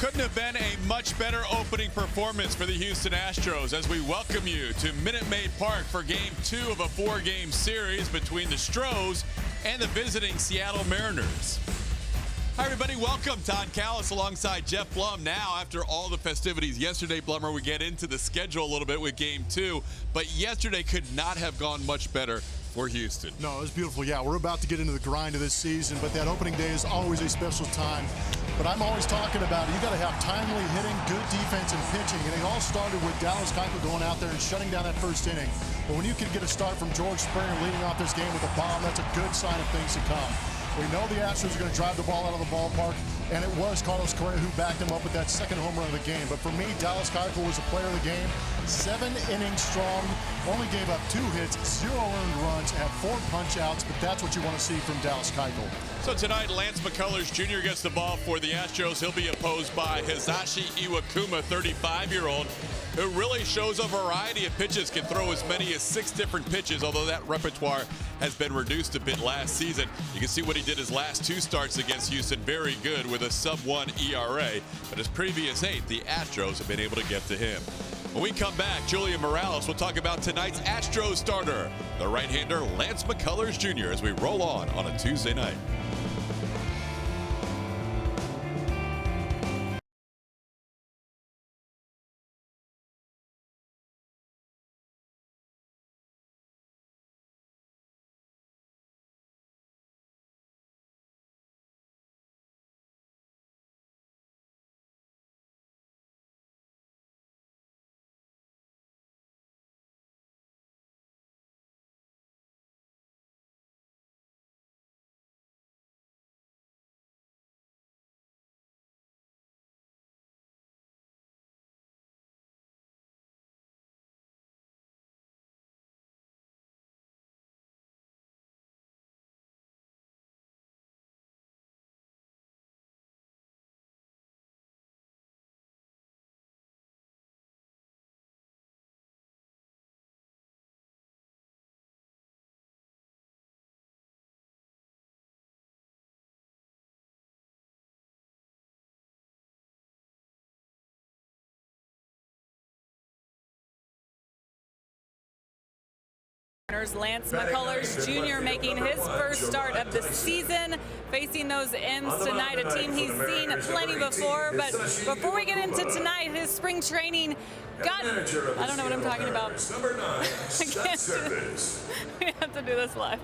Couldn't have been a much better opening performance for the Houston Astros as we welcome you to Minute Maid Park for Game 2 of a 4-game series between the Astros and the visiting Seattle Mariners. Hi, everybody. Welcome. Todd Callis alongside Jeff Blum. Now, after all the festivities yesterday, Blummer, we get into the schedule a little bit with Game 2. But yesterday could not have gone much better for Houston. No, it was beautiful. Yeah, we're about to get into the grind of this season, but that opening day is always a special time. But I'm always talking about it. You got to have timely hitting, good defense, and pitching. And it all started with Dallas Keuchel going out there and shutting down that first inning. But when you can get a start from George Springer leading off this game with a bomb, that's a good sign of things to come. We know the Astros are going to drive the ball out of the ballpark, and it was Carlos Correa who backed him up with that second home run of the game. But for me, Dallas Keuchel was the player of the game. 7 innings strong, only gave up 2 hits, 0 earned runs, had 4 punch-outs, but that's what you want to see from Dallas Keuchel. So tonight, Lance McCullers Jr. gets the ball for the Astros. He'll be opposed by Hisashi Iwakuma, 35-year-old, who really shows a variety of pitches, can throw as many as 6 different pitches, although that repertoire has been reduced a bit last season. You can see what he did his last 2 starts against Houston, very good with a sub-1 ERA, but his previous 8, the Astros have been able to get to him. When we come back, Julian Morales will talk about tonight's Astros starter, the right-hander Lance McCullers Jr., as we roll on a Tuesday night. Lance McCullers Jr. making his first start of the season, facing those M's tonight, a team he's seen plenty before. But before we get into tonight, his spring training got, I don't know what I'm talking about. I can't do this. We have to do this live.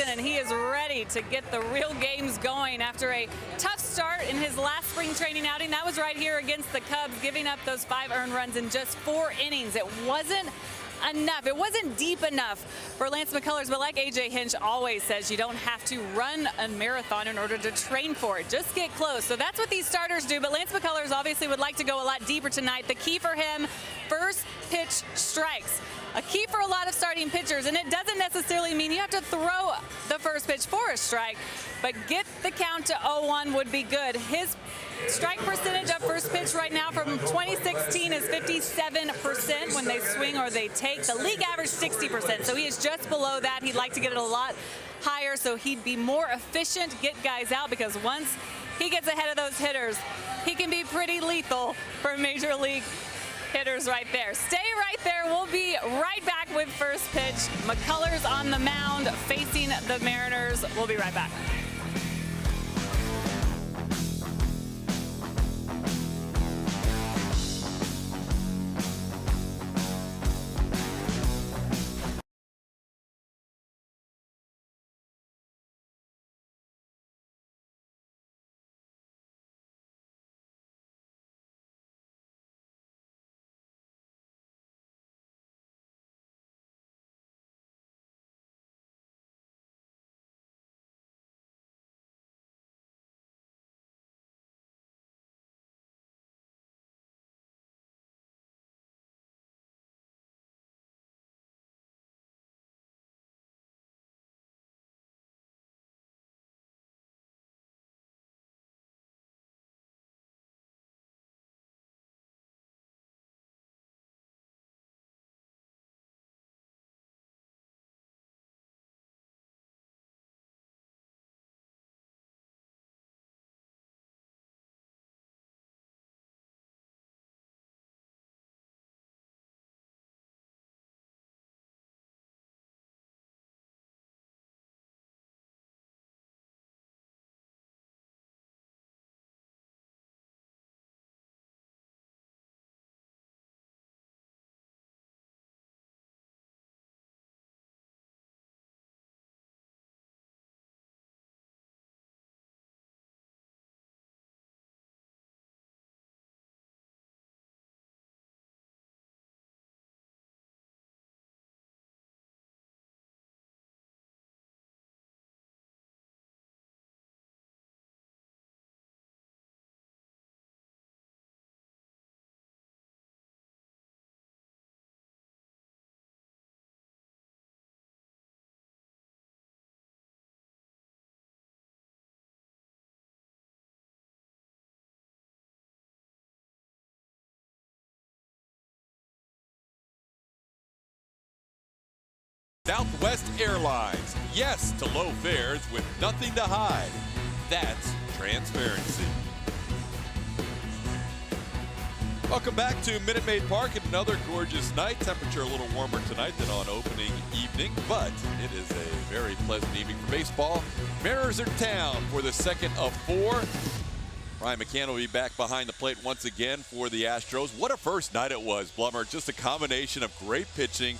And he is ready to get the real games going after a tough start in his last spring training outing. That was right here against the Cubs, giving up those 5 earned runs in just 4 innings. It wasn't enough. It wasn't deep enough for Lance McCullers, but like A.J. Hinch always says, you don't have to run a marathon in order to train for it. Just get close. So that's what these starters do, but Lance McCullers obviously would like to go a lot deeper tonight. The key for him, first pitch strikes. A key for a lot of starting pitchers, and it doesn't necessarily mean you have to throw the first pitch for a strike, but get the count to 0-1 would be good. His strike percentage at first pitch right now from 2016 is 57% when they swing or they take. The league average 60%, so he is just below that. He'd like to get it a lot higher so he'd be more efficient, get guys out, because once he gets ahead of those hitters, he can be pretty lethal for major league hitters right there. Stay right there. We'll be right back with first pitch. McCullers on the mound facing the Mariners. We'll be right back. Southwest Airlines, yes to low fares with nothing to hide. That's transparency. Welcome back to Minute Maid Park. Another gorgeous night. Temperature a little warmer tonight than on opening evening, but it is a very pleasant evening for baseball. Mariners are in town for the second of four. Ryan McCann will be back behind the plate once again for the Astros. What a first night it was, Blummer. Just a combination of great pitching,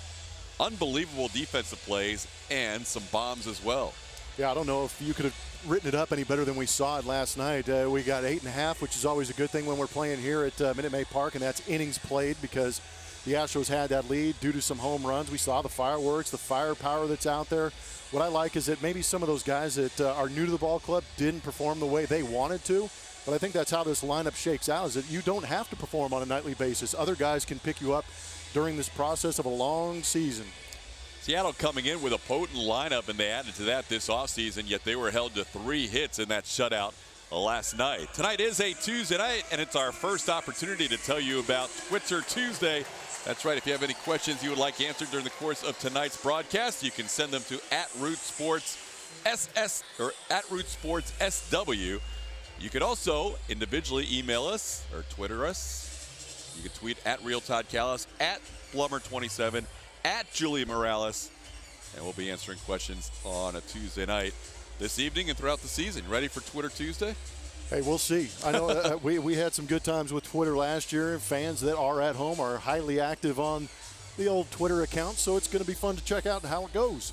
unbelievable defensive plays, and some bombs as well. Yeah, I don't know if you could have written it up any better than we saw it last night. We got 8.5, which is always a good thing when we're playing here at Minute Maid Park, and that's innings played because the Astros had that lead due to some home runs. We saw the fireworks, the firepower that's out there. What I like is that maybe some of those guys that are new to the ball club didn't perform the way they wanted to, but I think that's how this lineup shakes out, is that you don't have to perform on a nightly basis. Other guys can pick you up during this process of a long season. Seattle coming in with a potent lineup, and they added to that this offseason, yet they were held to 3 hits in that shutout last night. Tonight is a Tuesday night, and it's our first opportunity to tell you about Twitter Tuesday. That's right. If you have any questions you would like answered during the course of tonight's broadcast, you can send them to @RootSportsSS or @RootSportsSW. You could also individually email us or Twitter us. You can tweet @RealToddCallis, @Blummer27, @Julia Morales, and we'll be answering questions on a Tuesday night this evening and throughout the season. Ready for Twitter Tuesday? Hey, we'll see. I know we had some good times with Twitter last year. Fans that are at home are highly active on the old Twitter account, so it's going to be fun to check out how it goes.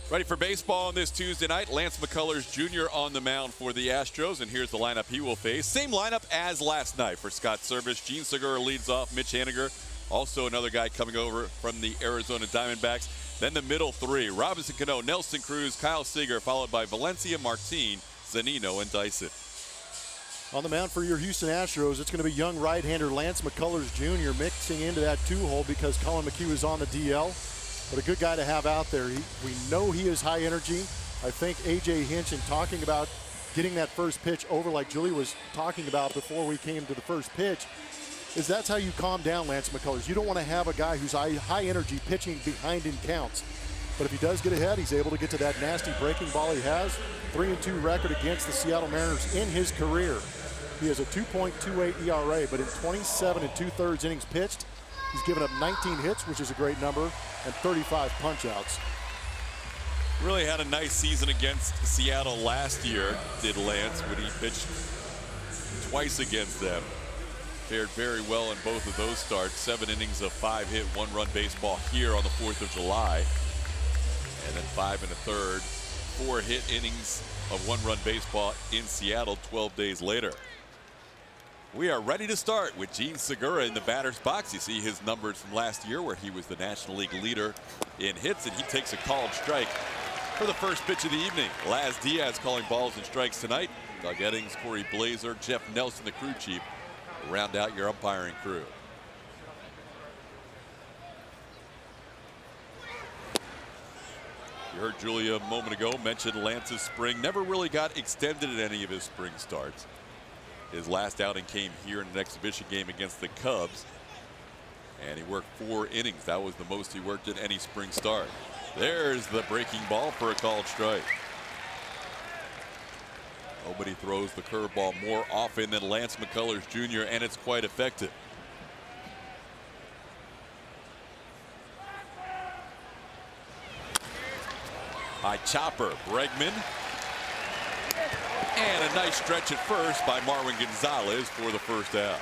Ready for baseball on this Tuesday night. Lance McCullers Jr. on the mound for the Astros, and here's the lineup he will face. Same lineup as last night for Scott Service. Gene Segura leads off. Mitch Haniger, also another guy coming over from the Arizona Diamondbacks. Then the middle three, Robinson Cano, Nelson Cruz, Kyle Seager, followed by Valencia, Martin, Zunino, and Dyson. On the mound for your Houston Astros, it's going to be young right-hander Lance McCullers Jr. mixing into that two-hole because Colin McHugh is on the DL. But a good guy to have out there. We know he is high energy. I think A.J. Hinch, in talking about getting that first pitch over like Julie was talking about before we came to the first pitch, is that's how you calm down Lance McCullers. You don't want to have a guy who's high energy pitching behind in counts. But if he does get ahead, he's able to get to that nasty breaking ball he has. 3-2 record against the Seattle Mariners in his career. He has a 2.28 ERA, but in 27 2/3 innings pitched, he's given up 19 hits, which is a great number, and 35 punch-outs. Really had a nice season against Seattle last year, did Lance, when he pitched twice against them. Fared very well in both of those starts. 7 innings of 5-hit, 1-run baseball here on the 4th of July. And then 5 1/3, 4-hit innings of 1-run baseball in Seattle 12 days later. We are ready to start with Gene Segura in the batter's box. You see his numbers from last year where he was the National League leader in hits, and he takes a called strike for the first pitch of the evening. Laz Diaz calling balls and strikes tonight. Doug Eddings, Corey Blazer, Jeff Nelson, the crew chief, round out your umpiring crew. You heard Julia a moment ago mention Lance's spring. Never really got extended in any of his spring starts. His last outing came here in an exhibition game against the Cubs. And he worked 4 innings. That was the most he worked in any spring start. There's the breaking ball for a called strike. Nobody throws the curveball more often than Lance McCullers Jr., and it's quite effective. High chopper, Bregman. And a nice stretch at first by Marwin Gonzalez for the first out.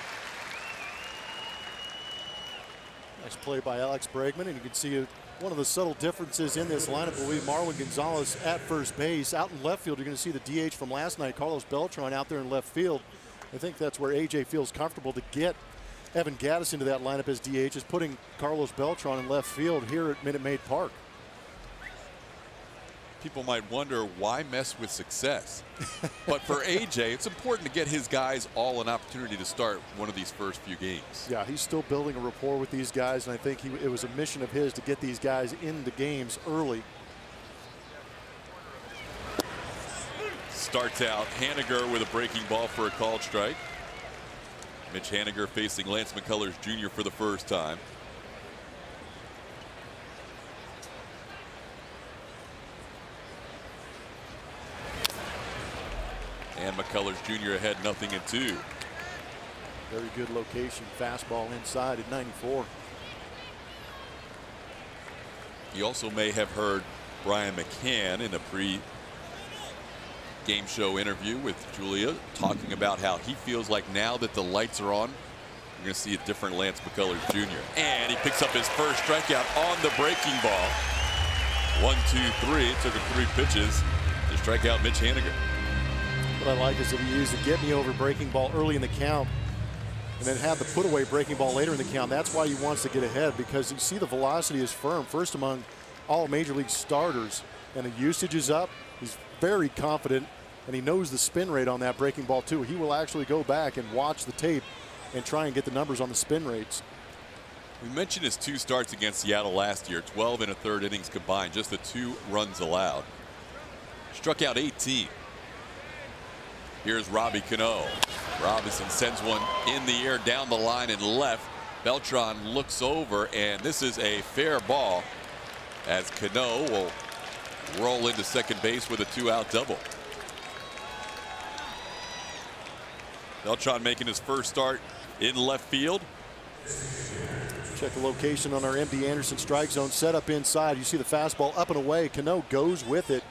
Nice play by Alex Bregman, and you can see one of the subtle differences in this lineup will be Marwin Gonzalez at first base. Out in left field, you're going to see the DH from last night, Carlos Beltran, out there in left field. I think that's where AJ feels comfortable to get Evan Gattis into that lineup as DH, is putting Carlos Beltran in left field here at Minute Maid Park. People might wonder why mess with success. But for AJ, it's important to get his guys all an opportunity to start one of these first few games. Yeah, he's still building a rapport with these guys, and I think it was a mission of his to get these guys in the games early. Starts out Haniger with a breaking ball for a called strike. Mitch Haniger facing Lance McCullers Jr. for the first time. And McCullers Jr. ahead 0-2. Very good location. Fastball inside at 94. You also may have heard Brian McCann in a pre-game show interview with Julia talking about how he feels like now that the lights are on, you're going to see a different Lance McCullers Jr. And he picks up his first strikeout on the breaking ball. 1, 2, 3. It took him 3 pitches to strike out Mitch Haniger. What I like is that he used the get-me-over breaking ball early in the count and then had the put-away breaking ball later in the count. That's why he wants to get ahead, because you see the velocity is firm, first among all Major League starters, and the usage is up. He's very confident, and he knows the spin rate on that breaking ball, too. He will actually go back and watch the tape and try and get the numbers on the spin rates. We mentioned his 2 starts against Seattle last year, 12 1/3 innings combined, just the 2 runs allowed. Struck out 18. Here's Robbie Cano. Robinson sends one in the air down the line and left. Beltran looks over, and this is a fair ball as Cano will roll into second base with a 2-out double. Beltran making his first start in left field. Check the location on our MD Anderson strike zone. Set up inside. You see the fastball up and away. Cano goes with it.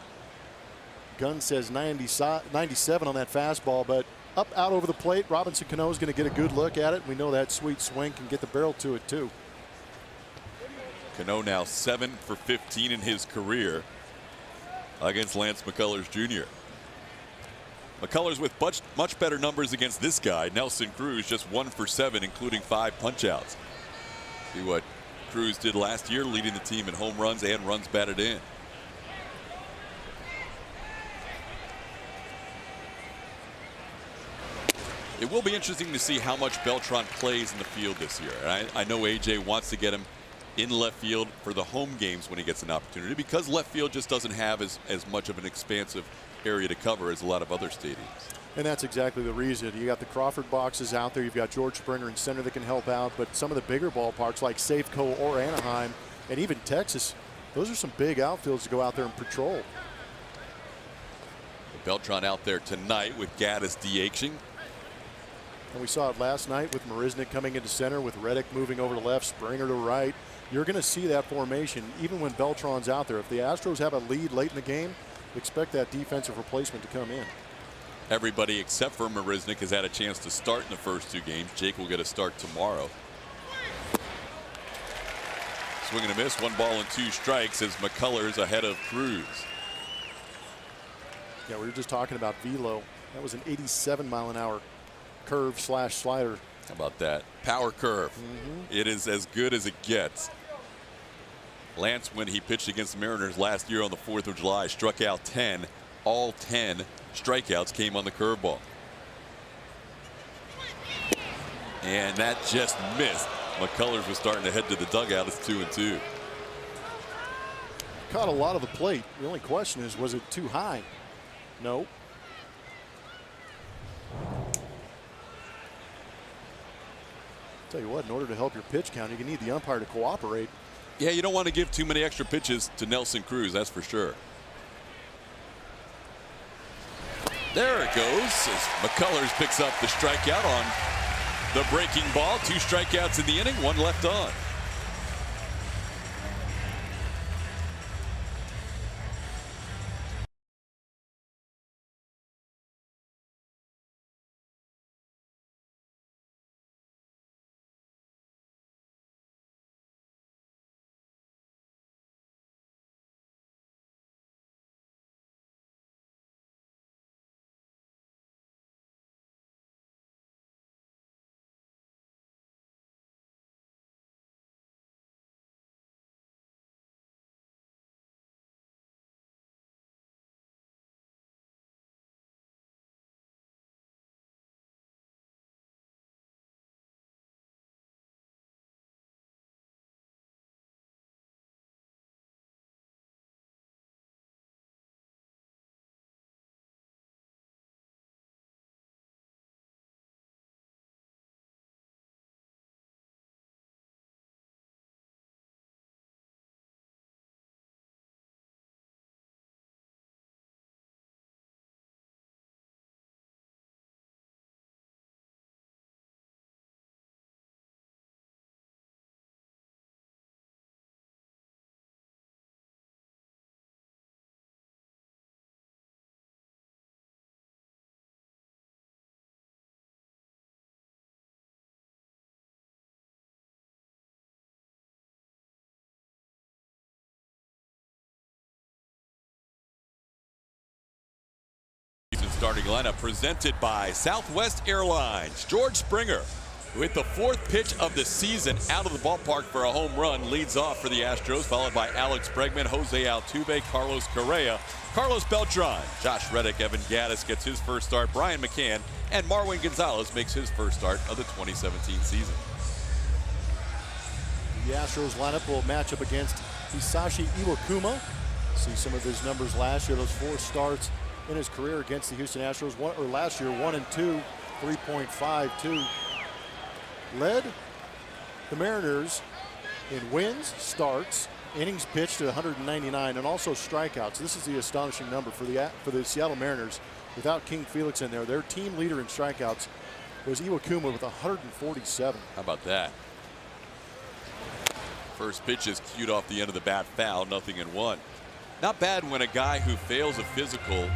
Gunn says 97 on that fastball, but up out over the plate. Robinson Cano is going to get a good look at it. We know that sweet swing can get the barrel to it too. Cano now 7 for 15 in his career against Lance McCullers Jr. McCullers with much better numbers against this guy, Nelson Cruz, just 1 for 7, including 5 punchouts. See what Cruz did last year, leading the team in home runs and runs batted in. It will be interesting to see how much Beltran plays in the field this year. And I know AJ wants to get him in left field for the home games when he gets an opportunity, because left field just doesn't have as much of an expansive area to cover as a lot of other stadiums. And that's exactly the reason. You got the Crawford boxes out there. You've got George Springer in center that can help out. But some of the bigger ballparks like Safeco or Anaheim and even Texas, those are some big outfields to go out there and patrol. Beltran out there tonight with Gaddis DHing. And we saw it last night with Marisnik coming into center, with Reddick moving over to left, Springer to right. You're going to see that formation even when Beltran's out there. If the Astros have a lead late in the game, expect that defensive replacement to come in. Everybody except for Marisnik has had a chance to start in the first 2 games. Jake will get a start tomorrow. Swing and a miss, 1 ball and 2 strikes as McCullers ahead of Cruz. Yeah, we were just talking about velo. That was an 87-mile-an-hour curve slash slider. How about that? Power curve. It is as good as it gets. Lance, when he pitched against the Mariners last year on the 4th of July, struck out 10. All 10 strikeouts came on the curveball. And that just missed. McCullers was starting to head to the dugout. It's 2-2. Caught a lot of the plate. The only question is, was it too high? No. Tell you what, in order to help your pitch count, you need the umpire to cooperate. Yeah, you don't want to give too many extra pitches to Nelson Cruz, that's for sure. There it goes as McCullers picks up the strikeout on the breaking ball. 2 strikeouts in the inning, 1 left on. Starting lineup presented by Southwest Airlines. George Springer, with the 4th pitch of the season out of the ballpark for a home run, leads off for the Astros, followed by Alex Bregman, Jose Altuve, Carlos Correa, Carlos Beltran, Josh Reddick, Evan Gaddis gets his first start, Brian McCann, and Marwin Gonzalez makes his first start of the 2017 season. The Astros lineup will match up against Hisashi Iwakuma. See some of his numbers last year, those 4 starts in his career against the Houston Astros. Last year, 1-2, 3.52. Led the Mariners in wins, starts, innings pitched to 199, and also strikeouts. This is the astonishing number for the Seattle Mariners. Without King Felix in there, their team leader in strikeouts was Iwakuma with 147. How about that? First pitch is cued off the end of the bat, foul, 0-1. Not bad when a guy who fails a physical,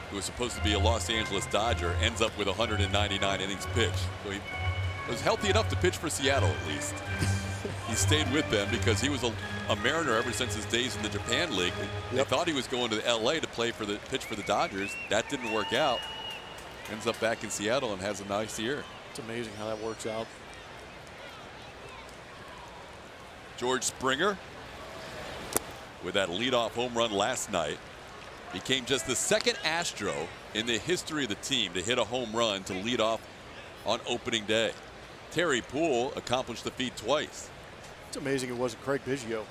who was supposed to be a Los Angeles Dodger, ends up with 199 innings pitched. So he was healthy enough to pitch for Seattle at least. He stayed with them because he was a Mariner ever since his days in the Japan League. They thought he was going to LA to pitch for the Dodgers. That didn't work out. Ends up back in Seattle and has a nice year. It's amazing how that works out. George Springer, with that leadoff home run last night, became just the 2nd Astro in the history of the team to hit a home run to lead off on opening day. Terry Poole accomplished the feat twice. It's amazing it wasn't Craig Biggio.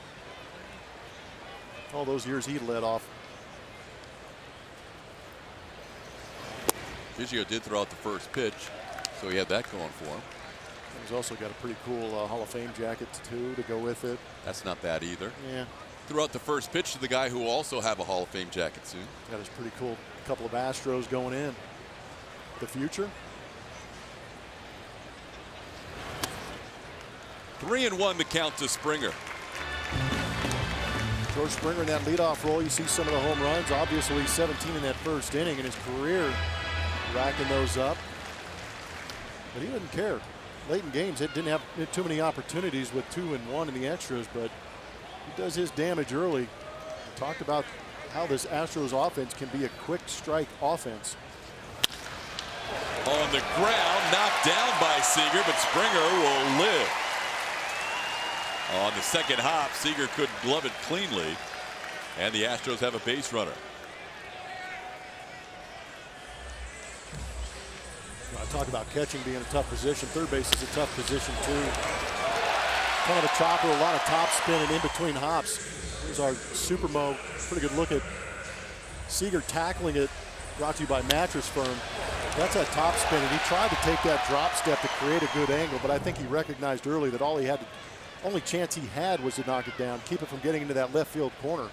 All those years he led off. Biggio did throw out the first pitch, so he had that going for him. He's also got a pretty cool Hall of Fame jacket too to go with it. That's not bad either. Yeah. Threw out the first pitch to the guy who will also have a Hall of Fame jacket soon. Got his pretty cool couple of Astros going in. The future. 3-1 the count to Springer. George Springer in that leadoff role. You see some of the home runs. Obviously 17 in that first inning in his career, racking those up. But he didn't care. Late in games, it didn't have too many opportunities with 2 and 1 in the extras, but he does his damage early. We talked about how this Astros offense can be a quick strike offense. On the ground, knocked down by Seager, but Springer will live. On the second hop, Seager couldn't glove it cleanly, and the Astros have a base runner. I talk about catching being a tough position. Third base is a tough position too. Kind of a chopper, a lot of top spin and in between hops. Here's our Super Mo. Pretty good look at Seager tackling it. Brought to you by Mattress Firm. That's a top spin, and he tried to take that drop step to create a good angle, but I think he recognized early that only chance he had was to knock it down, keep it from getting into that left field corner.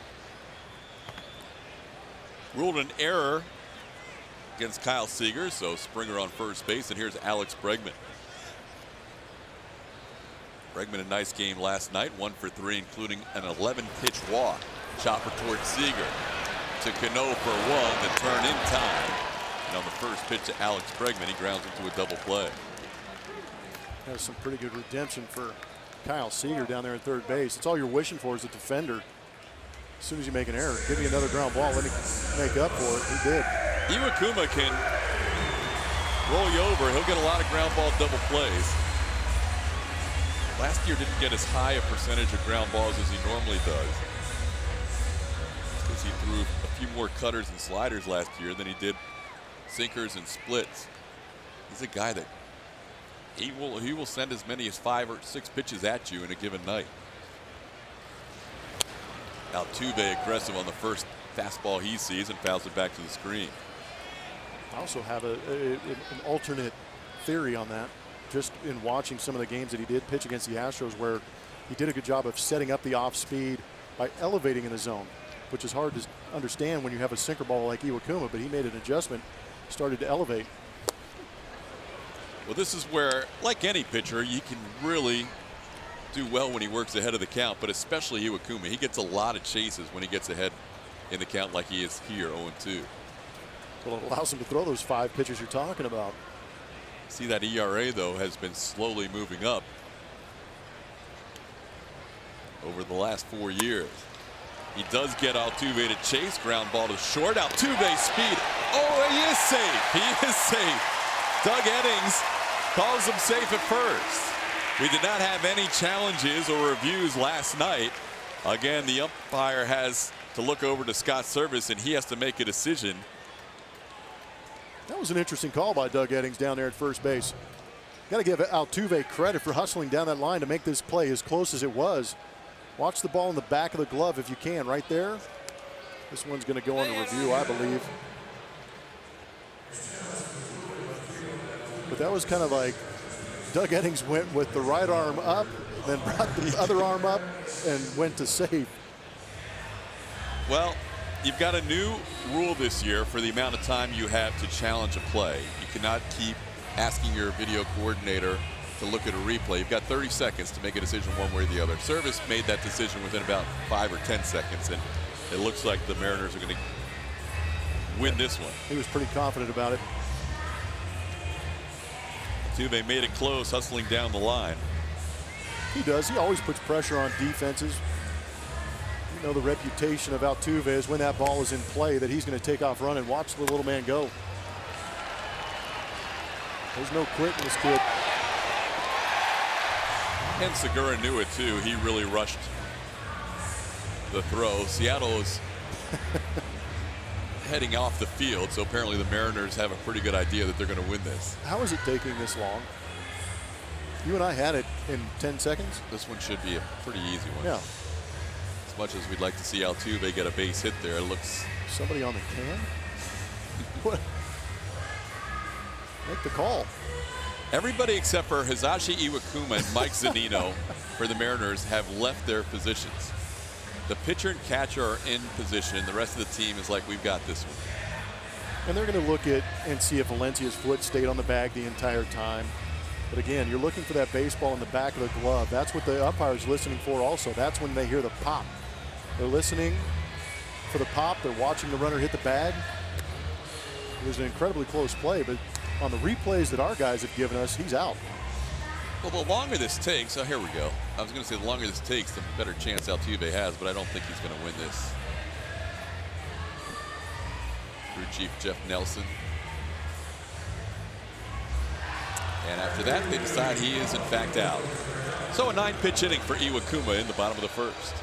Ruled an error against Kyle Seager, so Springer on first base, and here's Alex Bregman. Bregman a nice game last night, 1 for 3, including an 11-pitch walk. Chopper towards Seager. To Cano for 1, the turn in time. And on the first pitch to Alex Bregman, he grounds into a double play. Has some pretty good redemption for Kyle Seager down there at third base. It's all you're wishing for as a defender. As soon as you make an error, give me another ground ball, let me make up for it. He did. Iwakuma can roll you over. He'll get a lot of ground ball double plays. Last year didn't get as high a percentage of ground balls as he normally does, because he threw a few more cutters and sliders last year than he did sinkers and splits. He's a guy that he will send as many as 5 or 6 pitches at you in a given night. Altuve aggressive on the first fastball he sees and fouls it back to the screen. I also have an alternate theory on that, just in watching some of the games that he did pitch against the Astros, where he did a good job of setting up the off speed by elevating in the zone, which is hard to understand when you have a sinker ball like Iwakuma, but he made an adjustment, started to elevate. Well, this is where, like any pitcher, you can really do well when he works ahead of the count, but especially Iwakuma. He gets a lot of chases when he gets ahead in the count like he is here, 0-2. Well, it allows him to throw those 5 pitches you're talking about. See, that ERA, though, has been slowly moving up over the last 4 years. He does get Altuve to chase. Ground ball to short. Altuve speed. Oh, he is safe. He is safe. Doug Eddings calls him safe at first. We did not have any challenges or reviews last night. Again, the umpire has to look over to Scott Service, and he has to make a decision. That was an interesting call by Doug Eddings down there at first base. Got to give Altuve credit for hustling down that line to make this play as close as it was. Watch the ball in the back of the glove if you can, right there. This one's going to go under review, I believe. But that was kind of like Doug Eddings went with the right arm up, then brought the other arm up and went to safe. Well, you've got a new rule this year for the amount of time you have to challenge a play. You cannot keep asking your video coordinator to look at a replay. You've got 30 seconds to make a decision one way or the other. Service made that decision within about 5 or 10 seconds, and it looks like the Mariners are going to win this one. He was pretty confident about it. Altuve made it close, hustling down the line. He does. He always puts pressure on defenses. You know, the reputation of Altuve is when that ball is in play that he's going to take off running. Watch the little man go. There's no quit in this kid. And Segura knew it too. He really rushed the throw. Seattle is heading off the field, so apparently the Mariners have a pretty good idea that they're going to win this. How is it taking this long? You and I had it in 10 seconds. This one should be a pretty easy one. Yeah. As much as we'd like to see Altuve get a base hit there, it looks... Somebody on the can? What? Make the call. Everybody except for Hisashi Iwakuma and Mike Zunino for the Mariners have left their positions. The pitcher and catcher are in position. The rest of the team is like, we've got this one. And they're going to look at and see if Valencia's foot stayed on the bag the entire time. But again, you're looking for that baseball in the back of the glove. That's what the umpire's listening for also. That's when they hear the pop. They're listening for the pop. They're watching the runner hit the bag. It was an incredibly close play, but on the replays that our guys have given us, he's out. Well, the longer this takes, oh, here we go. I was going to say the longer this takes, the better chance Altuve has, but I don't think he's going to win this. Crew Chief Jeff Nelson. And after that, they decide he is in fact out. So a 9-pitch inning for Iwakuma in the bottom of the first.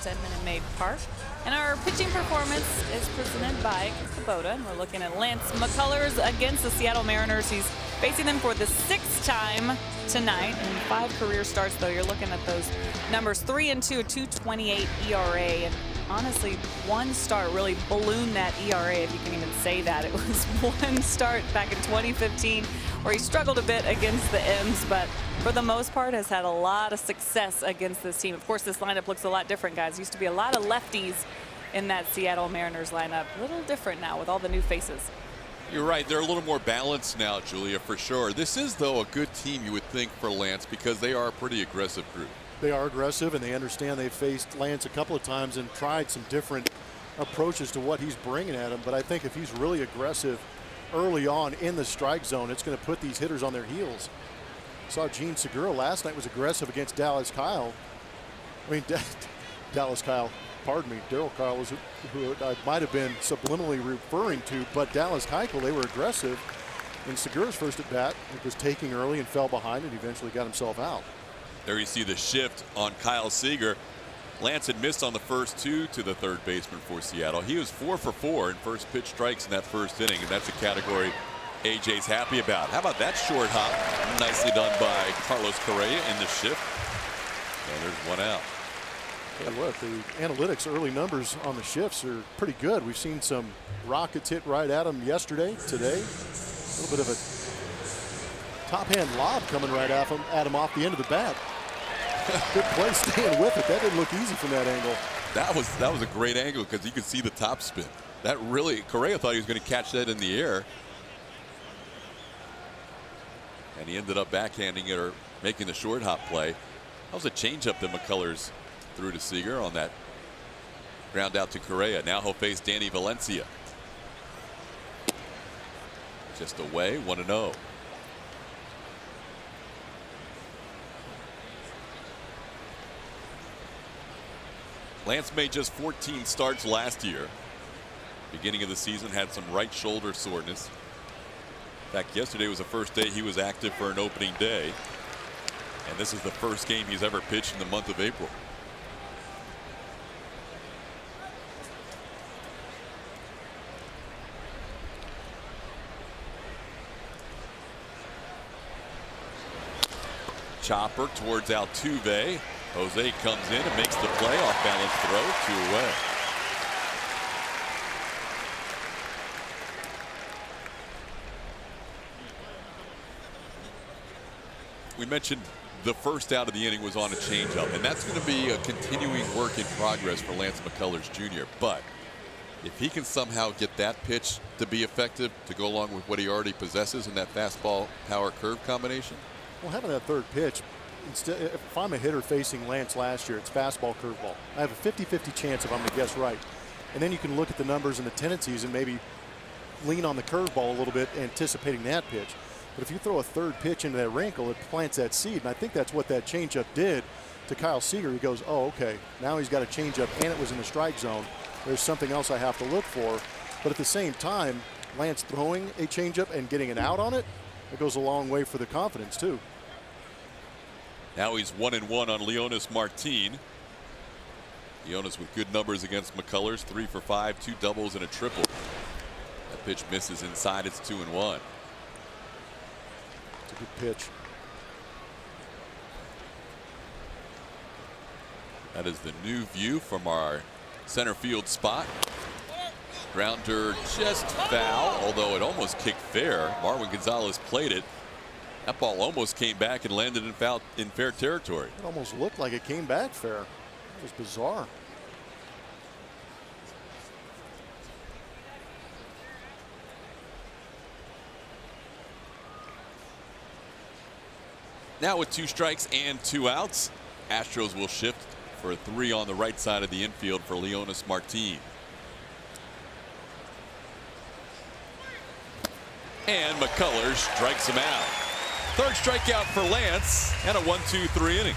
At Minute Maid Park. And our pitching performance is presented by Kubota. And we're looking at Lance McCullers against the Seattle Mariners. He's facing them for the 6th time tonight. In 5 career starts, though, you're looking at those numbers. 3-2, a 2.28 ERA. And honestly, one start really ballooned that ERA, if you can even say that. It was one start back in 2015 where he struggled a bit against the M's, but for the most part has had a lot of success against this team. Of course, this lineup looks a lot different, guys. Used to be a lot of lefties in that Seattle Mariners lineup. A little different now with all the new faces. You're right. They're a little more balanced now, Julia, for sure. This is, though, a good team, you would think, for Lance, because they are a pretty aggressive group. They are aggressive, and they understand they've faced Lance a couple of times and tried some different approaches to what he's bringing at him. But I think if he's really aggressive early on in the strike zone, it's going to put these hitters on their heels. Saw Gene Segura last night was aggressive against Dallas Kyle. I mean, Dallas Kyle, pardon me, Darryl Kyle was who I might have been subliminally referring to, but Dallas Keuchel, they were aggressive. In Segura's first at bat, it was taking early and fell behind and eventually got himself out. There you see the shift on Kyle Seager. Lance had missed on the first 2 to the third baseman for Seattle. He was 4 for 4 in first pitch strikes in that first inning, and that's a category AJ's happy about. How about that short hop? Nicely done by Carlos Correa in the shift. And there's one out. Hey, look, the analytics early numbers on the shifts are pretty good. We've seen some rockets hit right at him yesterday, today. A little bit of a top hand lob coming right at him off the end of the bat. Good play staying with it. That didn't look easy from that angle. That was a great angle because you could see the top spin. That really, Correa thought he was going to catch that in the air. And he ended up backhanding it or making the short hop play. That was a changeup that McCullers threw to Seager on that ground out to Correa. Now he'll face Danny Valencia. Just away, 1-0. Lance made just 14 starts last year. Beginning of the season, had some right shoulder soreness. In fact, yesterday was the first day he was active for an opening day. And this is the first game he's ever pitched in the month of April. Chopper towards Altuve. Jose comes in and makes the play. Off balance throw, 2 away. We mentioned the first out of the inning was on a changeup, and that's going to be a continuing work in progress for Lance McCullers Jr. But if he can somehow get that pitch to be effective to go along with what he already possesses in that fastball power curve combination. Well, having that third pitch, instead, if I'm a hitter facing Lance last year, it's fastball curveball. I have a 50-50 chance if I'm going to guess right. And then you can look at the numbers and the tendencies and maybe lean on the curveball a little bit, anticipating that pitch. But if you throw a third pitch into that wrinkle, it plants that seed. And I think that's what that changeup did to Kyle Seager. He goes, oh, okay, now he's got a changeup and it was in the strike zone. There's something else I have to look for. But at the same time, Lance throwing a changeup and getting an out on it, it goes a long way for the confidence too. Now he's 1-1 on Leonys Martin. Leonys with good numbers against McCullers, 3 for 5, 2 doubles and a triple. That pitch misses inside. It's 2-1. It's a good pitch. That is the new view from our center field spot. Grounder just foul, although it almost kicked fair. Marwin Gonzalez played it. That ball almost came back and landed in fair territory. It almost looked like it came back fair. It was bizarre. Now with 2 strikes and 2 outs, Astros will shift for a 3 on the right side of the infield for Leonys Martin. And McCullers strikes him out. Third strikeout for Lance and a 1-2-3 inning.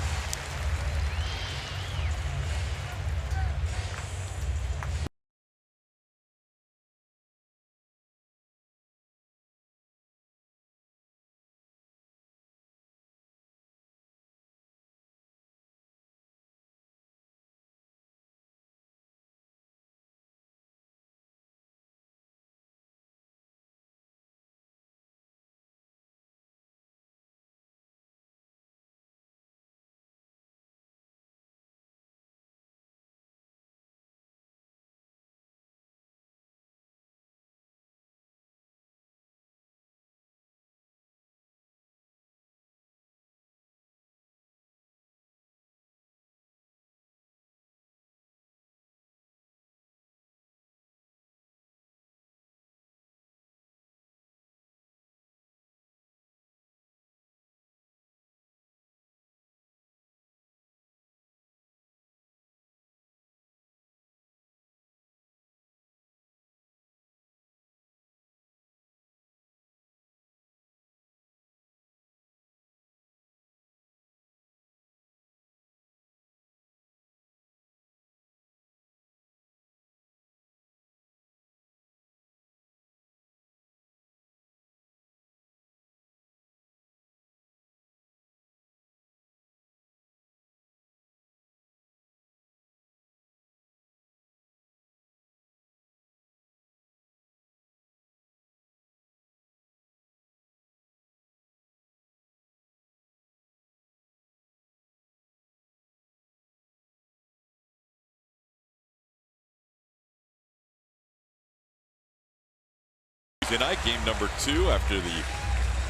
Tonight, game number 2 after the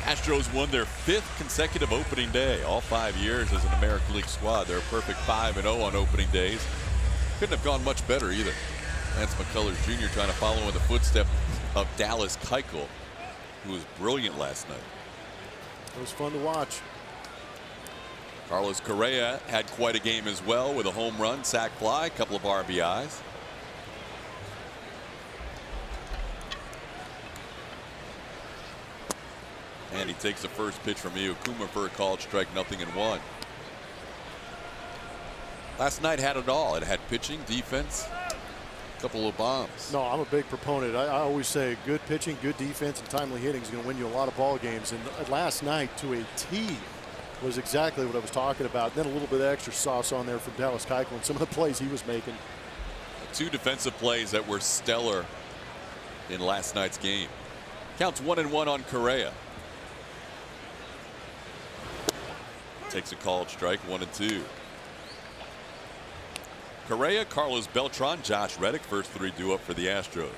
Astros won their 5th consecutive opening day. All 5 years as an American League squad. They're a perfect 5-0 on opening days. Couldn't have gone much better either. Lance McCullers Jr. trying to follow in the footsteps of Dallas Keuchel, who was brilliant last night. It was fun to watch. Carlos Correa had quite a game as well with a home run, sac fly, a couple of RBIs. And he takes the first pitch from Iwakuma for a called strike, 0-1. Last night had it all. It had pitching, defense, a couple of bombs. No, I'm a big proponent. I always say good pitching, good defense, and timely hitting is going to win you a lot of ball games. And last night, to a T, was exactly what I was talking about. Then a little bit of extra sauce on there from Dallas Keuchel and some of the plays he was making. 2 defensive plays that were stellar in last night's game. Counts 1-1 on Correa. Takes a called strike, 1-2. Correa, Carlos Beltran, Josh Reddick, first 3 due up for the Astros.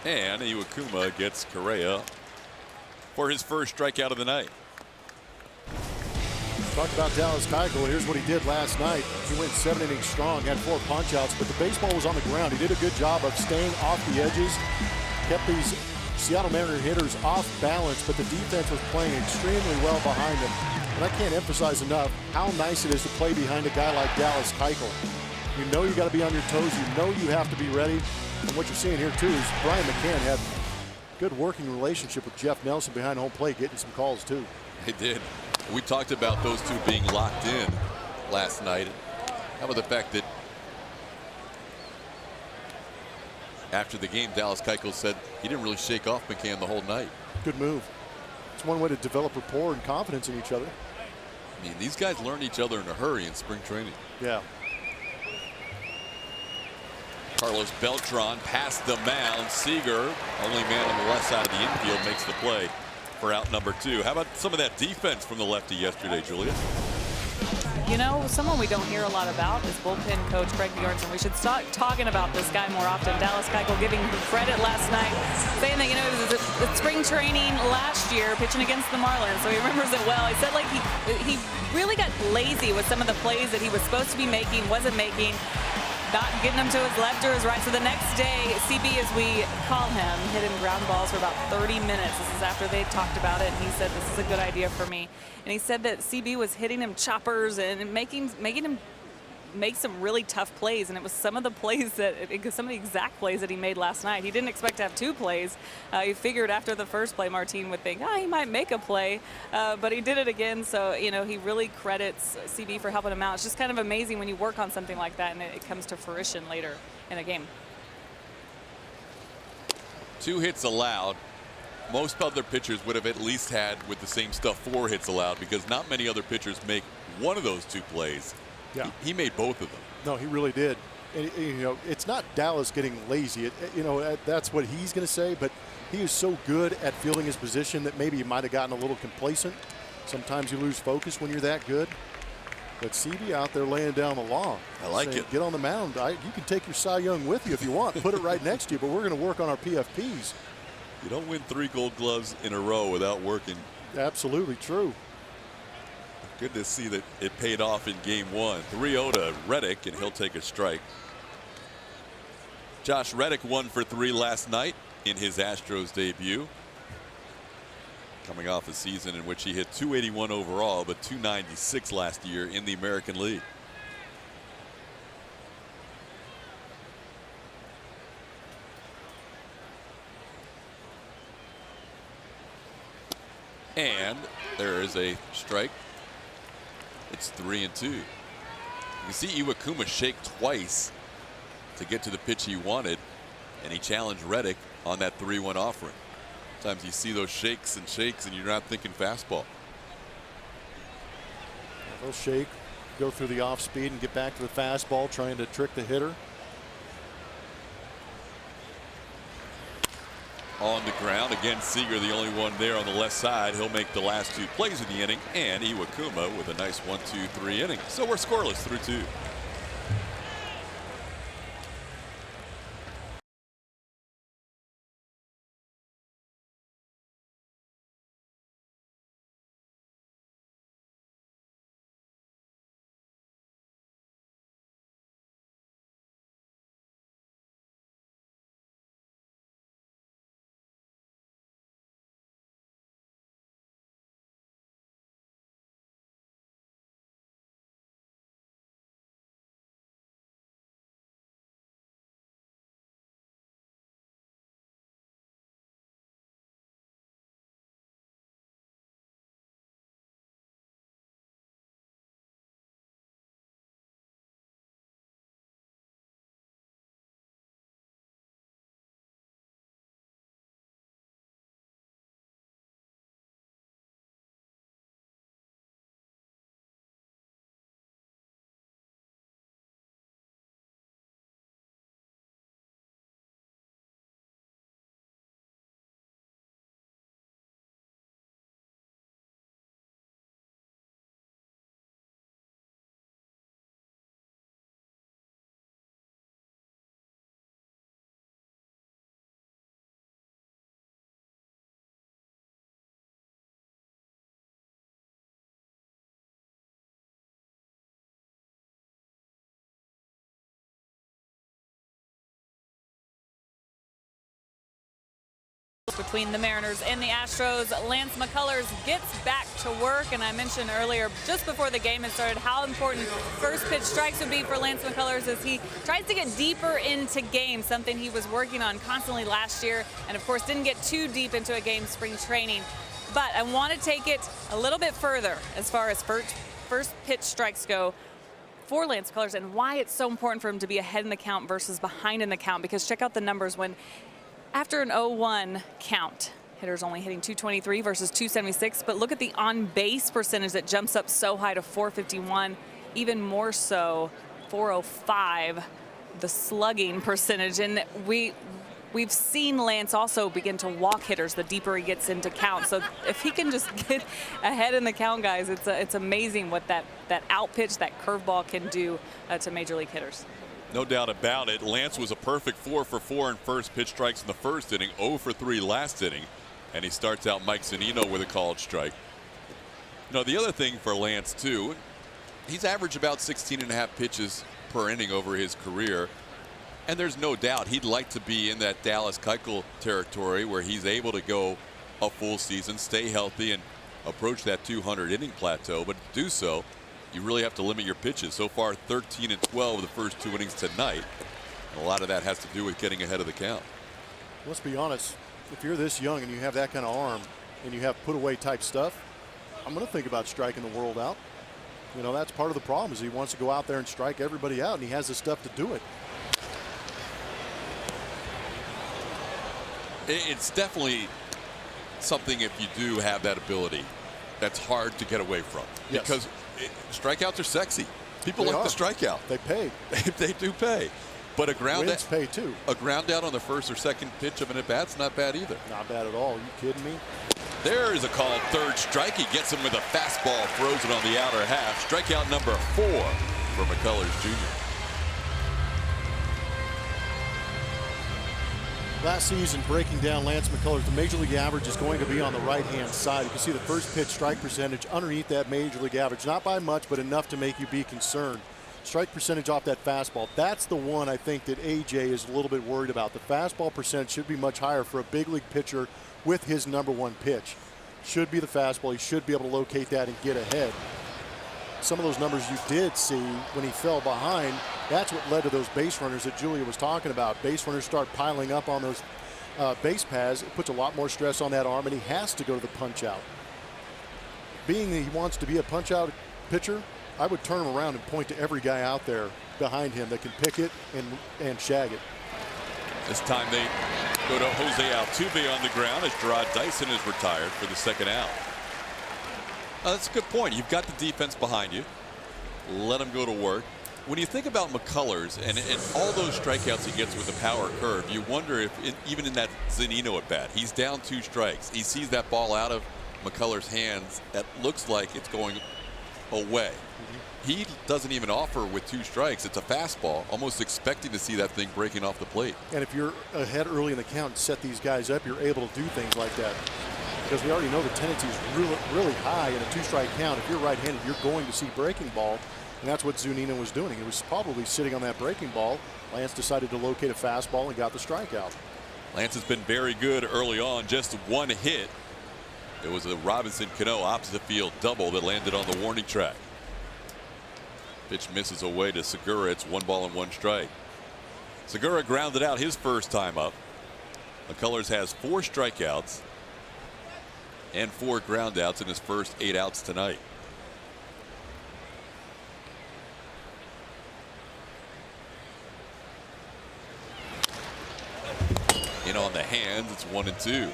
And Iwakuma gets Correa for his first strikeout of the night. Talk about Dallas Keuchel. Here's what he did last night. He went 7 innings strong, had 4 punch-outs, but the baseball was on the ground. He did a good job of staying off the edges, kept these Seattle Mariner hitters off balance, but the defense was playing extremely well behind him. And I can't emphasize enough how nice it is to play behind a guy like Dallas Keuchel. You know you got to be on your toes. You know you have to be ready. And what you're seeing here, too, is Brian McCann had a good working relationship with Jeff Nelson behind home plate, getting some calls, too. They did. We talked about those 2 being locked in last night. How about the fact that after the game, Dallas Keuchel said he didn't really shake off McCann the whole night. Good move. It's one way to develop rapport and confidence in each other. I mean, these guys learn each other in a hurry in spring training. Yeah. Carlos Beltran past the mound. Seager, only man on the left side of the infield, makes the play for out number 2. How about some of that defense from the lefty yesterday, Julia? You know, someone we don't hear a lot about is bullpen coach Greg Bjornson. We should start talking about this guy more often. Dallas Keuchel giving him credit last night, saying that, you know, it was a spring training last year pitching against the Marlins, so he remembers it well. He said, like, he really got lazy with some of the plays that he was supposed to be making, wasn't making, not getting them to his left or his right. So the next day, CB, as we call him, hit him ground balls for about 30 minutes. This is after they talked about it, and he said, this is a good idea for me. And he said that CB was hitting him choppers and making him make some really tough plays, and it was some of the plays that, some of the exact plays that he made last night. He didn't expect to have 2 plays. He figured after the first play, Martin would think, he might make a play, but he did it again. So, you know, he really credits CB for helping him out. It's just kind of amazing when you work on something like that and it comes to fruition later in a game. 2 hits allowed. Most other pitchers would have at least had, with the same stuff, 4 hits allowed, because not many other pitchers make one of those 2 plays. Yeah. He made both of them. No, he really did. And, you know, it's not Dallas getting lazy. You know, that's what he's going to say, but he is so good at fielding his position that maybe he might have gotten a little complacent. Sometimes you lose focus when you're that good. But CB out there laying down the law. I like saying, it. Get on the mound. You can take your Cy Young with you if you want. Put it right next to you, but we're going to work on our PFPs. You don't win 3 Gold Gloves in a row without working. Absolutely true. Good to see that it paid off in game 1. 3-0 to Reddick, and he'll take a strike. Josh Reddick 1 for 3 last night in his Astros debut. Coming off a season in which he hit .281 overall, but .296 last year in the American League. And there is a strike. It's 3-2. You can see Iwakuma shake twice to get to the pitch he wanted, and he challenged Reddick on that 3-1 offering. Sometimes you see those shakes and you're not thinking fastball. They'll shake, go through the off speed and get back to the fastball, trying to trick the hitter. On the ground again, Seager the only one there on the left side. He'll make the last 2 plays of the inning, and Iwakuma with a nice 1-2-3 inning. So we're scoreless through 2. between the Mariners and the Astros. Lance McCullers gets back to work, and I mentioned earlier, just before the game had started, how important first pitch strikes would be for Lance McCullers as he tries to get deeper into games, something he was working on constantly last year, and of course didn't get too deep into a game spring training. But I want to take it a little bit further as far as first pitch strikes go for Lance McCullers, and why it's so important for him to be ahead in the count versus behind in the count. Because check out the numbers when after an 0-1 count, hitters only hitting 223 versus 276, but look at the on-base percentage that jumps up so high to 451, even more so 405, the slugging percentage. And we've seen Lance also begin to walk hitters the deeper he gets into count. So if he can just get ahead in the count, guys, it's amazing what that out pitch, that curveball can do to major league hitters. No doubt about it. Lance was a perfect 4 for 4 in first pitch strikes in the first inning, 0 for 3 last inning, and he starts out Mike Zunino with a called strike. You know, the other thing for Lance too, he's averaged about 16.5 pitches per inning over his career. And there's no doubt he'd like to be in that Dallas Keuchel territory where he's able to go a full season, stay healthy, and approach that 200 inning plateau. But to do so, you really have to limit your pitches. So far, 13 and 12 the first 2 innings tonight. And a lot of that has to do with getting ahead of the count. Let's be honest. If you're this young and you have that kind of arm and you have put away type stuff, I'm going to think about striking the world out. You know, that's part of the problem is he wants to go out there and strike everybody out, and he has the stuff to do it. It's definitely something, if you do have that ability, that's hard to get away from. Yes. Because strikeouts are sexy. People like the strikeout. They pay. They do pay. But a ground Wins pay too. A ground out on the first or second pitch of an at-bat's not bad either. Not bad at all. Are you kidding me? There is a called third strike. He gets him with a fastball, throws it on the outer half. Strikeout number 4 for McCullers Jr. Last season, breaking down Lance McCullers, the major league average is going to be on the right-hand side. You can see the first pitch strike percentage underneath that major league average. Not by much, but enough to make you be concerned. Strike percentage off that fastball. That's the one I think that AJ is a little bit worried about. The fastball percentage should be much higher for a big league pitcher with his #1 pitch. Should be the fastball. He should be able to locate that and get ahead. Some of those numbers you did see when he fell behind, that's what led to those base runners that Julia was talking about. Base runners start piling up on those base paths. It puts a lot more stress on that arm, and he has to go to the punch out. Being that he wants to be a punch out pitcher, I would turn him around and point to every guy out there behind him that can pick it and shag it. This time they go to Jose Altuve on the ground as Gerard Dyson is retired for the second out. That's a good point. You've got the defense behind you. Let him go to work. When you think about McCullers and all those strikeouts he gets with the power curve, you wonder if even in that Zunino at bat, he's down 2 strikes. He sees that ball out of McCullers' hands that looks like it's going away. He doesn't even offer with 2 strikes. It's a fastball, almost expecting to see that thing breaking off the plate. And if you're ahead early in the count and set these guys up, you're able to do things like that. Because we already know the tendency is really high in a 2-strike count. If you're right-handed, you're going to see breaking ball, and that's what Zunino was doing. He was probably sitting on that breaking ball. Lance decided to locate a fastball and got the strikeout. Lance has been very good early on. Just 1 hit. It was a Robinson Cano opposite field double that landed on the warning track. Pitch misses away to Segura. It's 1 ball and 1 strike. Segura grounded out his first time up. McCullers has 4 strikeouts and 4 groundouts in his first 8 outs tonight. In on the hands, it's 1 and 2.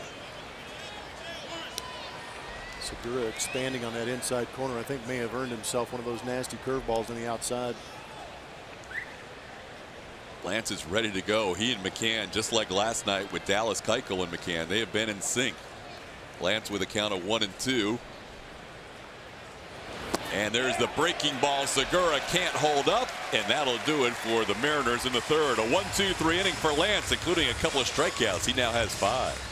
Segura expanding on that inside corner, I think may have earned himself one of those nasty curveballs on the outside. Lance is ready to go. He and McCann, just like last night with Dallas Keuchel and McCann, they have been in sync. Lance with a count of 1 and 2. And there's the breaking ball. Segura can't hold up, and that'll do it for the Mariners in the third. A 1-2-3 inning for Lance, including a couple of strikeouts. He now has 5.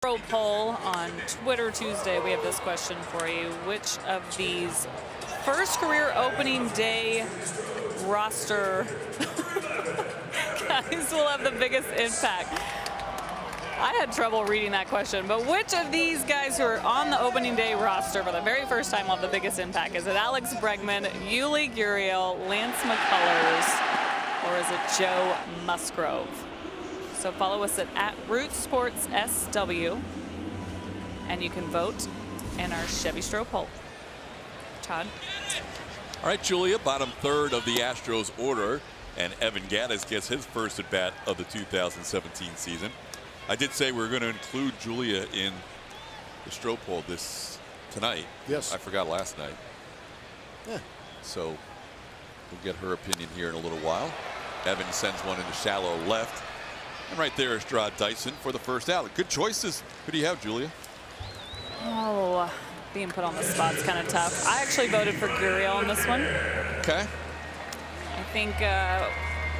Poll on Twitter Tuesday. We have this question for you. Which of these first career opening day roster guys will have the biggest impact? I had trouble reading that question, but which of these guys who are on the opening day roster for the very first time will have the biggest impact? Is it Alex Bregman, Yuli Gurriel, Lance McCullers, or is it Joe Musgrove? So follow us at Root Sports SW, and you can vote in our Chevy Stro poll. Todd? All right, Julia, bottom third of the Astros order, and Evan Gattis gets his first at bat of the 2017 season. I did say we were going to include Julia in the Stro poll tonight. Yes. I forgot last night. Yeah. So we'll get her opinion here in a little while. Evan sends one into shallow left. And right there is Strad Dyson for the first out. Good choices. Who do you have, Julia? Oh, being put on the spot's kind of tough. I actually voted for Gurriel on this one. Okay.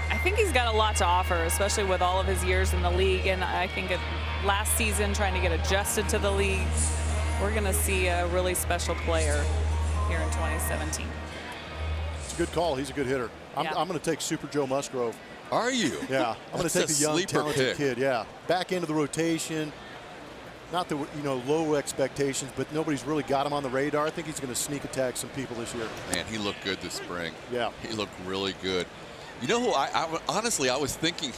I think he's got a lot to offer, especially with all of his years in the league. And I think last season, trying to get adjusted to the league, we're going to see a really special player here in 2017. It's a good call. He's a good hitter. I'm going to take Super Joe Musgrove. Are you? Yeah, I'm going to take the young, talented kid. Yeah, back into the rotation. Not the low expectations, but nobody's really got him on the radar. I think he's going to sneak attack some people this year. Man, he looked good this spring. Yeah, he looked really good. You know who honestly I was thinking,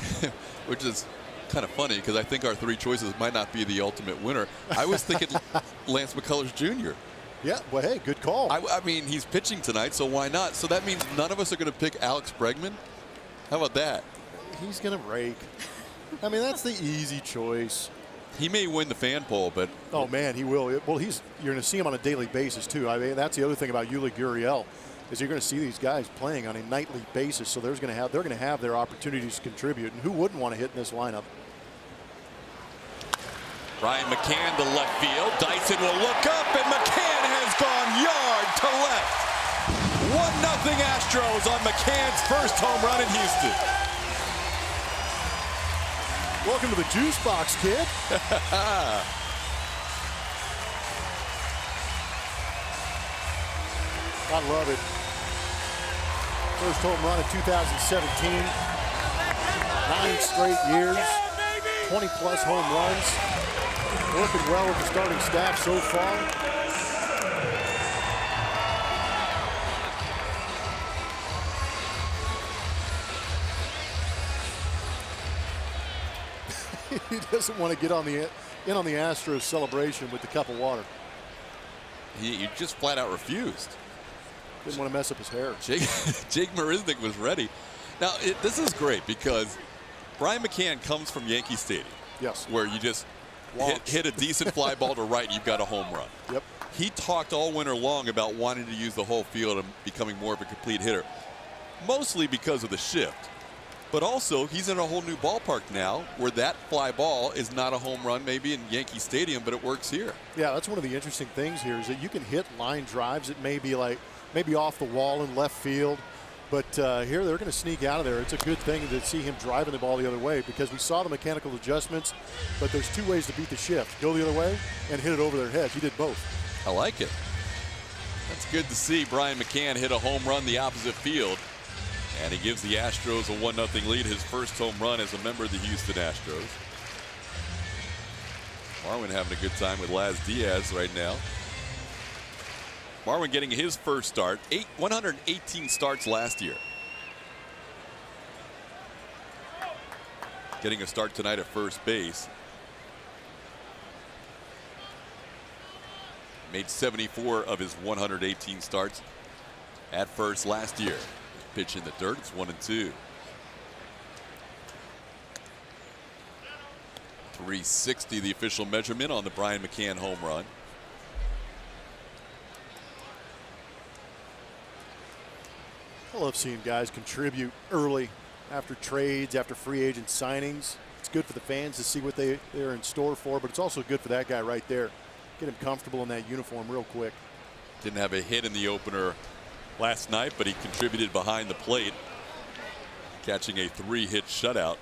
which is kind of funny because I think our three choices might not be the ultimate winner. I was thinking Lance McCullers Jr. Yeah, well, hey, good call. I mean, he's pitching tonight, so why not? So that means none of us are going to pick Alex Bregman. How about that? He's going to rake. I mean, that's the easy choice. He may win the fan poll, but oh man, he will. Well, you're going to see him on a daily basis too. I mean, that's the other thing about Yuli Gurriel is you're going to see these guys playing on a nightly basis, so they're going to have their opportunities to contribute. And who wouldn't want to hit in this lineup? Brian McCann to left field. Dyson will look up, and McCann has gone yard to left. 1-0 Astros on McCann's first home run in Houston. Welcome to the juice box, kid. I love it. First home run of 2017. 9 straight years. 20-plus home runs. Working well with the starting staff so far. He doesn't want to get on the Astros celebration with the cup of water. He just flat out refused. Didn't want to mess up his hair. Jake Marisnick was ready. Now this is great because Brian McCann comes from Yankee Stadium. Yes. Where you just hit a decent fly ball to right and you've got a home run. Yep. He talked all winter long about wanting to use the whole field and becoming more of a complete hitter, mostly because of the shift. But also, he's in a whole new ballpark now where that fly ball is not a home run maybe in Yankee Stadium, but it works here. Yeah, that's one of the interesting things here is that you can hit line drives that may be maybe off the wall in left field. But here they're going to sneak out of there. It's a good thing to see him driving the ball the other way because we saw the mechanical adjustments, but there's 2 ways to beat the shift. Go the other way and hit it over their heads. He did both. I like it. That's good to see. Brian McCann hit a home run the opposite field. And he gives the Astros a 1-0 lead, his first home run as a member of the Houston Astros. Marwin having a good time with Laz Diaz right now. Marwin getting his first start, 118 starts last year. Getting a start tonight at first base. Made 74 of his 118 starts at first last year. Pitch in the dirt. It's 1-2. 360 the official measurement on the Brian McCann home run. I love seeing guys contribute early after trades, after free agent signings. It's good for the fans to see what they're in store for, but it's also good for that guy right there. Get him comfortable in that uniform real quick. Didn't have a hit in the opener last night, but he contributed behind the plate, catching a 3-hit shutout.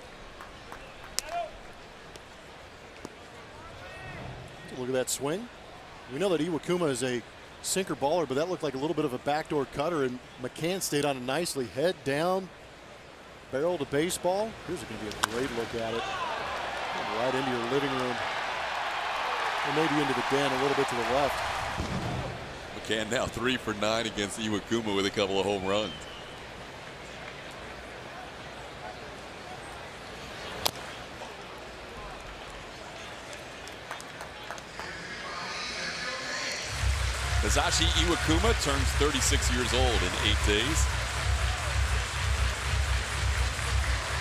Look at that swing. We know that Iwakuma is a sinker baller, but that looked like a little bit of a backdoor cutter, and McCann stayed on it nicely. Head down, barrel to baseball. Here's going to be a great look at it. Right into your living room. Or maybe into the den a little bit to the left. McCann now 3 for 9 against Iwakuma with a couple of home runs. Hisashi Iwakuma turns 36 years old in 8 days.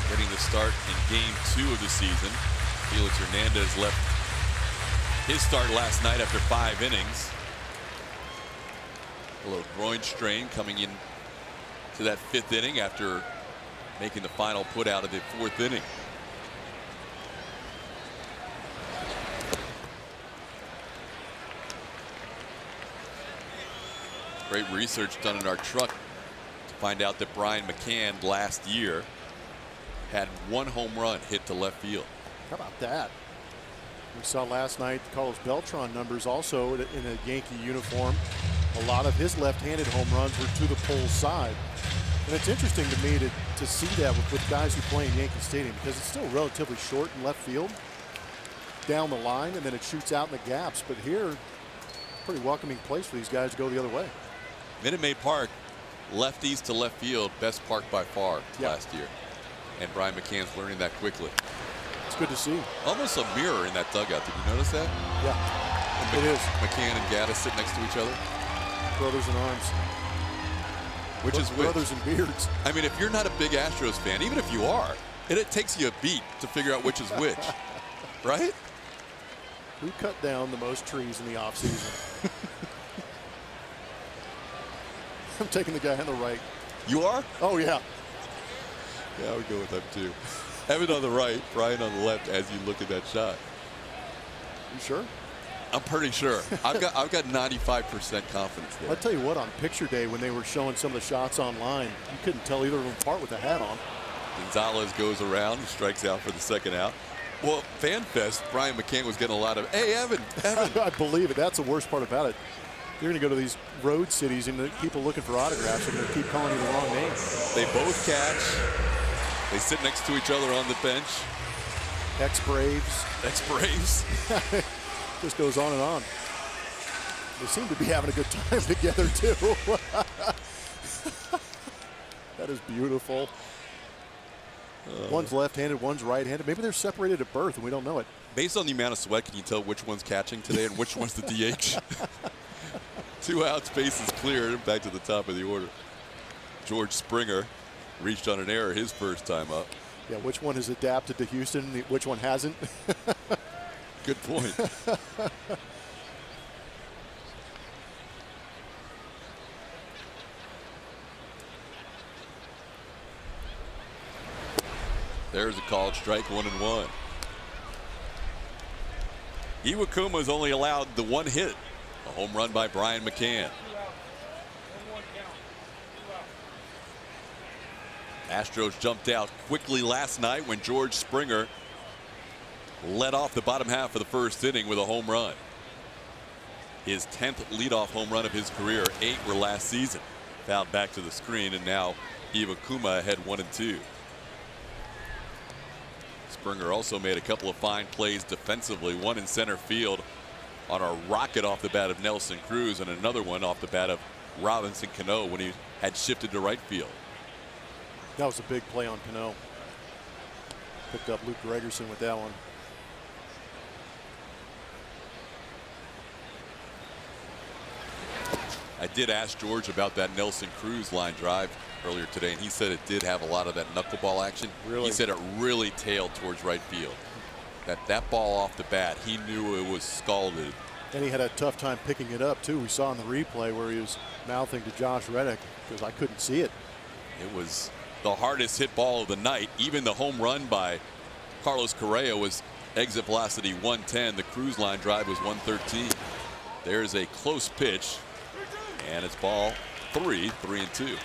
Getting the start in Game 2 of the season. Felix Hernandez left his start last night after 5 innings. A little groin strain coming in to that 5th inning after making the final put out of the 4th inning. Great research done in our truck to find out that Brian McCann last year had 1 home run hit to left field. How about that? We saw last night Carlos Beltran numbers also in a Yankee uniform. A lot of his left-handed home runs were to the pole side. And it's interesting to me to see that with guys who play in Yankee Stadium, because it's still relatively short in left field down the line, and then it shoots out in the gaps. But here, pretty welcoming place for these guys to go the other way. Minute Maid Park, lefties to left field, best park by far last year. And Brian McCann's learning that quickly. It's good to see. Almost a mirror in that dugout. Did you notice that? Yeah, it is. McCann and Gaddis sit next to each other. Brothers in arms. Which is which? Brothers in beards. I mean, if you're not a big Astros fan, even if you are, it takes you a beat to figure out which is which. Right? Who cut down the most trees in the offseason? I'm taking the guy on the right. You are? Oh, yeah. Yeah, I would go with them too. Evan on the right, Brian on the left as you look at that shot. You sure? I'm pretty sure. I've got 95% confidence there. I'll tell you what, on picture day when they were showing some of the shots online, you couldn't tell either of them apart with the hat on. Gonzalez goes around and strikes out for the 2nd out. Well, FanFest, Brian McCann was getting a lot of, hey, Evan. I believe it. That's the worst part about it. You're going to go to these road cities and the people looking for autographs are going to keep calling you the wrong name. They both catch. They sit next to each other on the bench. Ex-Braves. Ex-Braves. Just goes on and on. They seem to be having a good time together, too. That is beautiful. One's left-handed, one's right-handed. Maybe they're separated at birth and we don't know it. Based on the amount of sweat, can you tell which one's catching today and which one's the DH? 2 outs, bases cleared, back to the top of the order. George Springer reached on an error his first time up. Yeah, which one has adapted to Houston, which one hasn't? Good point. There's a called strike, 1-1. Iwakuma's only allowed the 1 hit. A home run by Brian McCann. Astros jumped out quickly last night when George Springer led off the bottom half of the 1st inning with a home run. His 10th leadoff home run of his career. 8 were last season. Fouled back to the screen, and now Iwakuma ahead 1-2. Springer also made a couple of fine plays defensively. One in center field on a rocket off the bat of Nelson Cruz, and another one off the bat of Robinson Cano when he had shifted to right field. That was a big play on Cano. Picked up Luke Gregerson with that one. I did ask George about that Nelson Cruz line drive earlier today, and he said it did have a lot of that knuckleball action. Really? He said it really tailed towards right field. That ball off the bat, he knew it was scalded. And he had a tough time picking it up, too. We saw in the replay where he was mouthing to Josh Reddick because I couldn't see it. It was the hardest hit ball of the night. Even the home run by Carlos Correa was exit velocity 110. The Cruz line drive was 113. There's a close pitch, and it's ball 3, 3-2.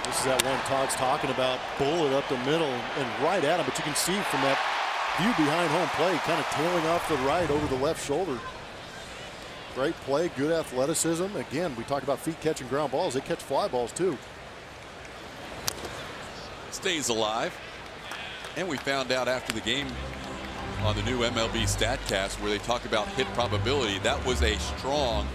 This is that one Todd's talking about. Bullet up the middle and right at him, but you can see from that view behind home plate, kind of tailing off the right over the left shoulder. Great play, good athleticism. Again, we talk about feet catching ground balls. They catch fly balls too. Stays alive. And we found out after the game on the new MLB StatCast where they talk about hit probability. That was a strong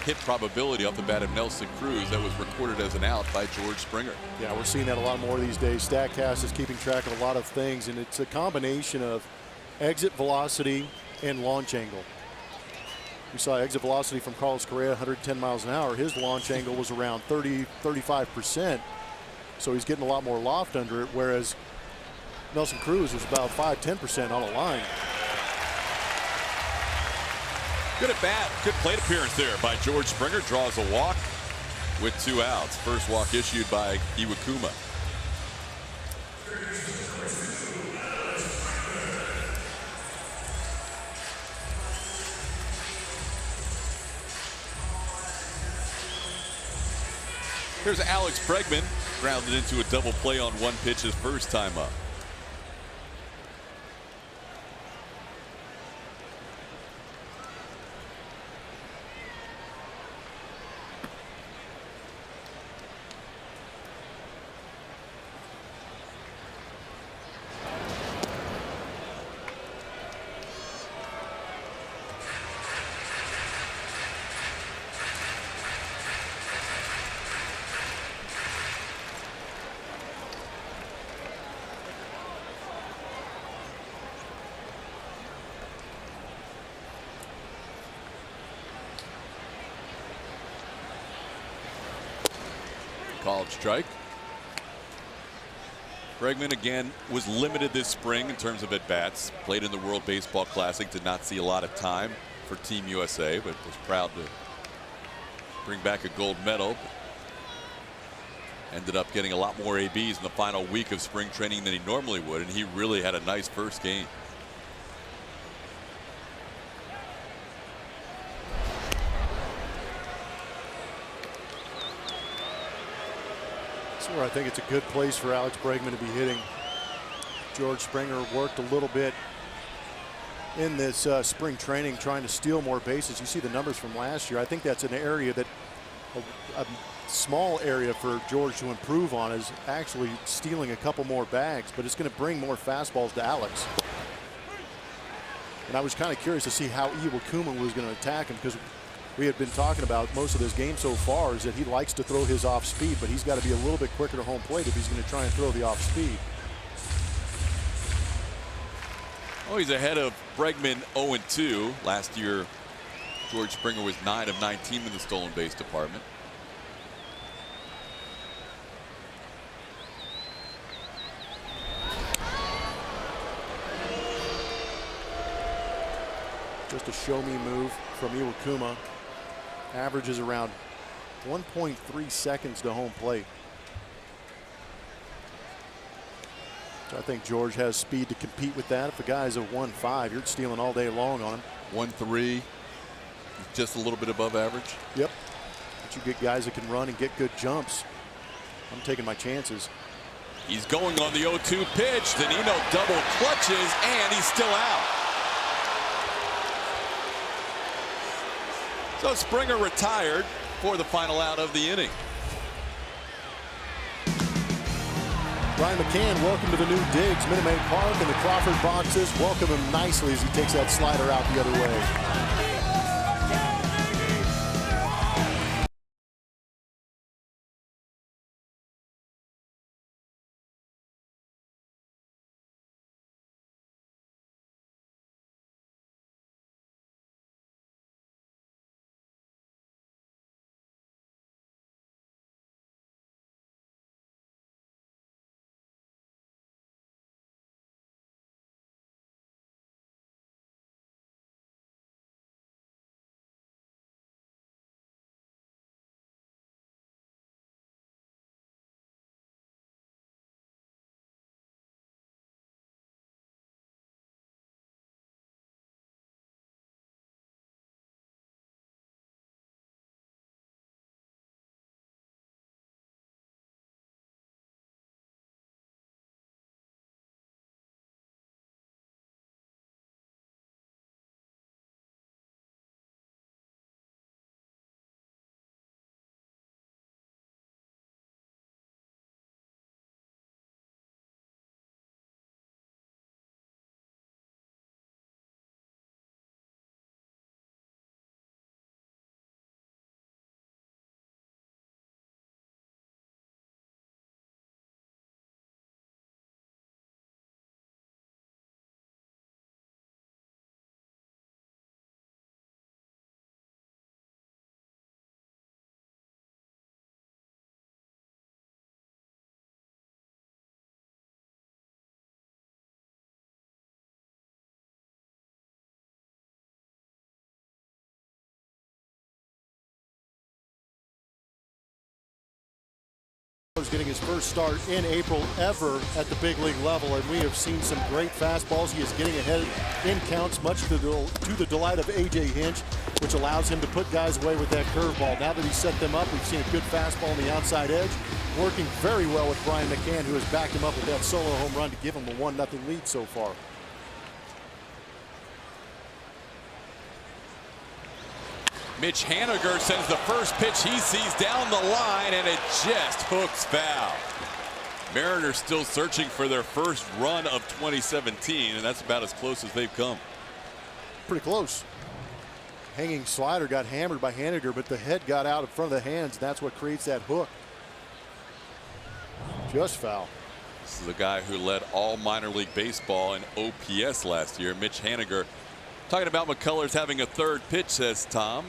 hit probability off the bat of Nelson Cruz that was recorded as an out by George Springer. Yeah, we're seeing that a lot more these days. StatCast is keeping track of a lot of things, and it's a combination of exit velocity and launch angle. We saw exit velocity from Carlos Correa, 110 miles an hour. His launch angle was around 35%, so he's getting a lot more loft under it, whereas Nelson Cruz was about 5–10% on a line. Good at bat. Good plate appearance there by George Springer. Draws a walk with 2 outs. First walk issued by Iwakuma. Here's Alex Bregman, grounded into a double play on 1 pitch his first time up. Called strike. Bregman again was limited this spring in terms of at-bats. Played in the World Baseball Classic, did not see a lot of time for Team USA, but was proud to bring back a gold medal. Ended up getting a lot more ABs in the final week of spring training than he normally would, and he really had a nice first game. Where I think it's a good place for Alex Bregman to be hitting. George Springer worked a little bit in this spring training trying to steal more bases. You see the numbers from last year. I think that's an area that a small area for George to improve on is actually stealing a couple more bags, but it's going to bring more fastballs to Alex. And I was kind of curious to see how Iwakuma was going to attack him, because we had been talking about most of this game so far is that he likes to throw his off speed, but he's got to be a little bit quicker to home plate if he's going to try and throw the off speed. Oh, he's ahead of Bregman 0-2. Last year, George Springer was 9 of 19 in the stolen base department. Just a show me move from Iwakuma. Averages around 1.3 seconds to home plate. So I think George has speed to compete with that. If a guy's a 1.5, you're stealing all day long on him. 1.3, just a little bit above average. Yep. But you get guys that can run and get good jumps. I'm taking my chances. He's going on the 0-2 pitch. Danino double clutches, and he's still out. So Springer retired for the final out of the inning. Brian McCann, welcome to the new digs. Minute Maid Park and the Crawford boxes. Welcome him nicely as he takes that slider out the other way. is getting his first start in April ever at the big league level, and we have seen some great fastballs. He is getting ahead in counts, much to the delight of A.J. Hinch, which allows him to put guys away with that curveball. Now that he's set them up, we've seen a good fastball on the outside edge, working very well with Brian McCann, who has backed him up with that solo home run to give him a 1-0 lead so far. Mitch Haniger sends the first pitch he sees down the line, and it just hooks foul. Mariners still searching for their first run of 2017, and that's about as close as they've come. Pretty close. Hanging slider got hammered by Haniger, but the head got out in front of the hands. That's what creates that hook. Just foul. This is a guy who led all minor league baseball in OPS last year. Mitch Haniger. Talking about McCullers having a third pitch, says Tom.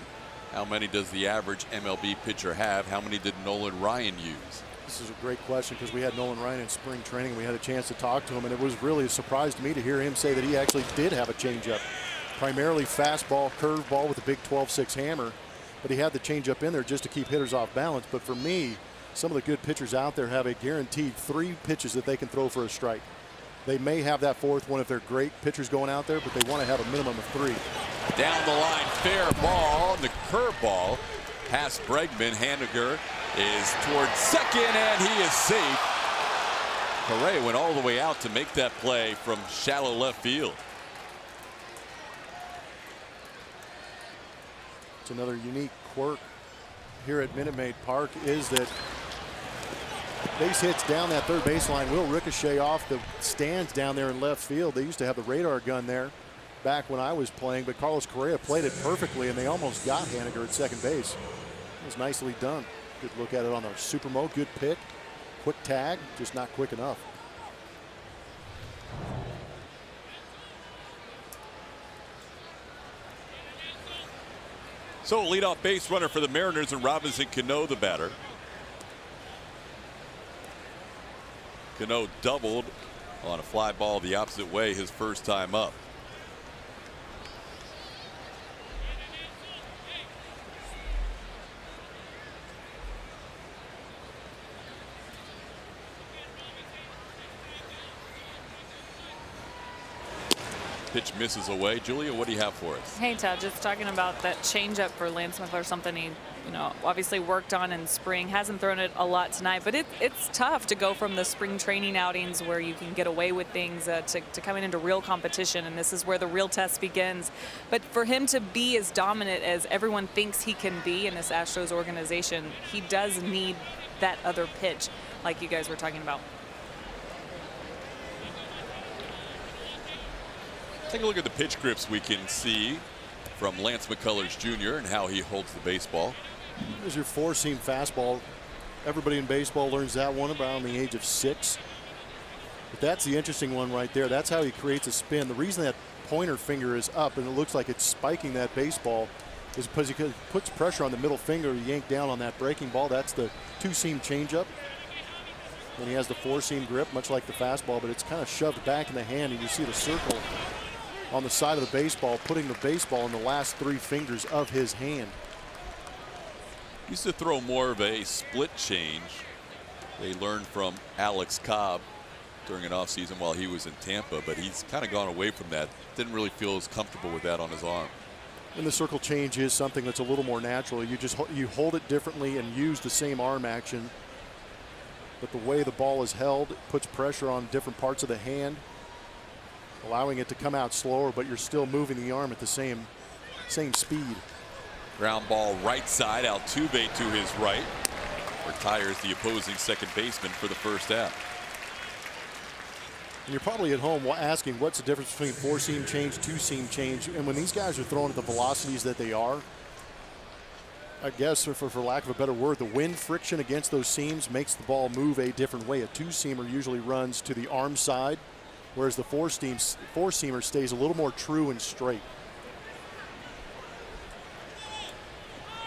How many does the average MLB pitcher have? How many did Nolan Ryan use? This is a great question because we had Nolan Ryan in spring training. We had a chance to talk to him, and it was really a surprise to me to hear him say that he actually did have a changeup. Primarily fastball, curveball with a big 12-6 hammer, but he had the changeup in there just to keep hitters off balance. But for me, some of the good pitchers out there have a guaranteed 3 pitches that they can throw for a strike. They may have that 4th one if they're great pitchers going out there, but they want to have a minimum of 3. Down the line, fair ball. The curveball past Bregman. Haniger is towards second, and he is safe. Correa went all the way out to make that play from shallow left field. It's another unique quirk here at Minute Maid Park is that base hits down that third baseline will ricochet off the stands down there in left field. They used to have the radar gun there back when I was playing, but Carlos Correa played it perfectly, and they almost got Haniger at second base. It was nicely done. Good look at it on the super mode. Good pick. Quick tag, just not quick enough. So leadoff base runner for the Mariners, and Robinson Cano the batter. Cano doubled on a fly ball the opposite way his first time up. Pitch misses away. Julia, what do you have for us? Hey, Todd, just talking about that changeup for Lance McCullers, something he, obviously worked on in spring. Hasn't thrown it a lot tonight, but it's tough to go from the spring training outings where you can get away with things to coming into real competition, and this is where the real test begins. But for him to be as dominant as everyone thinks he can be in this Astros organization, he does need that other pitch, like you guys were talking about. Take a look at the pitch grips we can see from Lance McCullers Jr. and how he holds the baseball. There's your 4-seam fastball. Everybody in baseball learns that one around the age of 6. But that's the interesting one right there. That's how he creates a spin. The reason that pointer finger is up and it looks like it's spiking that baseball is because he puts pressure on the middle finger to yank down on that breaking ball. That's the 2-seam changeup. Then he has the 4-seam grip, much like the fastball, but it's kind of shoved back in the hand, and you see the circle on the side of the baseball, putting the baseball in the last 3 fingers of his hand. Used to throw more of a split change. They learned from Alex Cobb during an offseason while he was in Tampa, but he's kind of gone away from that. Didn't really feel as comfortable with that on his arm. And the circle change is something that's a little more natural. You hold it differently and use the same arm action, but the way the ball is held puts pressure on different parts of the hand, allowing it to come out slower, but you're still moving the arm at the same speed. Ground ball right side. Altuve to his right. Retires the opposing second baseman for the first out. And you're probably at home asking what's the difference between 4-seam change, 2-seam change, and when these guys are throwing at the velocities that they are, I guess for lack of a better word, the wind friction against those seams makes the ball move a different way. A 2-seamer usually runs to the arm side, whereas the 4-seamer stays a little more true and straight.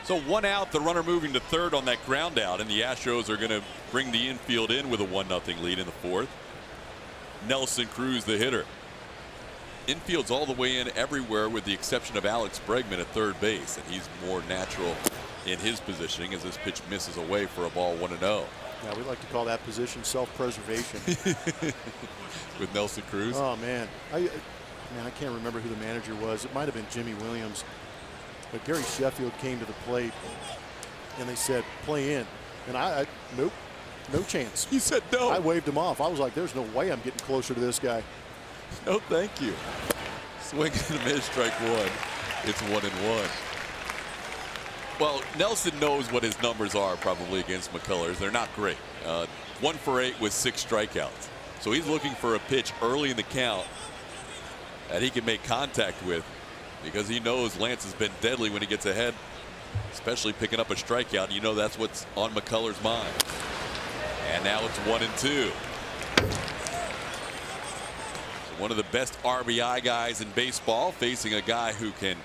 So 1 out, the runner moving to third on that ground out, and the Astros are going to bring the infield in with a 1-0 lead in the 4th. Nelson Cruz, the hitter. Infield's all the way in everywhere with the exception of Alex Bregman at third base, and he's more natural in his positioning as this pitch misses away for a ball 1-0. Yeah, we like to call that position self-preservation. With Nelson Cruz. Oh man, I can't remember who the manager was. It might have been Jimmy Williams, but Gary Sheffield came to the plate and they said play in, and I nope, no chance. He said no. I waved him off. I was like, there's no way I'm getting closer to this guy. No, thank you. Swing and a miss, strike one. It's 1-1. Well, Nelson knows what his numbers are probably against McCullers. They're not great. 1 for 8 with 6 strikeouts. So he's looking for a pitch early in the count that he can make contact with, because he knows Lance has been deadly when he gets ahead, especially picking up a strikeout. You know that's what's on McCullers' mind. And now it's 1-2. One of the best RBI guys in baseball facing a guy who can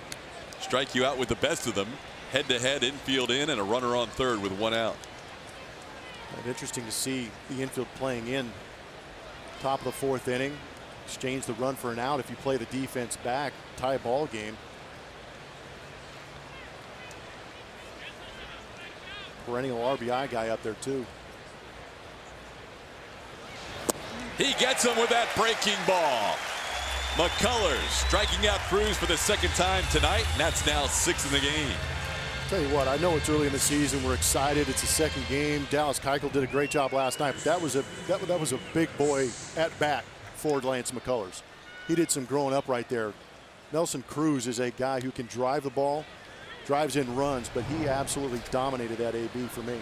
strike you out with the best of them. Head-to-head, infield in, and a runner on third with 1 out. Interesting to see the infield playing in. Top of the 4th inning. Exchange the run for an out. If you play the defense back, tie a ball game. Perennial RBI guy up there too. He gets him with that breaking ball. McCullers striking out Cruz for the 2nd time tonight, and that's now 6 in the game. Tell you what, I know it's early in the season. We're excited. It's the 2nd game. Dallas Keuchel did a great job last night, but that was a big boy at bat for Lance McCullers. He did some growing up right there. Nelson Cruz is a guy who can drive the ball, drives in runs, but he absolutely dominated that AB for me.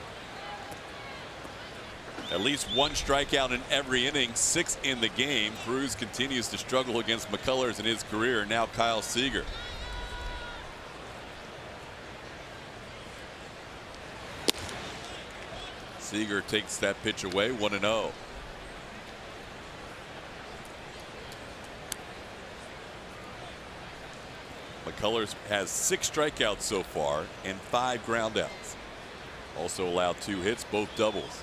At least 1 strikeout in every inning, 6 in the game. Cruz continues to struggle against McCullers in his career. Now Kyle Seager. Seager takes that pitch away, 1-0. McCullers has 6 strikeouts so far and 5 groundouts. Also allowed 2 hits, both doubles.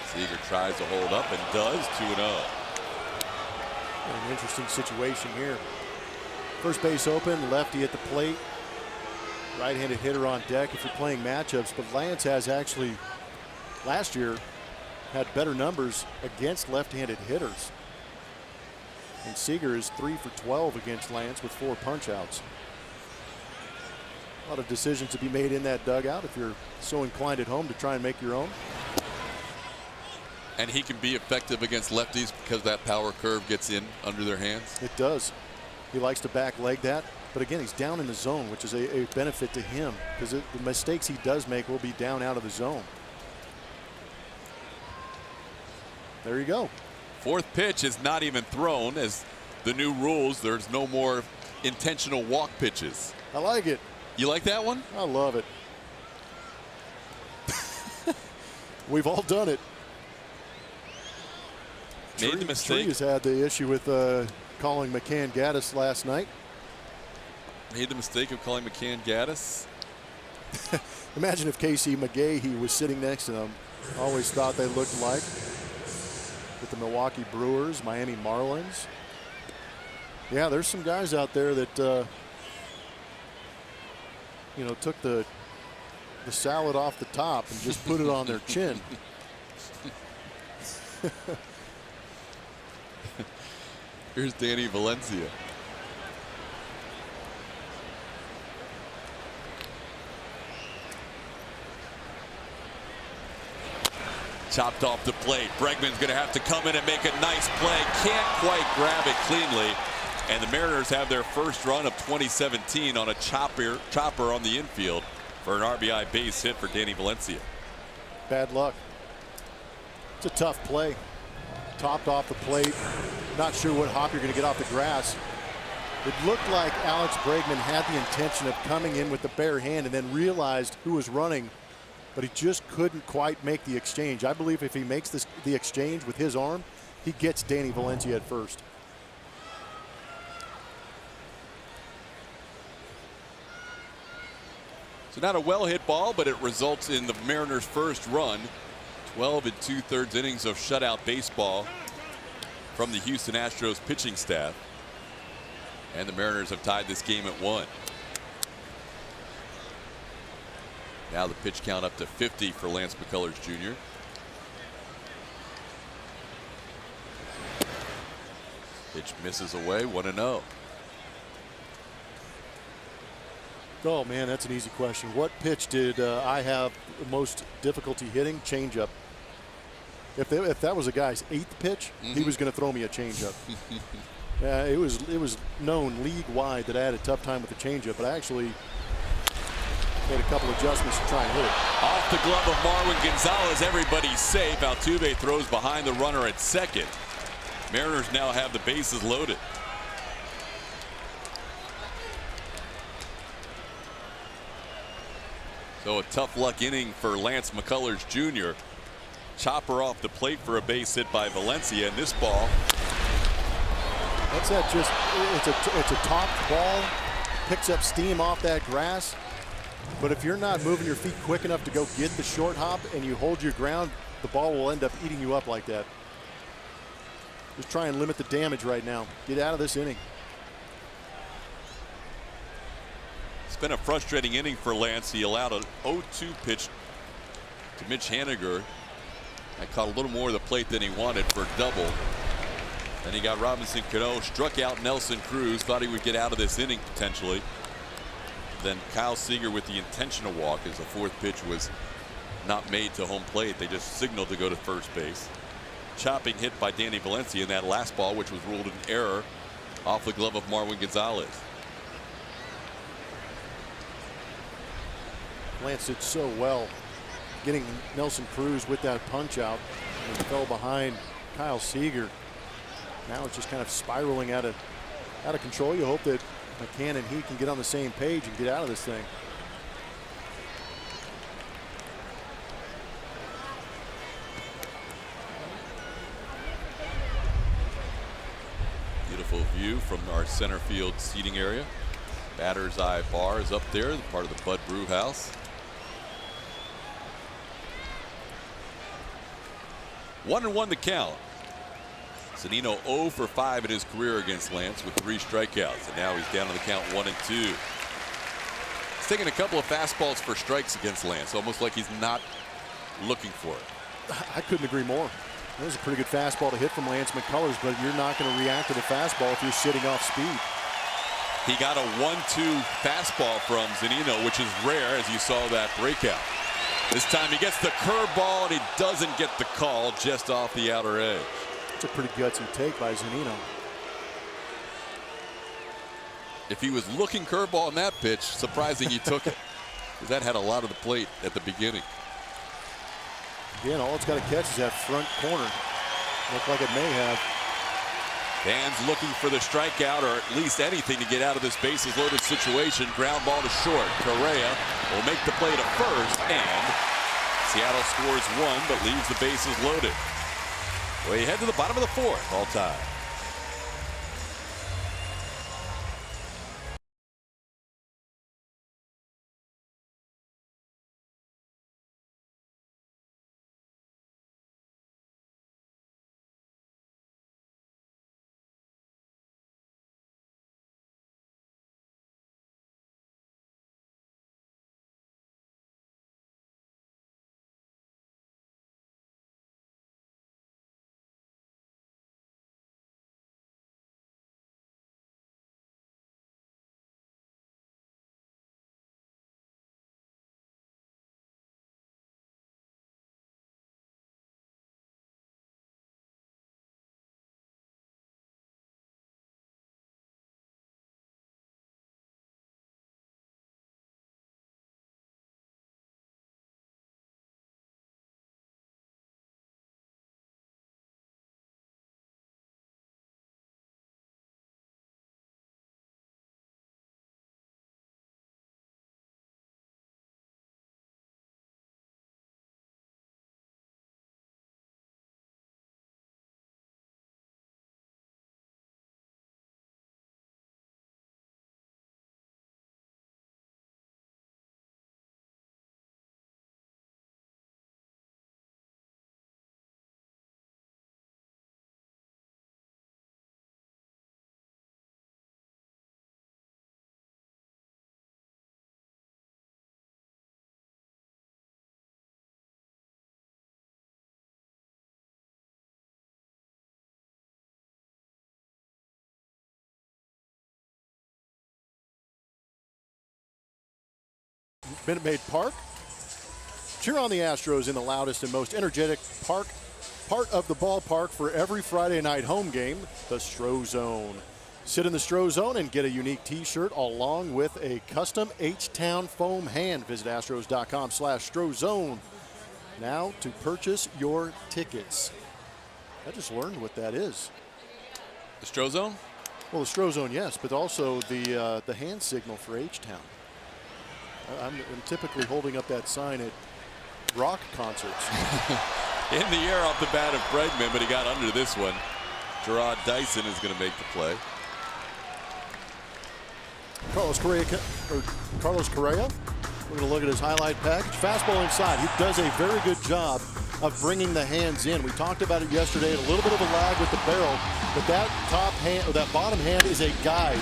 Seager tries to hold up and does. 2-0. An interesting situation here. First base open, lefty at the plate. Right-handed hitter on deck if you're playing matchups, but Lance has actually last year had better numbers against left-handed hitters. And Seager is 3 for 12 against Lance with 4 punch-outs. A lot of decisions to be made in that dugout if you're so inclined at home to try and make your own. And he can be effective against lefties because that power curve gets in under their hands. It does. He likes to back leg that. But again, he's down in the zone, which is a benefit to him because the mistakes he does make will be down out of the zone. There you go. 4th pitch is not even thrown, as the new rules, there's no more intentional walk pitches. I like it. You like that one? I love it. We've all done it. Made the mistake. Tree has had the issue with calling McCann Gaddis last night. Made the mistake of calling McCann Gaddis. Imagine if Casey McGahee was sitting next to him. Always thought they looked alike. With the Milwaukee Brewers, Miami Marlins. Yeah, there's some guys out there that you know, took the salad off the top and just put it on their chin. Here's Danny Valencia. Chopped off the plate. Bregman's going to have to come in and make a nice play. Can't quite grab it cleanly. And the Mariners have their first run of 2017 on a chopper on the infield for an RBI base hit for Danny Valencia. Bad luck. It's a tough play. Topped off the plate. Not sure what hop you're going to get off the grass. It looked like Alex Bregman had the intention of coming in with the bare hand and then realized who was running, but he just couldn't quite make the exchange. I believe if he makes the exchange with his arm, he gets Danny Valencia at first. So not a well-hit ball, but it results in the Mariners' first run. 12 2/3 innings of shutout baseball from the Houston Astros pitching staff. And the Mariners have tied this game at 1. Now the pitch count up to 50 for Lance McCullers Jr. Pitch misses away, 1-0. Oh man, that's an easy question. What pitch did I have the most difficulty hitting? Changeup. If that was a guy's 8th pitch, he was going to throw me a changeup. It was known league wide that I had a tough time with the changeup, but I actually made a couple adjustments to try and hit it. Off the glove of Marwin Gonzalez, everybody's safe. Altuve throws behind the runner at second. Mariners now have the bases loaded. So a tough luck inning for Lance McCullers Jr. Chopper off the plate for a base hit by Valencia, and this ball. That's that just, it's a topped ball, picks up steam off that grass. But if you're not moving your feet quick enough to go get the short hop and you hold your ground, the ball will end up eating you up like that. Just try and limit the damage right now. Get out of this inning. It's been a frustrating inning for Lance. He allowed an 0-2 pitch to Mitch Haniger. I caught a little more of the plate than he wanted for a double. Then he got Robinson Cano, struck out Nelson Cruz, thought he would get out of this inning potentially. Then Kyle Seager with the intentional walk as the 4th pitch was not made to home plate. They just signaled to go to first base. Chopping hit by Danny Valencia in that last ball, which was ruled an error off the glove of Marwin Gonzalez. Lance did so well getting Nelson Cruz with that punch out and fell behind Kyle Seager. Now it's just kind of spiraling out of control. You hope that McCann and he can get on the same page and get out of this thing. Beautiful view from our center field seating area. Batter's eye bar is up there, part of the Bud Brew House. 1-1 the count. Zunino 0 for 5 in his career against Lance with 3 strikeouts, and now he's down to the count 1-2. He's taking a couple of fastballs for strikes against Lance, almost like he's not looking for it. I couldn't agree more. That was a pretty good fastball to hit from Lance McCullers, but you're not going to react to the fastball if you're sitting off speed. He got a 1-2 fastball from Zunino, which is rare, as you saw that breakout. This time he gets the curveball, and he doesn't get the call, just off the outer edge. It's a pretty gutsy take by Zunino. If he was looking curveball on that pitch, surprising he took it, because that had a lot of the plate at the beginning. Again, all it's got to catch is that front corner. Looked like it may have. Fans looking for the strikeout, or at least anything to get out of this bases loaded situation. Ground ball to short. Correa will make the play to first, and Seattle scores 1 but leaves the bases loaded. We head to the bottom of the 4th, all time. Minute Maid Park. Cheer on the Astros in the loudest and most energetic part of the ballpark for every Friday night home game, the Stro Zone. Sit in the Stro Zone and get a unique t-shirt along with a custom H-Town foam hand. Visit astros.com/StroZone now to purchase your tickets. I just learned what that is. The Stro Zone? Well, the Stro Zone, yes, but also the hand signal for H-Town. I'm typically holding up that sign at rock concerts. In the air off the bat of Bregman, but he got under this one. Gerard Dyson is going to make the play. Carlos Correa. We're going to look at his highlight package. Fastball inside. He does a very good job of bringing the hands in. We talked about it yesterday. A little bit of a lag with the barrel, but that top hand or that bottom hand is a guide.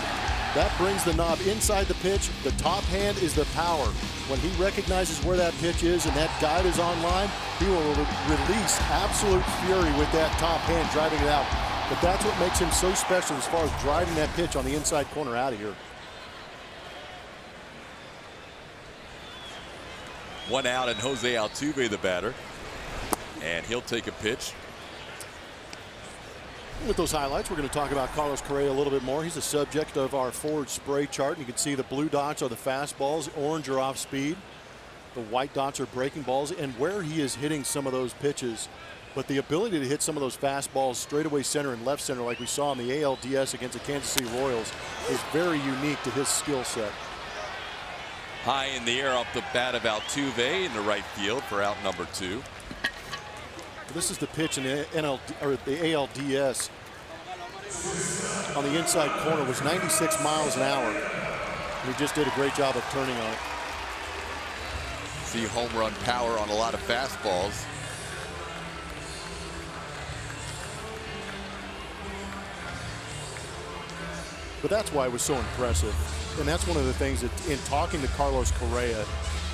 That brings the knob inside the pitch. The top hand is the power. When he recognizes where that pitch is and that guide is online, he will release absolute fury with that top hand driving it out. But that's what makes him so special as far as driving that pitch on the inside corner out of here. One out, and Jose Altuve the batter. And he'll take a pitch. With those highlights, we're going to talk about Carlos Correa a little bit more. He's the subject of our forward spray chart. And you can see the blue dots are the fastballs, the orange are off speed. The white dots are breaking balls, and where he is hitting some of those pitches. But the ability to hit some of those fastballs straightaway center and left center like we saw in the ALDS against the Kansas City Royals is very unique to his skill set. High in the air off the bat of Altuve in the right field for out number 2. This is the pitch in the ALDS on the inside corner was 96 miles an hour. He just did a great job of turning on it. See home run power on a lot of fastballs. But that's why it was so impressive. And that's one of the things that in talking to Carlos Correa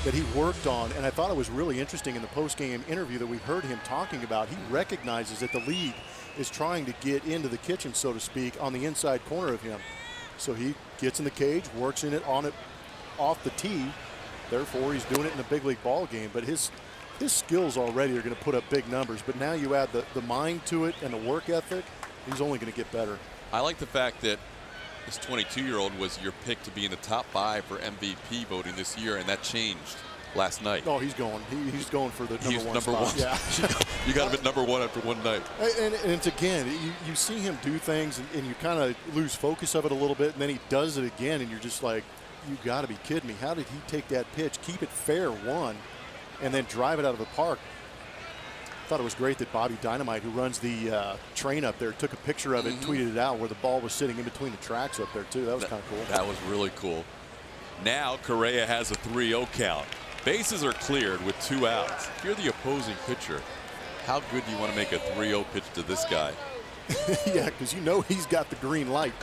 that he worked on, and I thought it was really interesting in the post-game interview that we heard him talking about. He recognizes that the league is trying to get into the kitchen, so to speak, on the inside corner of him. So he gets in the cage, works in it on it off the tee. Therefore, he's doing it in a big league ball game. But his skills already are going to put up big numbers. But now you add the mind to it and the work ethic, he's only going to get better. I like the fact that this 22-year-old was your pick to be in the top 5 for MVP voting this year, and that changed last night. Oh, he's going. He's going for the number one spot. Yeah. You got him at number 1 after one night. And it's again, you see him do things, and you kind of lose focus of it a little bit, and then he does it again, and you're just like, you got to be kidding me. How did he take that pitch, keep it fair, one, and then drive it out of the park? I thought it was great that Bobby Dynamite, who runs the train up there, took a picture of it and tweeted it out where the ball was sitting in between the tracks up there, too. That was kind of cool. That was really cool. Now Correa has a 3-0 count. Bases are cleared with 2 outs. If you're the opposing pitcher, how good do you want to make a 3-0 pitch to this guy? Yeah, because you know he's got the green light.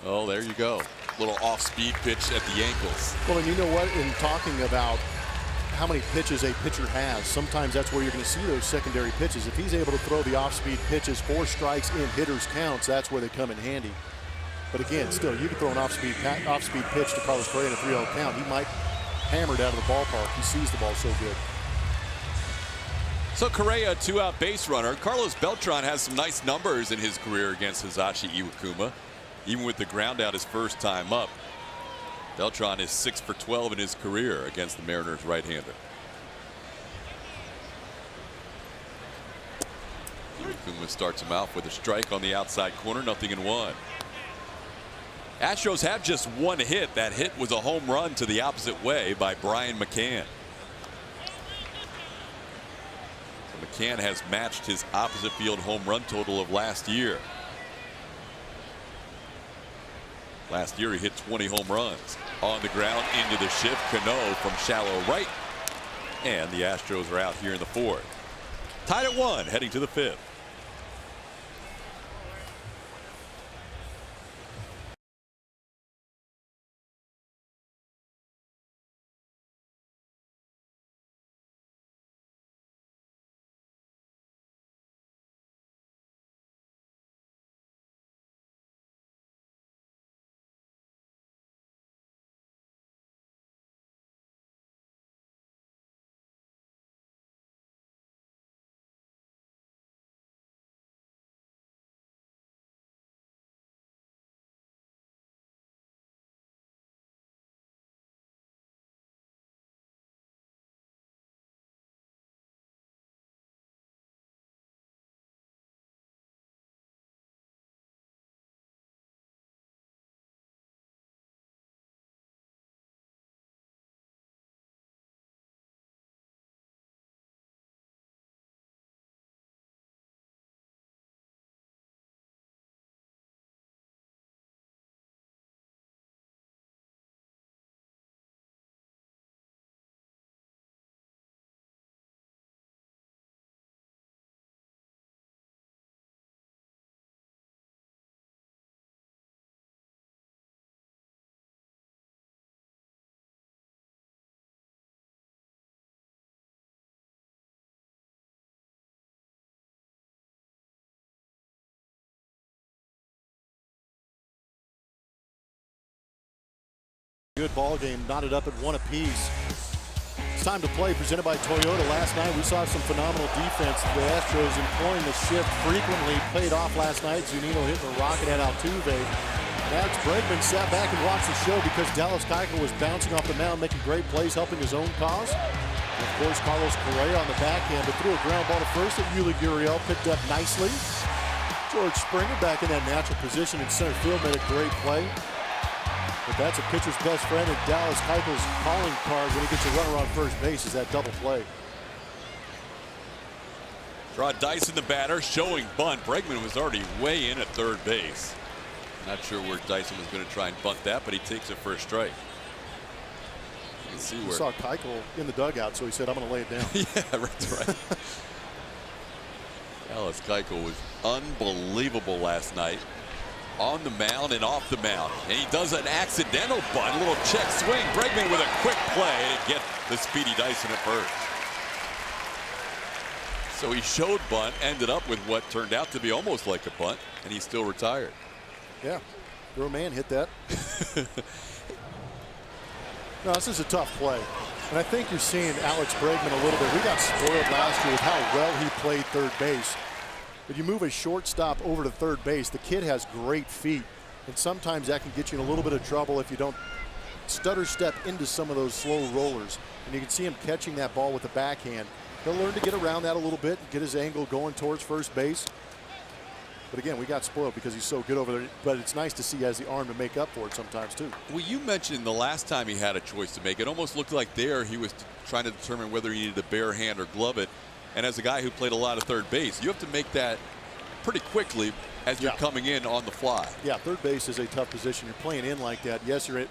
Oh, there you go. Little off-speed pitch at the ankles. Well, and you know what? In talking about how many pitches a pitcher has, sometimes that's where you're going to see those secondary pitches. If he's able to throw the off-speed pitches, 4 strikes in hitters' counts, that's where they come in handy. But again, still, you can throw an off-speed pitch to Carlos Correa in a 3-0 count. He might hammer it out of the ballpark. He sees the ball so good. So Correa, a 2-out base runner. Carlos Beltran has some nice numbers in his career against Hisashi Iwakuma. Even with the ground out his first time up, Beltran is 6 for 12 in his career against the Mariners right-hander. Iwakuma starts him off with a strike on the outside corner, 0-1. Astros have just 1 hit. That hit was a home run to the opposite way by Brian McCann. So McCann has matched his opposite field home run total of last year. Last year he hit 20 home runs. On the ground into the shift, Cano from shallow right. And the Astros are out here in the 4th. Tied at 1 heading to the 5th. Good ball game, knotted up at 1 apiece. It's time to play, presented by Toyota. Last night we saw some phenomenal defense. The Astros employing the shift frequently. Paid off last night. Zunino hitting a rocket at Altuve. Alex Bregman sat back and watched the show because Dallas Keuchel was bouncing off the mound, making great plays, helping his own cause. And of course, Carlos Correa on the backhand, but threw a ground ball to first that Yuli Gurriel picked up nicely. George Springer back in that natural position in center field made a great play. But that's a pitcher's best friend in Dallas Keuchel's calling card when he gets a runner on first base is that double play. Draw Dyson, the batter, showing bunt. Bregman was already way in at third base. Not sure where Dyson was going to try and bunt that, but he takes it for a strike. You can see where. He saw Keuchel in the dugout, so he said, I'm going to lay it down. Yeah, that's right. Dallas Keuchel was unbelievable last night. On the mound and off the mound. And he does an accidental bunt, a little check swing. Bregman with a quick play to get the speedy Dyson at first. So he showed bunt, ended up with what turned out to be almost like a bunt, and he's still retired. Yeah, real man hit that. No, this is a tough play. And I think you're seeing Alex Bregman a little bit. We got spoiled last year with how well he played third base. But you move a shortstop over to third base, the kid has great feet. And sometimes that can get you in a little bit of trouble if you don't stutter step into some of those slow rollers. And you can see him catching that ball with the backhand. He'll learn to get around that a little bit and get his angle going towards first base. But again, we got spoiled because he's so good over there. But it's nice to see he has the arm to make up for it sometimes too. Well, you mentioned the last time he had a choice to make. It almost looked like there he was trying to determine whether he needed to bare hand or glove it. And as a guy who played a lot of third base, you have to make that pretty quickly as you're coming in on the fly. Yeah, third base is a tough position. You're playing in like that. Yes, you're in.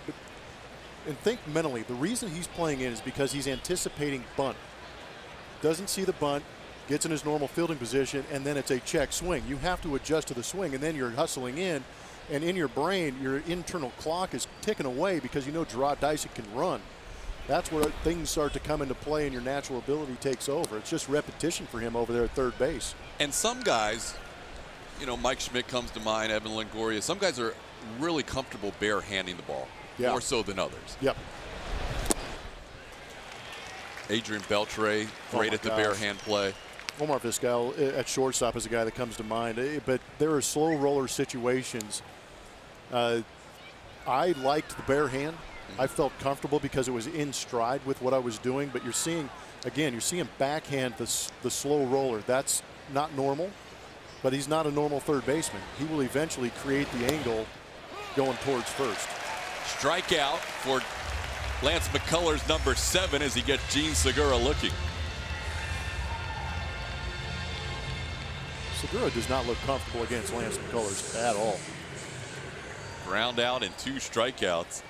And think mentally. The reason he's playing in is because he's anticipating bunt. Doesn't see the bunt. Gets in his normal fielding position, and then it's a check swing. You have to adjust to the swing, and then you're hustling in, and in your brain, your internal clock is ticking away because you know Gerard Dyson can run. That's where things start to come into play and your natural ability takes over. It's just repetition for him over there at third base. And some guys, you know, Mike Schmidt comes to mind, Evan Longoria, some guys are really comfortable bare-handing the ball, more so than others. Yep. Adrian Beltre, great at the bare hand play. Omar Vizquel at shortstop is a guy that comes to mind. But there are slow roller situations. I liked the bare hand. I felt comfortable because it was in stride with what I was doing. But you're seeing, again, you're seeing backhand the slow roller. That's not normal. But he's not a normal third baseman. He will eventually create the angle going towards first. Strikeout for Lance McCullers, number 7, as he gets Gene Segura looking. Segura does not look comfortable against Lance McCullers at all. Ground out and 2 strikeouts.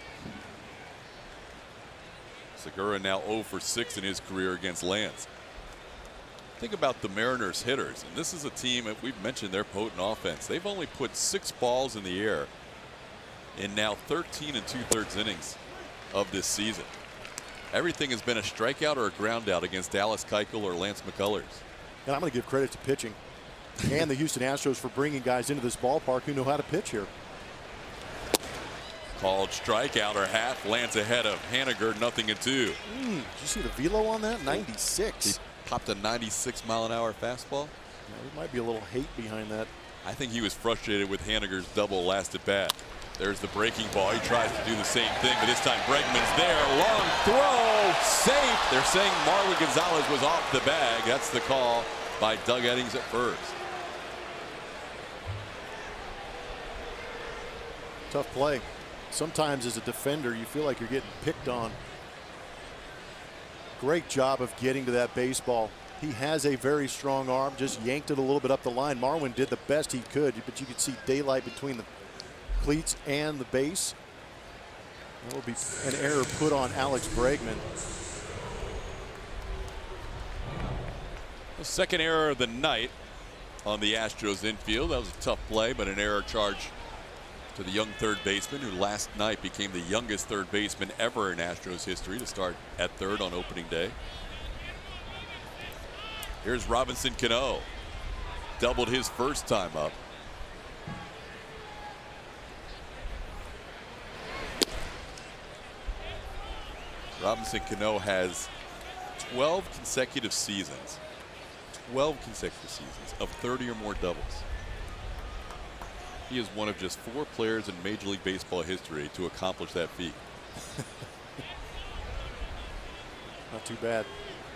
Segura now 0 for 6 in his career against Lance. Think about the Mariners hitters, and this is a team that we've mentioned their potent offense. They've only put 6 balls in the air in now 13 2/3 innings of this season. Everything has been a strikeout or a ground out against Dallas Keuchel or Lance McCullers. And I'm going to give credit to pitching and the Houston Astros for bringing guys into this ballpark who know how to pitch here. Called strikeout or half. Lance ahead of Haniger, 0-2. Did you see the velo on that? 96. He popped a 96-mile-an-hour fastball. Yeah, there might be a little hate behind that. I think he was frustrated with Haniger's double last at bat. There's the breaking ball. He tries to do the same thing, but this time Bregman's there. Long throw, safe. They're saying Marwin Gonzalez was off the bag. That's the call by Doug Eddings at first. Tough play. Sometimes as a defender, you feel like you're getting picked on. Great job of getting to that baseball. He has a very strong arm, just yanked it a little bit up the line. Marwin did the best he could, but you could see daylight between the cleats and the base. That will be an error put on Alex Bregman. The second error of the night on the Astros infield. That was a tough play, but an error charge to the young third baseman, who last night became the youngest third baseman ever in Astros history to start at third on opening day. Here's Robinson Cano. Doubled his first time up. Robinson Cano has 12 consecutive seasons. 12 consecutive seasons of 30 or more doubles. He is one of just 4 players in Major League Baseball history to accomplish that feat. Not too bad.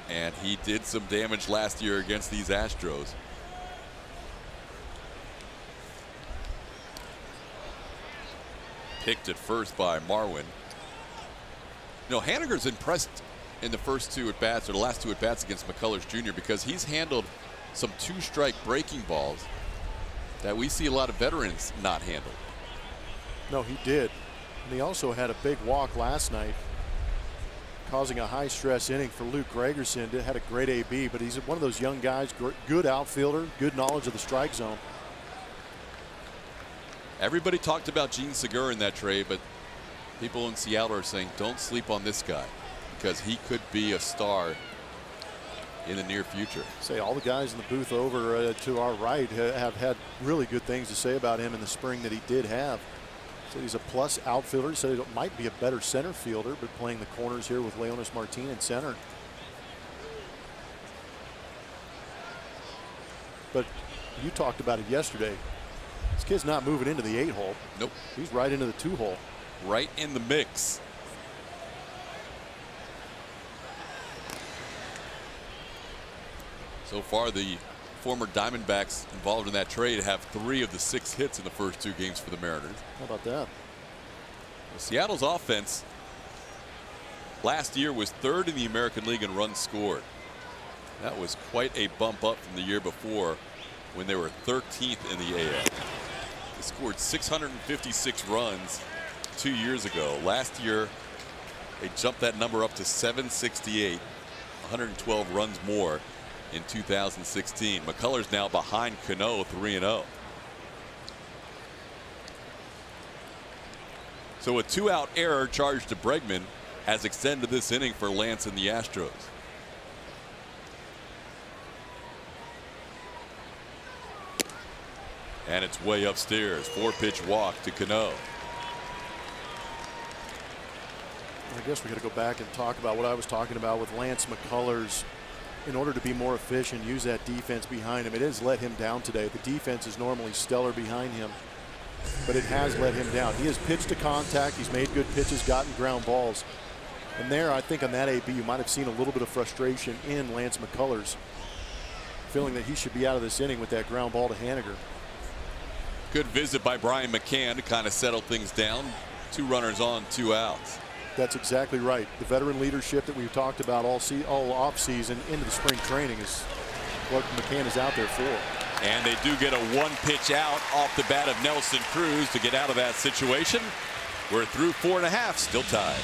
And he did some damage last year against these Astros. Picked at first by Marwin. You know, Haniger's impressed in the first 2 at-bats, or the last 2 at-bats against McCullers Jr., because he's handled some 2-strike breaking balls that we see a lot of veterans not handle. No, he did. And he also had a big walk last night, causing a high-stress inning for Luke Gregerson. Had a great AB, but he's one of those young guys, good outfielder, good knowledge of the strike zone. Everybody talked about Gene Segura in that trade, but people in Seattle are saying don't sleep on this guy because he could be a star in the near future. Say all the guys in the booth over to our right have had really good things to say about him in the spring that he did have. Said he's a plus outfielder. He said he might be a better center fielder, but playing the corners here with Leonis Martin in center. But you talked about it yesterday. This kid's not moving into the 8-hole. Nope. He's right into the 2-hole. Right in the mix. So far, the former Diamondbacks involved in that trade have 3 of the 6 hits in the first 2 games for the Mariners. How about that? Seattle's offense last year was 3rd in the American League in runs scored. That was quite a bump up from the year before when they were 13th in the AL. They scored 656 runs 2 years ago. Last year, they jumped that number up to 768, 112 runs more in 2016. McCullers now behind Cano, 3-0. So a 2-out error charged to Bregman has extended this inning for Lance and the Astros. And it's way upstairs. 4-pitch walk to Cano. I guess we got to go back and talk about what I was talking about with Lance McCullers. In order to be more efficient, use that defense behind him. It has let him down today. The defense is normally stellar behind him, but it has let him down. He has pitched to contact. He's made good pitches, gotten ground balls. And there, I think on that AB, you might have seen a little bit of frustration in Lance McCullers, feeling that he should be out of this inning with that ground ball to Haniger. Good visit by Brian McCann to kind of settle things down. 2 runners on, 2 outs. That's exactly right. The veteran leadership that we've talked about all offseason into the spring training is what McCann is out there for. And they do get a 1-pitch out off the bat of Nelson Cruz to get out of that situation. We're through 4.5, still tied.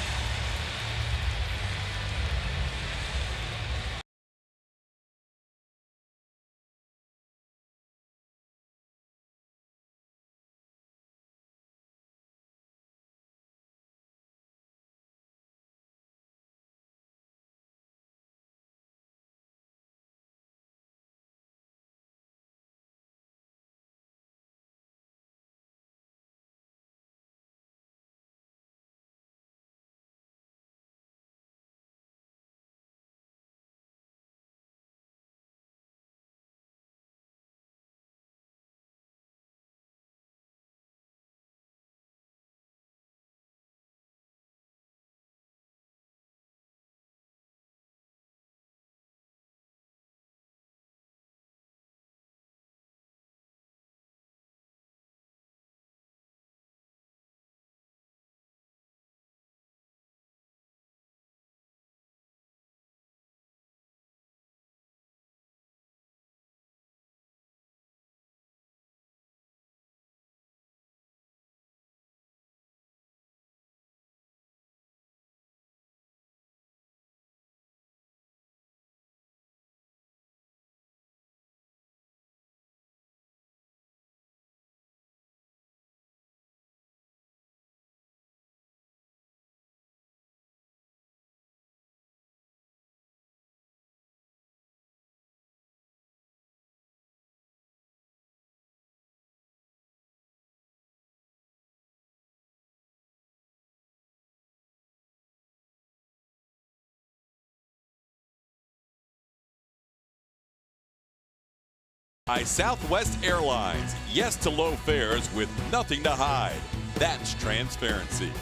by Southwest Airlines. Yes to low fares with nothing to hide. That's transparency.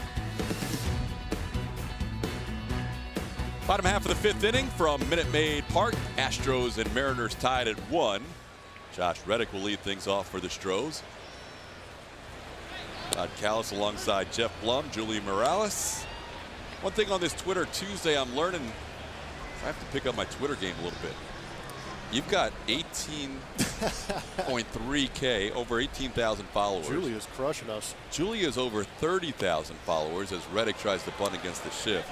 Bottom half of the fifth inning from Minute Maid Park. Astros and Mariners tied at 1. Josh Reddick will lead things off for the Stros. Todd Callis alongside Jeff Blum, Julian Morales. One thing on this Twitter Tuesday, I'm learning. I have to pick up my Twitter game a little bit. You've got 18.3K, over 18,000 followers. Julia's crushing us. Julia's over 30,000 followers as Reddick tries to bunt against the shift.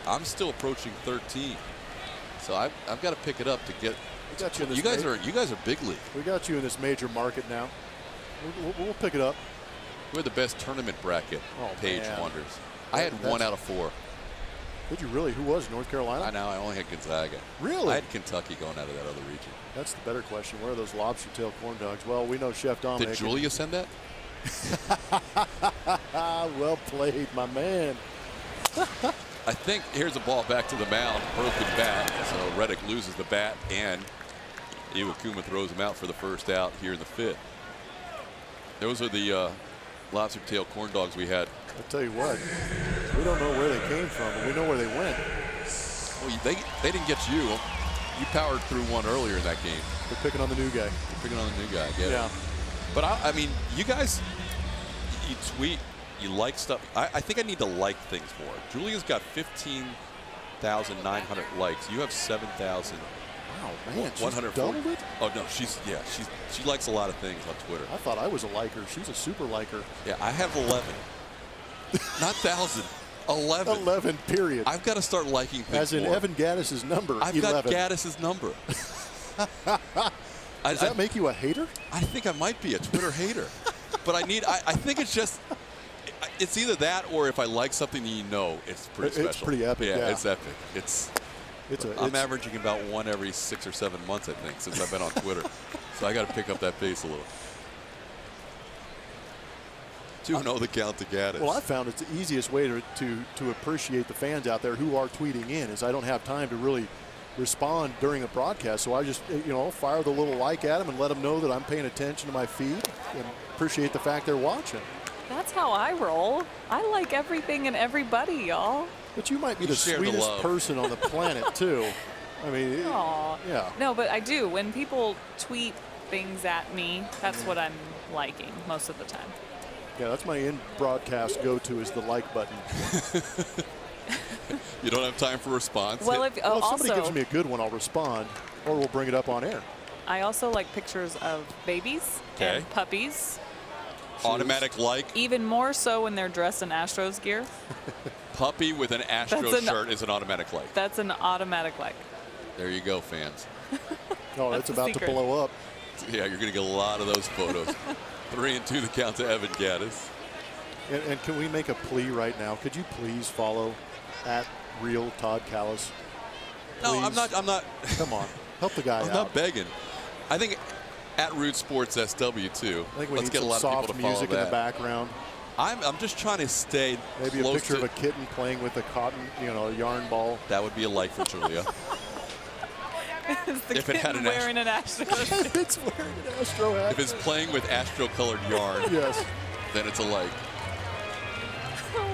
I'm still approaching 13, so I've got to pick it up to get. We got you in this you guys are big league. We got you in this major market now. We'll pick it up. We're the best tournament bracket. Page man. wonders. I had 1 out of 4. Did you really? Who was North Carolina? I know. I only had Gonzaga. Really? I had Kentucky going out of that other region. That's the better question. Where are those lobster tail corn dogs? Well, we know Chef Dominic. Did Julia send that? Well played, my man. I think here's a ball back to the mound. Broken bat. So Reddick loses the bat, and Iwakuma throws him out for the first out here in the 5th. Those are the lobster tail corn dogs we had. I'll tell you what, we don't know where they came from, but we know where they went. Well, they didn't get you. You powered through one earlier in that game. They're picking on the new guy. They're picking on the new guy. Yeah. But I mean, you guys, you tweet, you like stuff. I think I need to like things more. Julia's got 15,900 likes. You have 7,000. Wow, man, she's 140. doubled it? Oh no, she likes a lot of things on Twitter. I thought I was a liker. She's a super liker. Yeah, I have 11. Not 1,000. 11. 11, period. I've got to start liking things As in more. Evan Gaddis's number, I've 11. got Gaddis's number. Does that make you a hater? I think I might be a Twitter hater. But I think it's just, it's either that or if I like something that it's pretty special. It's pretty epic, yeah. It's epic. I'm averaging about 1 every 6 or 7 months, I think, since I've been on Twitter. So I got to pick up that pace a little. 2-0 the count to Gaddis. Well, I found it's the easiest way to appreciate the fans out there who are tweeting in is I don't have time to really respond during a broadcast. So I just, fire the little like at them and let them know that I'm paying attention to my feed and appreciate the fact they're watching. That's how I roll. I like everything and everybody, y'all. But you might be the sweetest person on the planet, too. I mean, yeah. No, but I do. When people tweet things at me, that's what I'm liking most of the time. Yeah, that's my in-broadcast go-to is the like button. You don't have time for response. Well, if somebody gives me a good one, I'll respond, or we'll bring it up on air. I also like pictures of babies and puppies. Automatic like. Even more so when they're dressed in Astros gear. Puppy with an Astros shirt is an automatic like. That's an automatic like. There you go, fans. Oh, it's about to blow up. Yeah, you're going to get a lot of those photos. 3-2 the count to Evan Gaddis. And can we make a plea right now? Could you please follow @Real Todd Callis? No, I'm not. Come on, help the guy out. I'm not begging. I think @Root Sports SW too. I think we Let's need get a lot some of soft people to follow music that. in the background. I'm just trying to stay maybe close a picture to of a kitten playing with a cotton, yarn ball. That would be a like for Julia. Is the if it had an wearing an Astro hat? It's wearing an Astro hat. If it's playing with Astro-colored yarn, yes, then it's a like.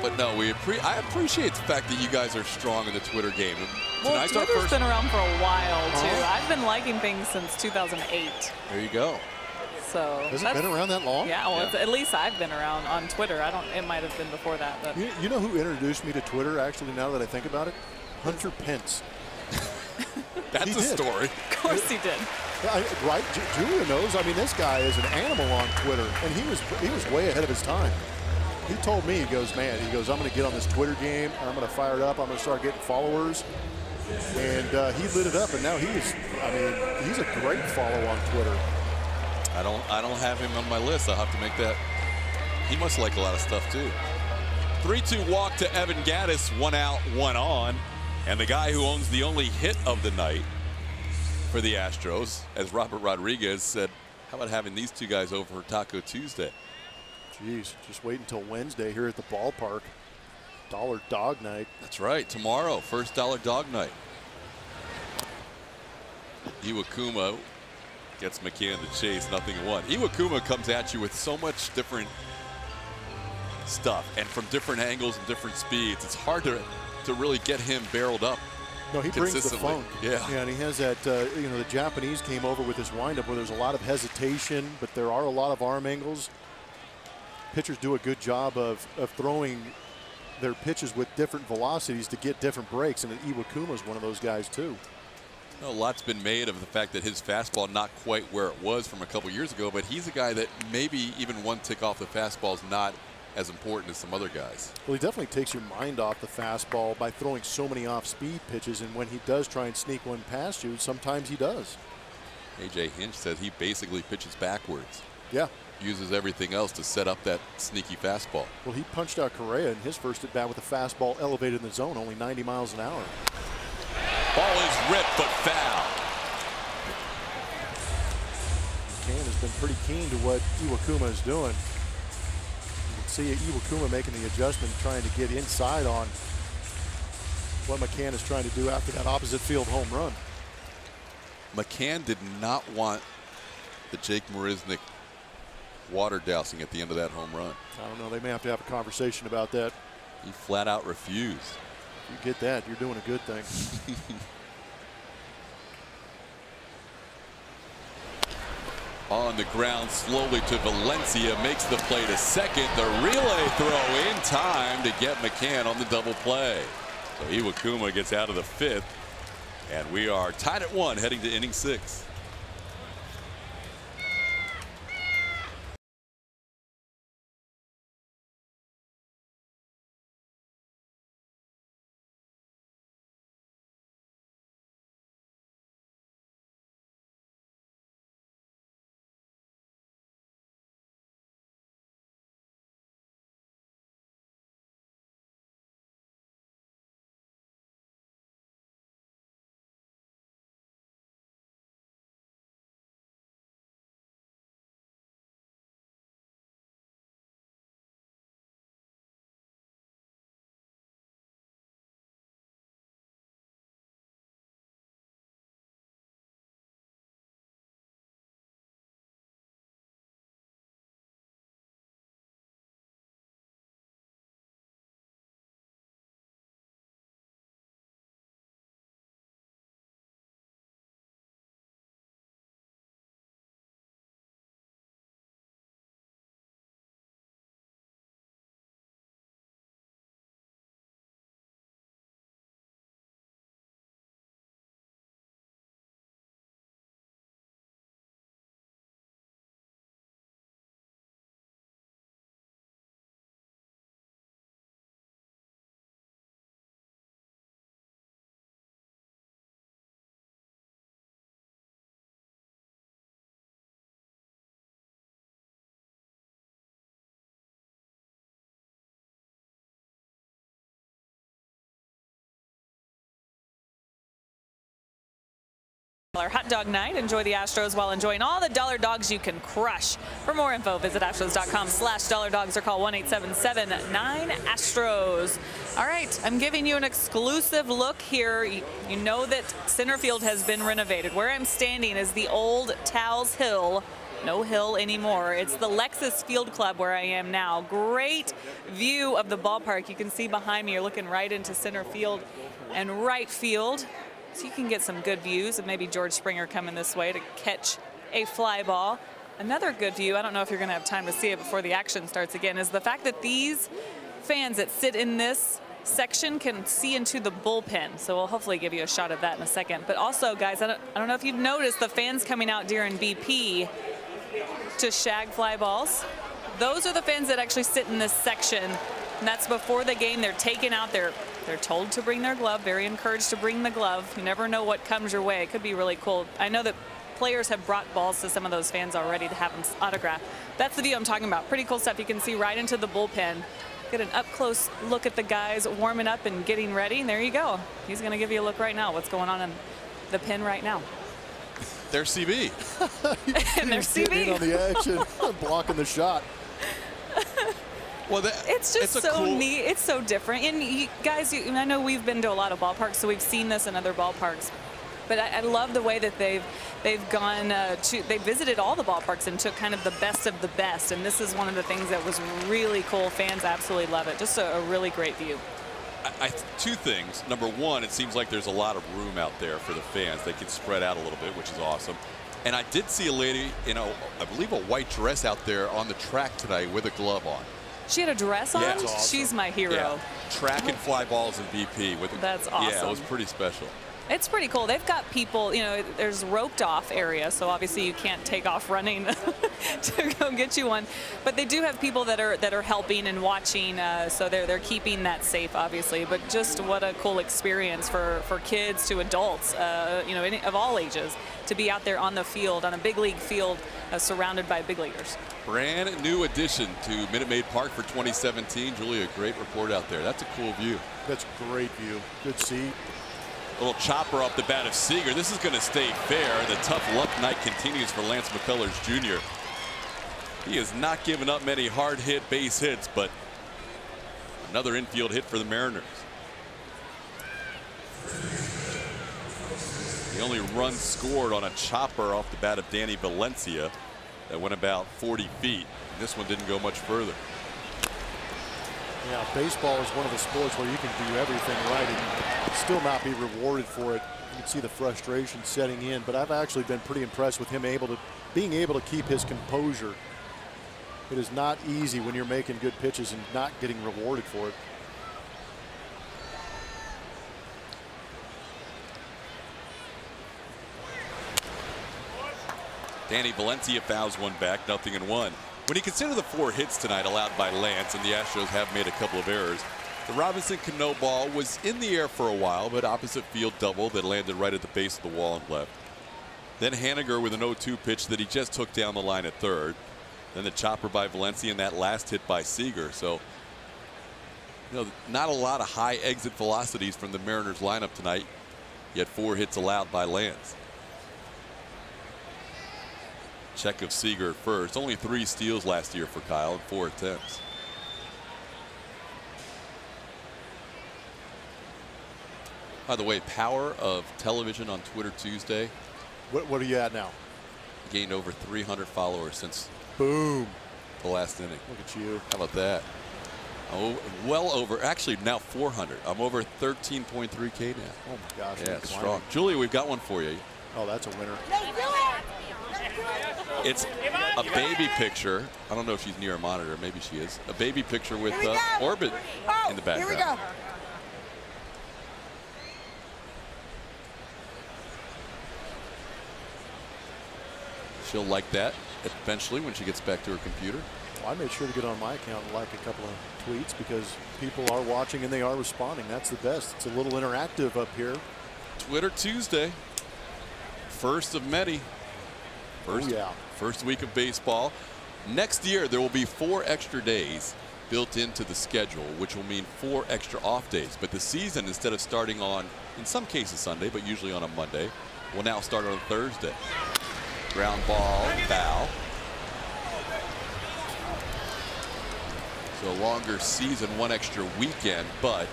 But no, I appreciate the fact that you guys are strong in the Twitter game. Well, Twitter's been around for a while too. I've been liking things since 2008. There you go. So has it been around that long? Yeah, well, at least I've been around on Twitter. It might have been before that. But you know who introduced me to Twitter? Actually, now that I think about it, Hunter Pence. That's a story. Of course he did. Right? Julia knows. I mean, this guy is an animal on Twitter, and he was way ahead of his time. He told me, he goes, I'm going to get on this Twitter game. I'm going to fire it up. I'm going to start getting followers. And he lit it up, and now he's a great follow on Twitter. I don't have him on my list. I'll have to make that. He must like a lot of stuff too. 3-2 walk to Evan Gaddis, 1 out, 1 on. And the guy who owns the only hit of the night for the Astros, as Robert Rodriguez said, how about having these two guys over for Taco Tuesday? Jeez, just wait until Wednesday here at the ballpark. Dollar Dog Night. That's right, tomorrow, first Dollar Dog Night. Iwakuma Gets McCann to chase, 0-1. Iwakuma comes at you with so much different stuff and from different angles and different speeds. It's hard to really get him barreled up. No, he brings the funk. Yeah, and he has that, you know, the Japanese came over with this windup where there's a lot of hesitation, but there are a lot of arm angles. Pitchers do a good job of throwing their pitches with different velocities to get different breaks, and Iwakuma is one of those guys too. A lot's been made of the fact that his fastball not quite where it was from a couple years ago, but he's a guy that maybe even one tick off the fastball is not as important as some other guys. Well, he definitely takes your mind off the fastball by throwing so many off-speed pitches, and when he does try and sneak one past you, sometimes he does. A.J. Hinch says he basically pitches backwards. Yeah. Uses everything else to set up that sneaky fastball. Well, he punched out Correa in his first at-bat with a fastball elevated in the zone, only 90 miles an hour. Ball is ripped but foul. McCann has been pretty keen to what Iwakuma is doing. See Iwakuma making the adjustment, trying to get inside on what McCann is trying to do after that opposite field home run. McCann did not want the Jake Marisnick water dousing at the end of that home run. I don't know. They may have to have a conversation about that. He flat out refused. If you get that, you're doing a good thing. On the ground slowly to Valencia, makes the play to second. The relay throw in time to get McCann on the double play. So Iwakuma gets out of the 5th, and we are tied at 1 heading to inning 6. Hot dog night. Enjoy the Astros while enjoying all the dollar dogs you can crush. For more info, visit astros.com/dollardogs or call 1-877-9-ASTROS. All right, I'm giving you an exclusive look here. You know that center field has been renovated. Where I'm standing is the old Towles Hill. No hill anymore. It's the Lexus Field Club where I am now. Great view of the ballpark. You can see behind me, you're looking right into center field and right field. So you can get some good views of maybe George Springer coming this way to catch a fly ball. Another good view, I don't know if you're going to have time to see it before the action starts again, is the fact that these fans that sit in this section can see into the bullpen. So we'll hopefully give you a shot of that in a second. But also, guys, I don't know if you've noticed the fans coming out during BP to shag fly balls. Those are the fans that actually sit in this section. And that's before the game. They're taken out. They're told to bring their glove. Very encouraged to bring the glove. You never know what comes your way. It could be really cool. I know that players have brought balls to some of those fans already to have them autograph. That's the view I'm talking about. Pretty cool stuff. You can see right into the bullpen. Get an up-close look at the guys warming up and getting ready. And there you go. He's going to give you a look right now. What's going on in the pen right now. There's CB. And there's CB. On the action, blocking the shot. Well, it's just so cool... neat. It's so different. And guys, I know we've been to a lot of ballparks, so we've seen this in other ballparks. But I love the way that they've gone they visited all the ballparks and took kind of the best of the best. And this is one of the things that was really cool. Fans absolutely love it. Just a really great view. Two things. Number one, it seems like there's a lot of room out there for the fans. They can spread out a little bit, which is awesome. And I did see a lady in I believe a white dress out there on the track tonight with a glove on. She had a dress on? Yeah, awesome. She's my hero. Yeah. Track and fly balls in BP. That's awesome. Yeah, it was pretty special. It's pretty cool. They've got people, there's roped off area, so obviously you can't take off running to go get you one. But they do have people that are helping and watching, so they're keeping that safe, obviously. But just what a cool experience for kids to adults, of all ages, to be out there on the field, on a big league field, surrounded by big leaguers. Brand new addition to Minute Maid Park for 2017. Julia, great report out there. That's a cool view. That's a great view. Good seat. Little chopper off the bat of Seager. This is going to stay fair. The tough luck night continues for Lance McCullers Jr. He has not given up many hard hit base hits, but another infield hit for the Mariners. The only run scored on a chopper off the bat of Danny Valencia that went about 40 feet. This one didn't go much further. Yeah, baseball is one of the sports where you can do everything right and still not be rewarded for it. You can see the frustration setting in, but I've actually been pretty impressed with him being able to keep his composure. It is not easy when you're making good pitches and not getting rewarded for it. Danny Valencia fouls one back, 0-1. When you consider the 4 hits tonight allowed by Lance, and the Astros have made a couple of errors, the Robinson Cano ball was in the air for a while, but opposite field double that landed right at the base of the wall and left. Then Haniger with an 0-2 pitch that he just took down the line at third. Then the chopper by Valencia and that last hit by Seager. So, not a lot of high exit velocities from the Mariners lineup tonight, yet 4 hits allowed by Lance. Check of Seager first. Only 3 steals last year for Kyle and 4 attempts. By the way, power of television on Twitter Tuesday. What are you at now? Gained over 300 followers since boom the last inning. Look at you. How about that? Oh, well over, actually now 400. I'm over 13.3K now. Oh my gosh. Yeah, it's strong. Julia, we've got one for you. Oh, that's a winner. It's a baby picture. I don't know if she's near a monitor. Maybe she is. A baby picture with Orbit in the background. Here we go. She'll like that eventually when she gets back to her computer. Well, I made sure to get on my account and like a couple of tweets because people are watching and they are responding. That's the best. It's a little interactive up here. Twitter Tuesday. First of many. First week of baseball. Next year there will be 4 extra days built into the schedule, which will mean 4 extra off days. But the season, instead of starting on, in some cases Sunday, but usually on a Monday, will now start on Thursday. Ground ball, foul. So a longer season, 1 extra weekend, but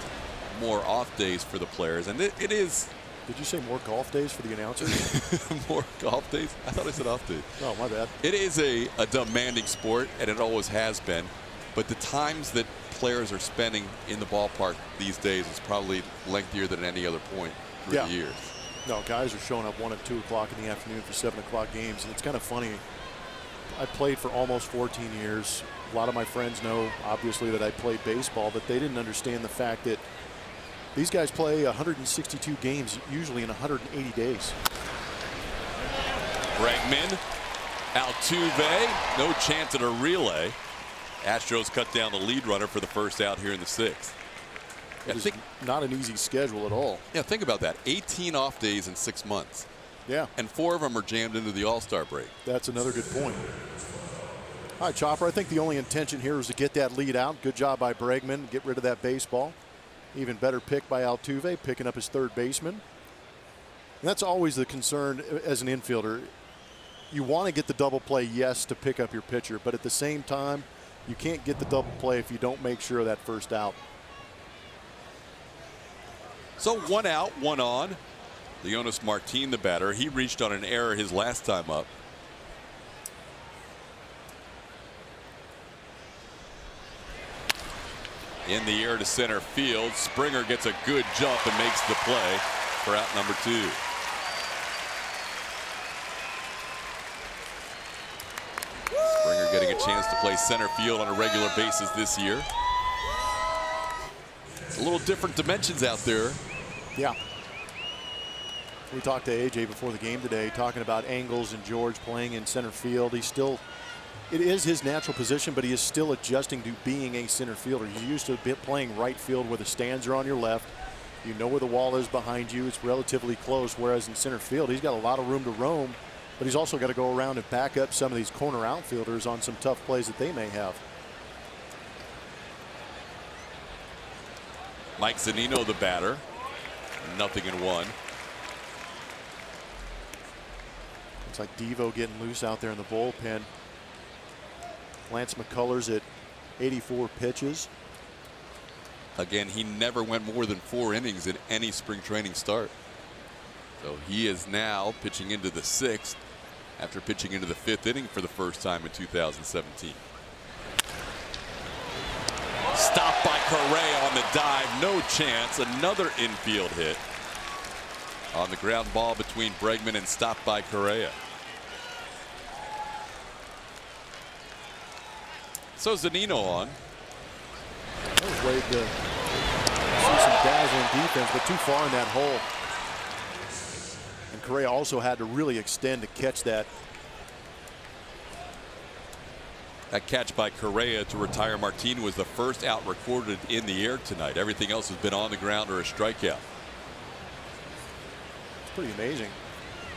more off days for the players. And it is. Did you say more golf days for the announcers? More golf days? I thought I said off days. Oh, my bad. It is a demanding sport, and it always has been. But the times that players are spending in the ballpark these days is probably lengthier than any other point through the years. No, guys are showing up 1 and 2 o'clock in the afternoon for 7 o'clock games, and it's kind of funny. I played for almost 14 years. A lot of my friends know, obviously, that I played baseball, but they didn't understand the fact that these guys play 162 games, usually in 180 days. Bregman, Altuve, no chance at a relay. Astros cut down the lead runner for the first out here in the 6th. It's not an easy schedule at all. Yeah, think about that. 18 off days in 6 months. Yeah. And 4 of them are jammed into the All-Star break. That's another good point. All right, Chopper, I think the only intention here is to get that lead out. Good job by Bregman. Get rid of that baseball. Even better pick by Altuve, picking up his 3rd baseman. And that's always the concern as an infielder. You want to get the double play, yes, to pick up your pitcher. But at the same time, you can't get the double play if you don't make sure of that first out. So 1 out, 1 on. Leonis Martin, the batter, he reached on an error his last time up. In the air to center field. Springer gets a good jump and makes the play for out number 2. Springer getting a chance to play center field on a regular basis this year. It's a little different dimensions out there. Yeah. We talked to AJ before the game today, talking about Angles and George playing in center field. It is his natural position, but he is still adjusting to being a center fielder. He's used to playing right field where the stands are on your left. You know where the wall is behind you. It's relatively close, whereas in center field, he's got a lot of room to roam, but he's also got to go around and back up some of these corner outfielders on some tough plays that they may have. Mike Zunino, the batter. 0-1. Looks like Devo getting loose out there in the bullpen. Lance McCullers at 84 pitches. Again, he never went more than 4 innings in any spring training start. So he is now pitching into the 6th after pitching into the 5th inning for the first time in 2017. Stopped by Correa on the dive. No chance. Another infield hit. On the ground ball between Bregman and stopped by Correa. So Zunino on. That was way to see some dazzling defense, but too far in that hole. And Correa also had to really extend to catch that. That catch by Correa to retire Martin was the first out recorded in the air tonight. Everything else has been on the ground or a strikeout. It's pretty amazing.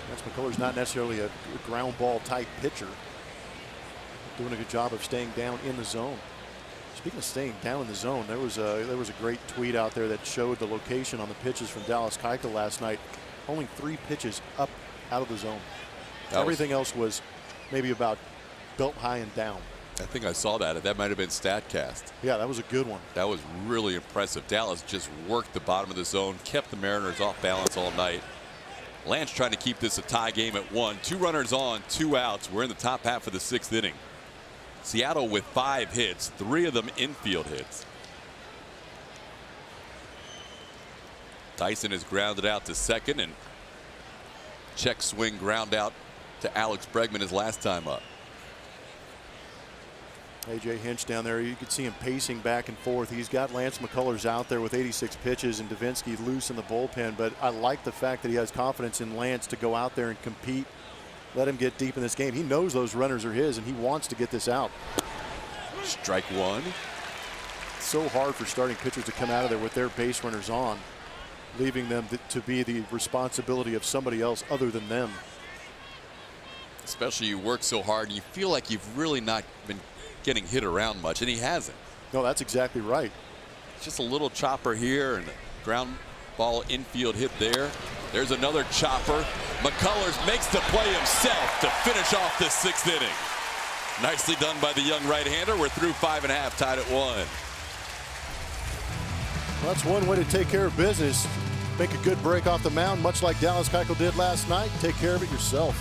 Lance McCullers not necessarily a ground ball type pitcher. Doing a good job of staying down in the zone. Speaking of staying down in the zone, there was a great tweet out there that showed the location on the pitches from Dallas Keuchel last night. Only 3 pitches up out of the zone. Everything else was maybe about belt high and down. I think I saw that. That might have been StatCast. Yeah, that was a good one. That was really impressive. Dallas just worked the bottom of the zone, kept the Mariners off balance all night. Lance trying to keep this a tie game at 1. 2 runners on, 2 outs. We're in the top half of the 6th inning. Seattle with 5 hits, 3 of them infield hits. Dyson is grounded out to second, and check swing ground out to Alex Bregman his last time up. AJ Hinch down there, you could see him pacing back and forth. He's got Lance McCullers out there with 86 pitches and Davinsky loose in the bullpen, but I like the fact that he has confidence in Lance to go out there and compete. Let him get deep in this game. He knows those runners are his, and he wants to get this out. Strike 1. It's so hard for starting pitchers to come out of there with their base runners on, leaving them to be the responsibility of somebody else other than them. Especially you work so hard and you feel like you've really not been getting hit around much, and he hasn't. No, that's exactly right. Just a little chopper here and a ground ball infield hit there. There's another chopper. McCullers makes the play himself to finish off the 6th inning. Nicely done by the young right-hander. We're through 5.5, tied at 1. Well, that's one way to take care of business. Make a good break off the mound, much like Dallas Keuchel did last night. Take care of it yourself.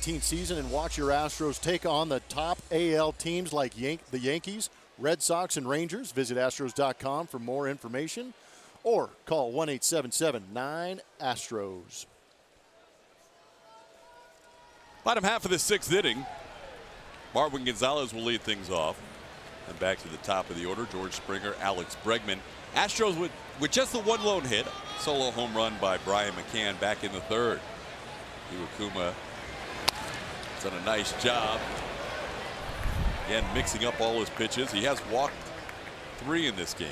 2019 season and watch your Astros take on the top AL teams like the Yankees, Red Sox, and Rangers. Visit Astros.com for more information or call 1-877-9-ASTROS. Bottom half of the 6th inning, Marwin Gonzalez will lead things off. And back to the top of the order, George Springer, Alex Bregman. Astros with just the one lone hit, solo home run by Brian McCann back in the 3rd. Iwakuma has done a nice job. Again, mixing up all his pitches. He has walked 3 in this game.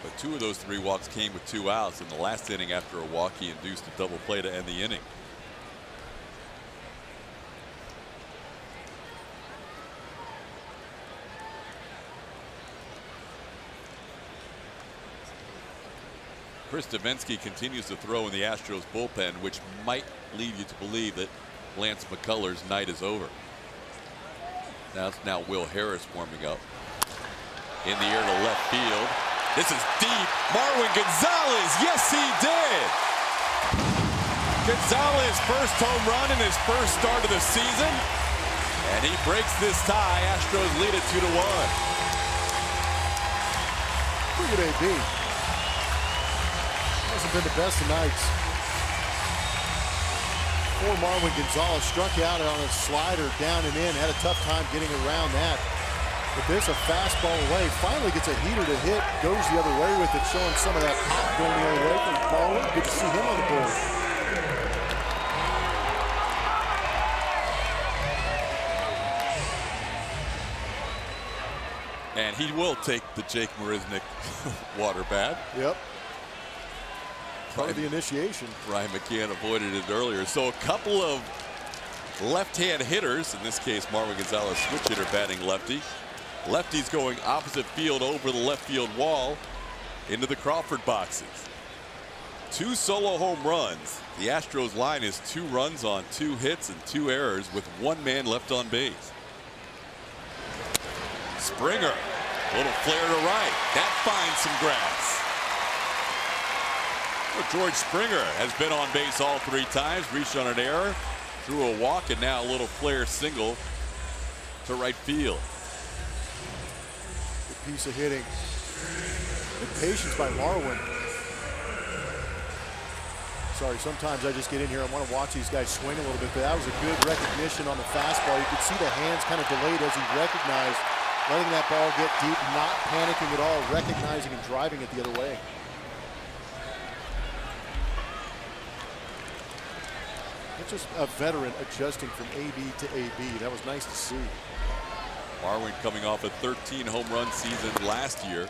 But 2 of those 3 walks came with 2 outs. In the last inning, after a walk, he induced a double play to end the inning. Chris Davinsky continues to throw in the Astros bullpen, which might lead you to believe that Lance McCullers' night is over. Now Will Harris warming up. In the air to left field. This is deep. Marwin Gonzalez. Yes, he did. Gonzalez, first home run in his first start of the season. And he breaks this tie. Astros lead it 2-1. Look at AB. Hasn't been the best of nights. Poor Marwin Gonzalez struck out on a slider down and in. Had a tough time getting around that. But this a fastball away. Finally gets a heater to hit. Goes the other way with it, showing some of that pop going the other way from Marwin. Good to see him on the board. And he will take the Jake Marisnick water bath. Yep. Part of the initiation. Brian McCann avoided it earlier. So a couple of left-hand hitters, in this case Marwin Gonzalez, switch hitter batting lefty. Lefty's going opposite field over the left field wall into the Crawford boxes. 2 solo home runs. The Astros line is 2 runs on 2 hits and 2 errors with 1 man left on base. Springer, little flare to right. That finds some grass. George Springer has been on base all 3 times, reached on an error, drew a walk, and now a little flare single to right field. Good piece of hitting. Good patience by Marwin. Sorry, sometimes I just get in here. I want to watch these guys swing a little bit, but that was a good recognition on the fastball. You could see the hands kind of delayed as he recognized, letting that ball get deep, not panicking at all, recognizing and driving it the other way. It's just a veteran adjusting from AB to AB. That was nice to see. Marwin coming off a 13 home run season last year.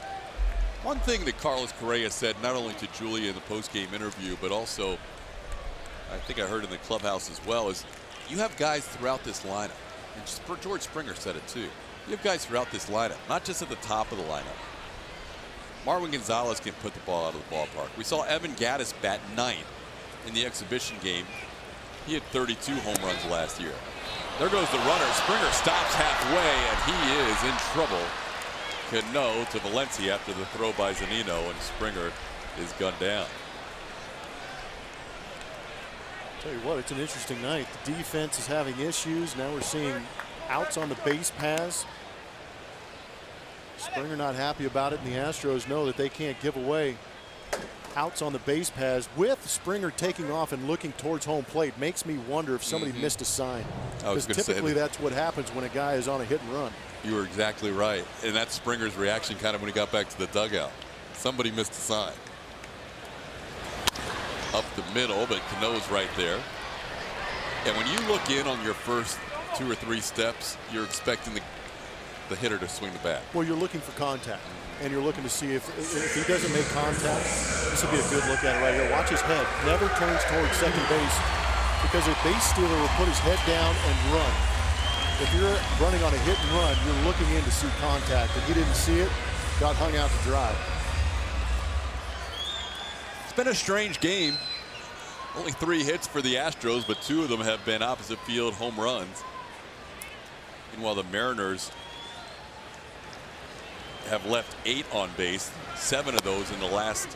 One thing that Carlos Correa said, not only to Julia in the post-game interview, but also I think I heard in the clubhouse as well, is you have guys throughout this lineup. And George Springer said it too. You have guys throughout this lineup, not just at the top of the lineup. Marwin Gonzalez can put the ball out of the ballpark. We saw Evan Gattis bat 9th in the exhibition game. He had 32 home runs last year. There goes the runner. Springer stops halfway, and he is in trouble. Cano to Valencia after the throw by Zunino, and Springer is gunned down. Tell you what, it's an interesting night. The defense is having issues. Now we're seeing outs on the base paths. Springer not happy about it, and the Astros know that they can't give away outs on the base paths. With Springer taking off and looking towards home plate, makes me wonder if somebody missed a sign. Because typically that's what happens when a guy is on a hit and run. You were exactly right. And that's Springer's reaction kind of when he got back to the dugout. Somebody missed a sign. Up the middle, but Cano's right there. And when you look in on your first 2 or 3 steps, you're expecting the hitter to swing the bat. Well, you're looking for contact. And you're looking to see if he doesn't make contact, this will be a good look at it right here. Watch his head. Never turns towards second base, because a base stealer will put his head down and run. If you're running on a hit and run, you're looking in to see contact. And he didn't see it, got hung out to dry. It's been a strange game. Only 3 hits for the Astros, but 2 of them have been opposite field home runs. Meanwhile, the Mariners have left 8 on base, 7 of those in the last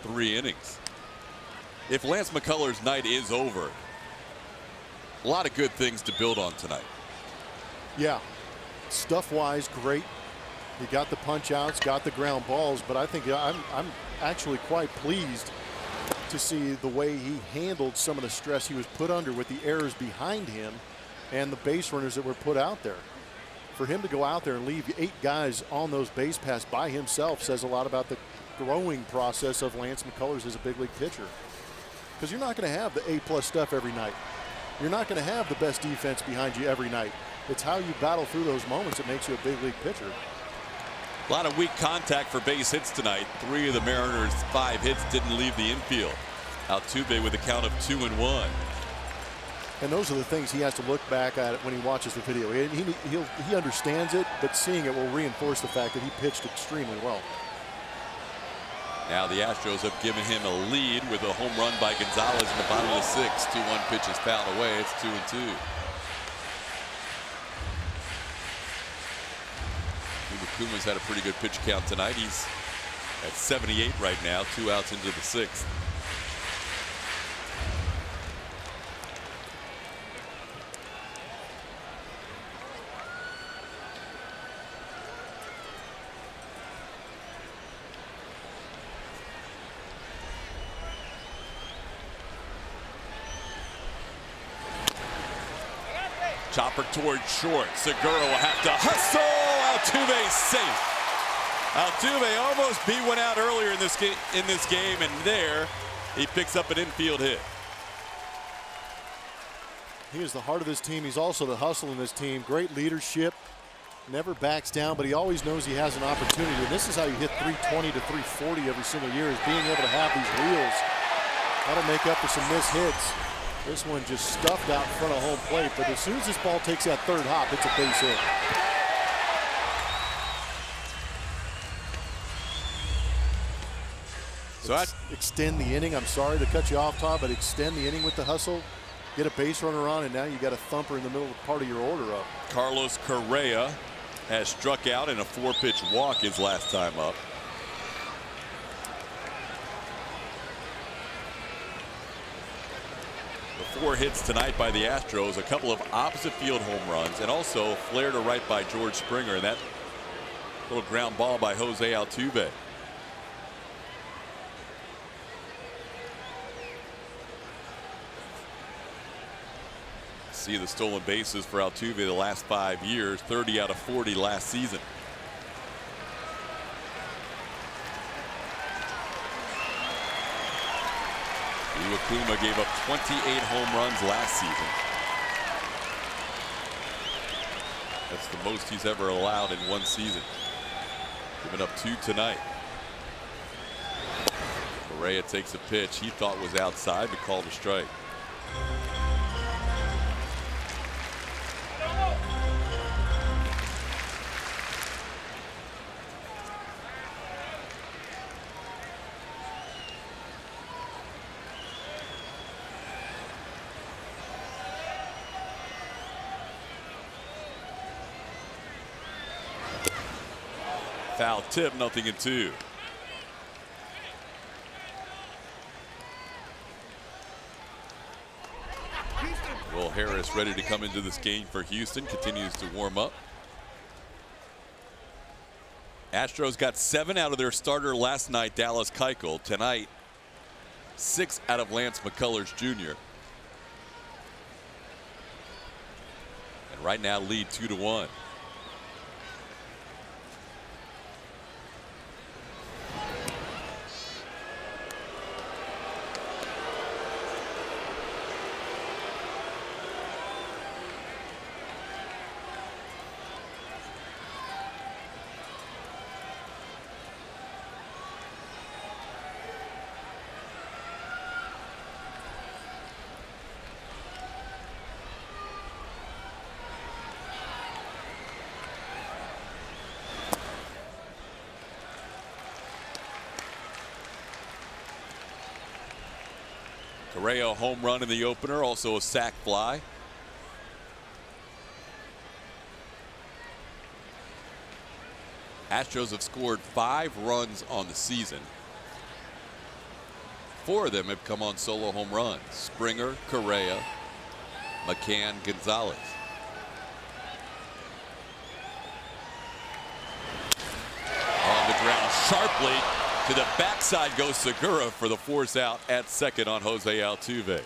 3 innings. if Lance McCullers' night is over, a lot of good things to build on tonight. Yeah, stuff-wise, great. He got the punch-outs, got the ground balls, but I think I'm actually quite pleased to see the way he handled some of the stress he was put under with the errors behind him and the base runners that were put out there. For him to go out there and leave 8 guys on those base paths by himself says a lot about the growing process of Lance McCullers as a big league pitcher. Because you're not going to have the A+ stuff every night. You're not going to have the best defense behind you every night. It's how you battle through those moments that makes you a big league pitcher. A lot of weak contact for base hits tonight. 3 of the Mariners' 5 hits didn't leave the infield. Altuve with a count of 2-1. And those are the things he has to look back at when he watches the video. He understands it, but seeing it will reinforce the fact that he pitched extremely well. Now the Astros have given him a lead with a home run by Gonzalez in the bottom of the 6th. 2-1 pitch is fouled away. It's 2-2. Iwakuma's had a pretty good pitch count tonight. He's at 78 right now, 2 outs into the 6th. Chopper towards short. Segura will have to hustle. Altuve safe. Altuve almost beat one out earlier in this game, and there he picks up an infield hit. He is the heart of this team. He's also the hustle in this team. Great leadership. Never backs down, but he always knows he has an opportunity. And this is how you hit 320 to 340 every single year, is being able to have these wheels. That'll make up for some missed hits. This one just stuffed out in front of home plate, but as soon as this ball takes that 3rd hop, it's a base hit. So extend the inning. I'm sorry to cut you off, Todd, but extend the inning with the hustle. Get a base runner on, and now you got a thumper in the middle of part of your order up. Carlos Correa has struck out in a 4-pitch walk his last time up. The 4 hits tonight by the Astros, a couple of opposite field home runs, and also flare to right by George Springer, and that little ground ball by Jose Altuve. See the stolen bases for Altuve the last 5 years, 30 out of 40 last season. Iwakuma gave up 28 home runs last season. That's the most he's ever allowed in one season. Giving up 2 tonight. Correa takes a pitch he thought was outside, but called a strike. Foul tip, 0-2. Will Harris ready to come into this game for Houston, continues to warm up. Astros got 7 out of their starter last night, Dallas Keuchel. Tonight, 6 out of Lance McCullers Jr. And right now lead 2-1. Correa home run in the opener, also a sac fly. Astros have scored 5 runs on the season. 4 of them have come on solo home runs. Springer, Correa, McCann, Gonzalez. On the ground sharply to the backside goes Segura for the force out at second on Jose Altuve.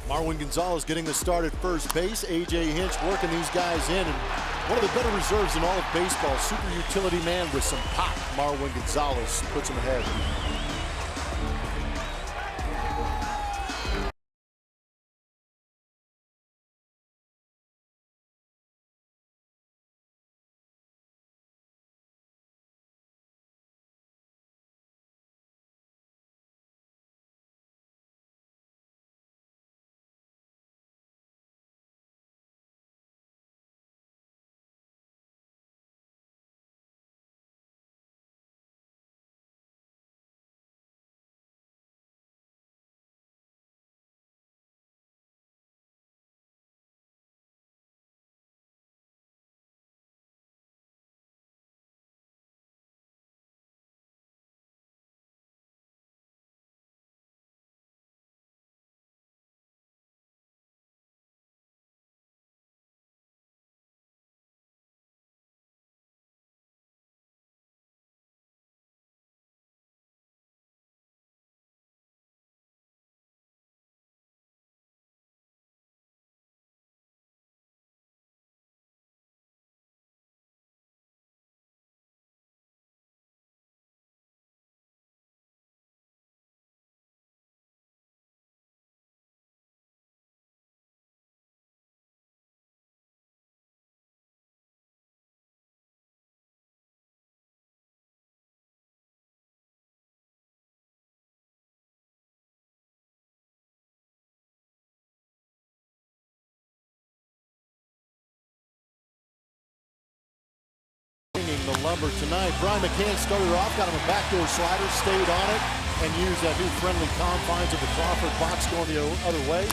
Marwin Gonzalez getting the start at first base. A.J. Hinch working these guys in. And one of the better reserves in all of baseball. Super utility man with some pop. Marwin Gonzalez puts him ahead. The lumber tonight. Brian McCann started off, got him a backdoor slider, stayed on it, and used that new friendly confines of the Crawford box going the other way.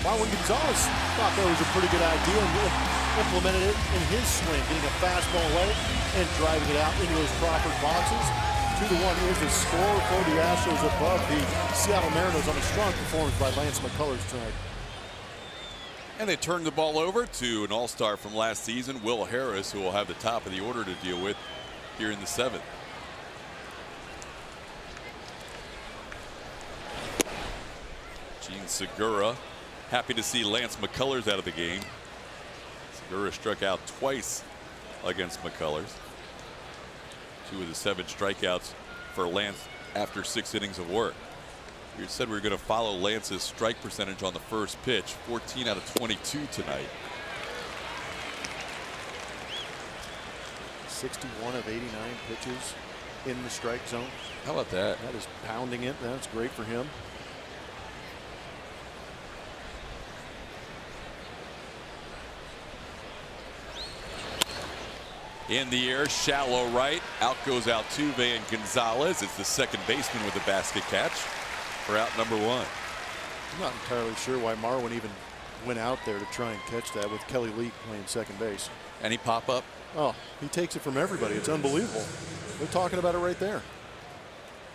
Marwin Gonzalez thought that was a pretty good idea and implemented it in his swing, getting a fastball late and driving it out into those Crawford boxes. 2-1 is the score for the Astros above the Seattle Mariners on a strong performance by Lance McCullers tonight. And they turned the ball over to an all-star from last season, Will Harris, who will have the top of the order to deal with here in the 7th. Gene Segura, happy to see Lance McCullers out of the game. Segura struck out twice against McCullers. 2 of the 7 strikeouts for Lance after 6 innings of work. We said we were going to follow Lance's strike percentage on the first pitch. 14 out of 22 tonight. 61 of 89 pitches in the strike zone. How about that? That is pounding it. That's great for him. In the air, shallow right. Out goes Altuve and Gonzalez. It's the second baseman with the basket catch for out number 1. I'm not entirely sure why Marwin even went out there to try and catch that with Kelly Leak playing second base. Any pop-up? Oh, he takes it from everybody. It's unbelievable. They're talking about it right there.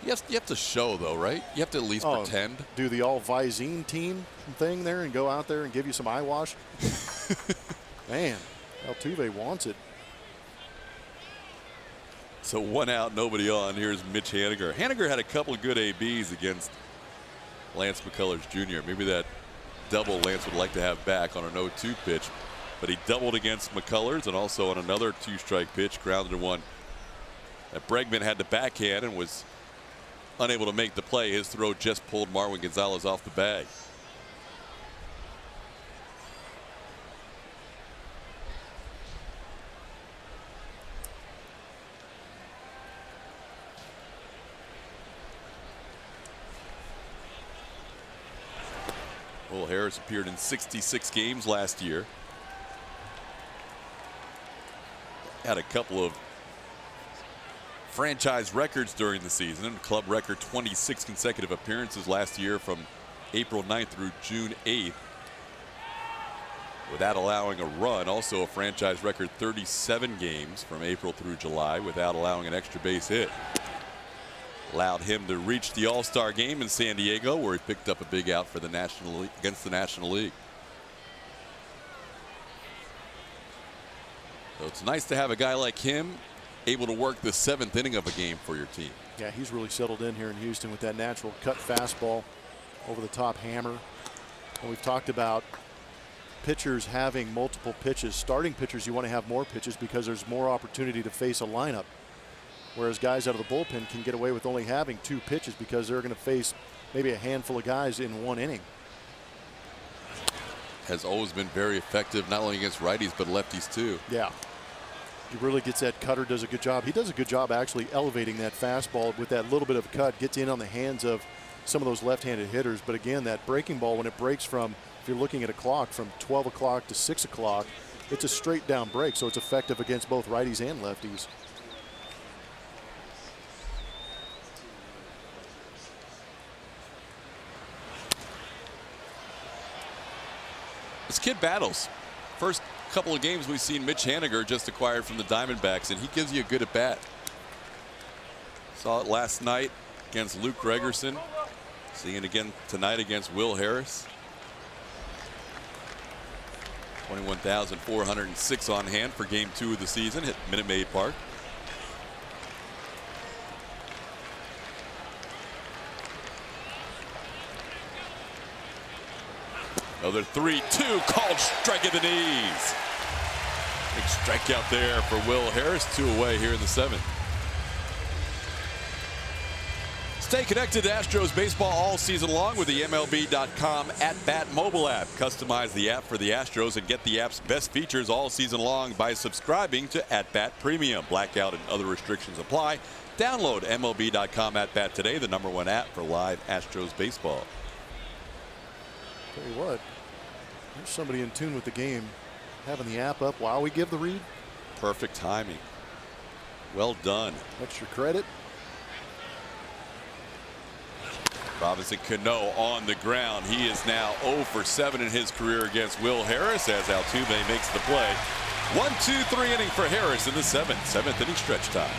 You have to show, though, right? You have to at least pretend. Do the all Visine team thing there and go out there and give you some eyewash. Man, Altuve wants it. So 1 out, nobody on. Here's Mitch Haniger. Haniger had a couple of good ABs against Lance McCullers Jr. Maybe that double Lance would like to have back on an 0-2 pitch. But he doubled against McCullers and also on another 2-strike pitch, grounded to 1. That Bregman had the backhand and was unable to make the play. His throw just pulled Marwin Gonzalez off the bag. Will Harris appeared in 66 games last year. Had a couple of franchise records during the season. Club record 26 consecutive appearances last year from April 9th through June 8th without allowing a run. Also a franchise record 37 games from April through July without allowing an extra base hit. allowed him to reach the All-Star game in San Diego, where he picked up a big out for the National League against the National League. So it's nice to have a guy like him able to work the 7th inning of a game for your team. Yeah, he's really settled in here in Houston with that natural cut fastball, over the top hammer. And we've talked about pitchers having multiple pitches. Starting pitchers, you want to have more pitches because there's more opportunity to face a lineup. Whereas guys out of the bullpen can get away with only having 2 pitches because they're going to face maybe a handful of guys in 1 inning. Has always been very effective, not only against righties, but lefties too. Yeah. He really gets that cutter, does a good job. He does a good job actually elevating that fastball with that little bit of cut, gets in on the hands of some of those left-handed hitters. But again, that breaking ball, when it breaks from, if you're looking at a clock, from 12 o'clock to 6 o'clock, it's a straight down break, so it's effective against both righties and lefties. This kid battles. First couple of games we've seen Mitch Haniger just acquired from the Diamondbacks, and he gives you a good at bat. Saw it last night against Luke Gregerson. Seeing it again tonight against Will Harris. 21,406 on hand for game 2 of the season at Minute Maid Park. Another 3-2 called strike at the knees. Big strikeout there for Will Harris. 2 away here in the 7th. Stay connected to Astros baseball all season long with the MLB.com at-bat mobile app. Customize the app for the Astros and get the app's best features all season long by subscribing to at-bat premium. Blackout and other restrictions apply. Download MLB.com at-bat today, the #1 app for live Astros baseball. Tell you what, there's somebody in tune with the game having the app up while we give the read. Perfect timing. Well done. Extra credit. Robinson Cano on the ground. He is now 0 for 7 in his career against Will Harris as Altuve makes the play. 1-2-3 inning for Harris in the 7th inning stretch time.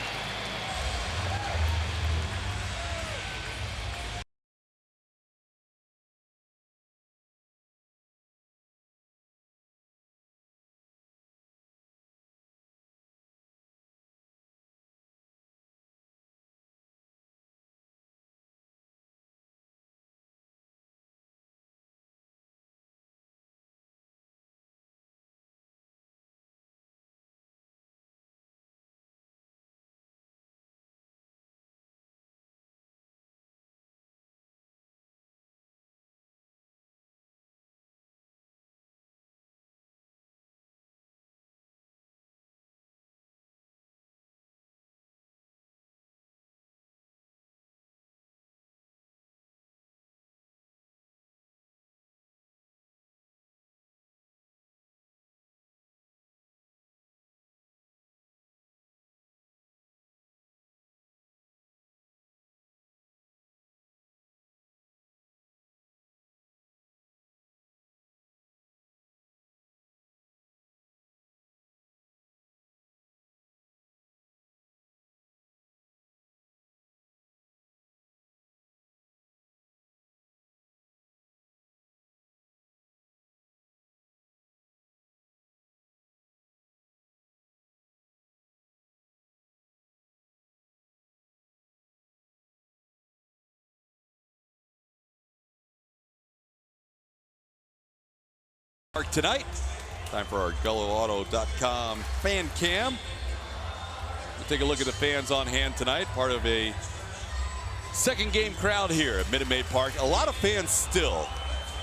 Tonight, time for our GulloAuto.com fan cam. We'll take a look at the fans on hand tonight, part of a second game crowd here at Minute Maid Park. A lot of fans still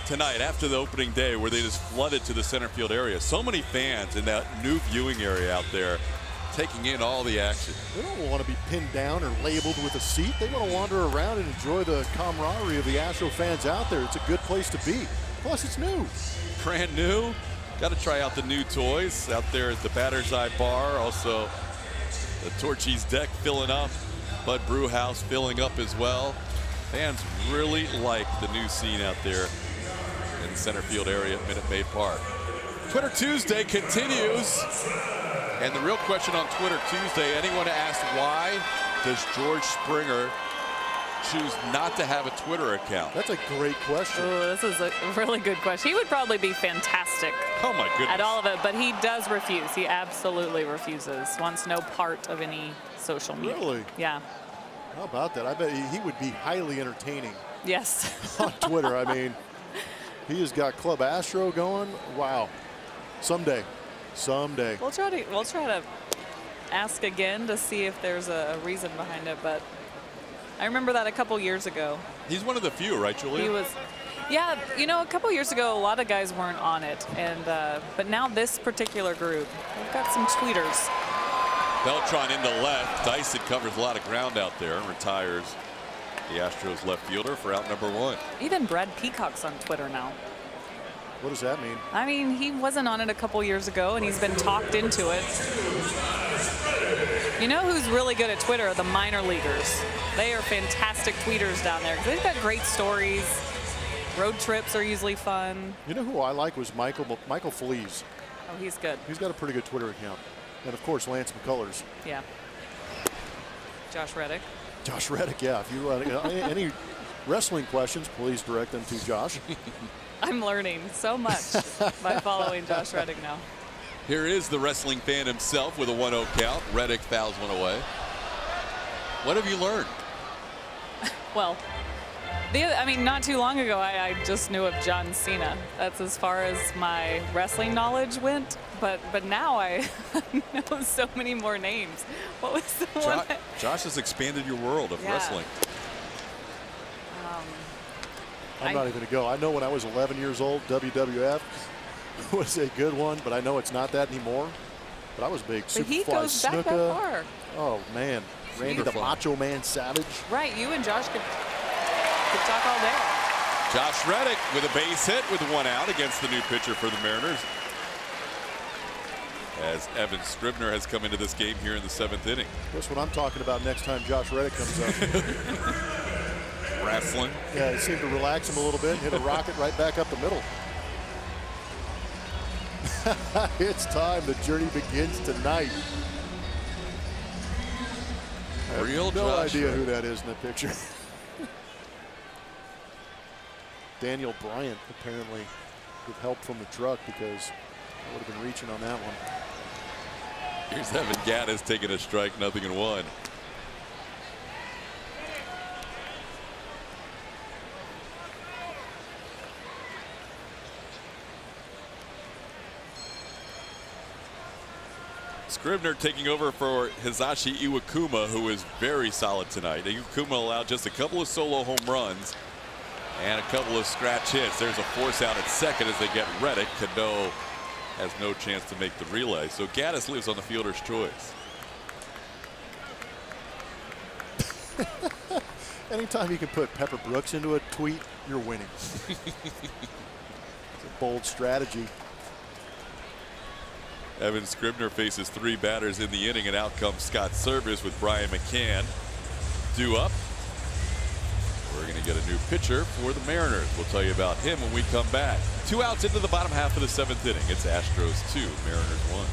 tonight after the opening day where they just flooded to the center field area. So many fans in that new viewing area out there taking in all the action. They don't want to be pinned down or labeled with a seat. They want to wander around and enjoy the camaraderie of the Astro fans out there. It's a good place to be. Plus, it's new. Brand new. Got to try out the new toys out there at the Batter's Eye Bar. Also, the Torchy's deck filling up. Bud Brewhouse filling up as well. Fans really like the new scene out there in the center field area at Minute Maid Park. Twitter Tuesday continues. And the real question on Twitter Tuesday, anyone asked why does George Springer choose not to have a Twitter account? That's a great question. Ooh, this is a really good question. He would probably be fantastic Oh my goodness. at all of it, but he does refuse. He absolutely refuses. Wants no part of any social media. Really? Yeah. How about that? I bet he would be highly entertaining Yes. on Twitter. I mean, he has got Club Astro going. Wow. Someday. We'll try to ask again to see if there's a reason behind it, but I remember that a couple years ago. He's one of the few, right, Julia? He was, yeah, you know, a couple years ago, a lot of guys weren't on it, and but now this particular group, we've got some tweeters. Beltran into left. Dyson covers a lot of ground out there and retires the Astros left fielder for out number 1. Even Brad Peacock's on Twitter now. What does that mean? I mean, he wasn't on it a couple years ago, and he's been talked into it. You know who's really good at Twitter? The minor leaguers. They are fantastic tweeters down there. They've got great stories. Road trips are usually fun. You know who I like was Michael Feliz. Oh, he's good. He's got a pretty good Twitter account. And, of course, Lance McCullers. Yeah. Josh Reddick. Josh Reddick, yeah. If you any wrestling questions, please direct them to Josh. I'm learning so much by following Josh Reddick now. Here is the wrestling fan himself with a 1-0 count. Reddick fouls one away. What have you learned? Well, I mean, not too long ago, I just knew of John Cena. That's as far as my wrestling knowledge went. But now I know so many more names. What was the one? Josh has expanded your world of wrestling. I'm not even going to go. I know when I was 11 years old, WWF was a good one, but I know it's not that anymore. But I was big. But he Superfly goes back that Snuka. far. Oh, man. Randy the Macho Man Savage. Right, you and Josh could talk all day. Josh Reddick with a base hit with 1 out against the new pitcher for the Mariners. As Evan Scribner has come into this game here in the 7th inning. That's what I'm talking about next time Josh Reddick comes up. Wrestling. Yeah, it seemed to relax him a little bit and hit a rocket right back up the middle. It's time. The journey begins tonight. I have Real no Josh idea Reddick. who that is in the picture. Daniel Bryant, apparently, with help from the truck, because I would have been reaching on that one. Here's Evan Gaddis taking a strike, 0-1. Scribner taking over for Hisashi Iwakuma, who is very solid tonight. Iwakuma allowed just a couple of solo home runs and a couple of scratch hits. There's a force out at second as they get Reddick. Cano has no chance to make the relay. So Gaddis lives on the fielder's choice. Anytime you can put Pepper Brooks into a tweet, you're winning. It's a bold strategy. Evan Scribner faces 3 batters in the inning, and out comes Scott Service with Brian McCann due up. We're going to get a new pitcher for the Mariners. We'll tell you about him when we come back. 2 outs into the bottom half of the 7th inning. It's Astros 2, Mariners 1.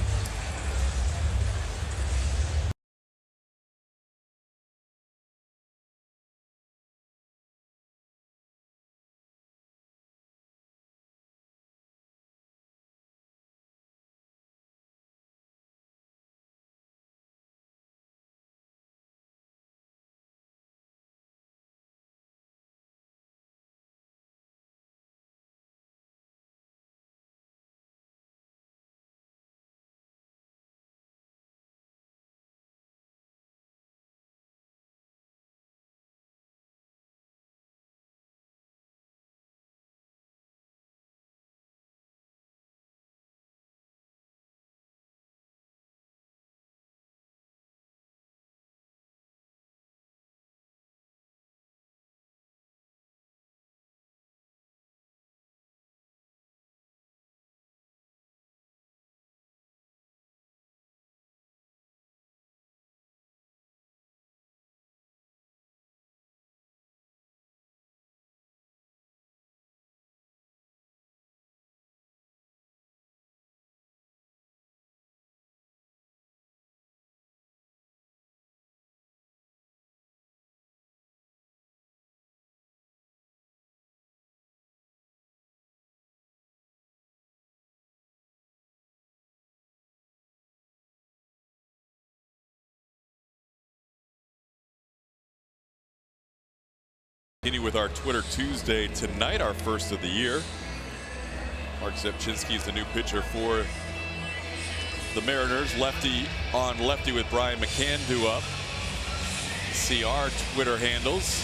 Continue with our Twitter Tuesday tonight, our first of the year. Mark Zepchinski is the new pitcher for the Mariners. Lefty on lefty with Brian McCann due up. See our Twitter handles.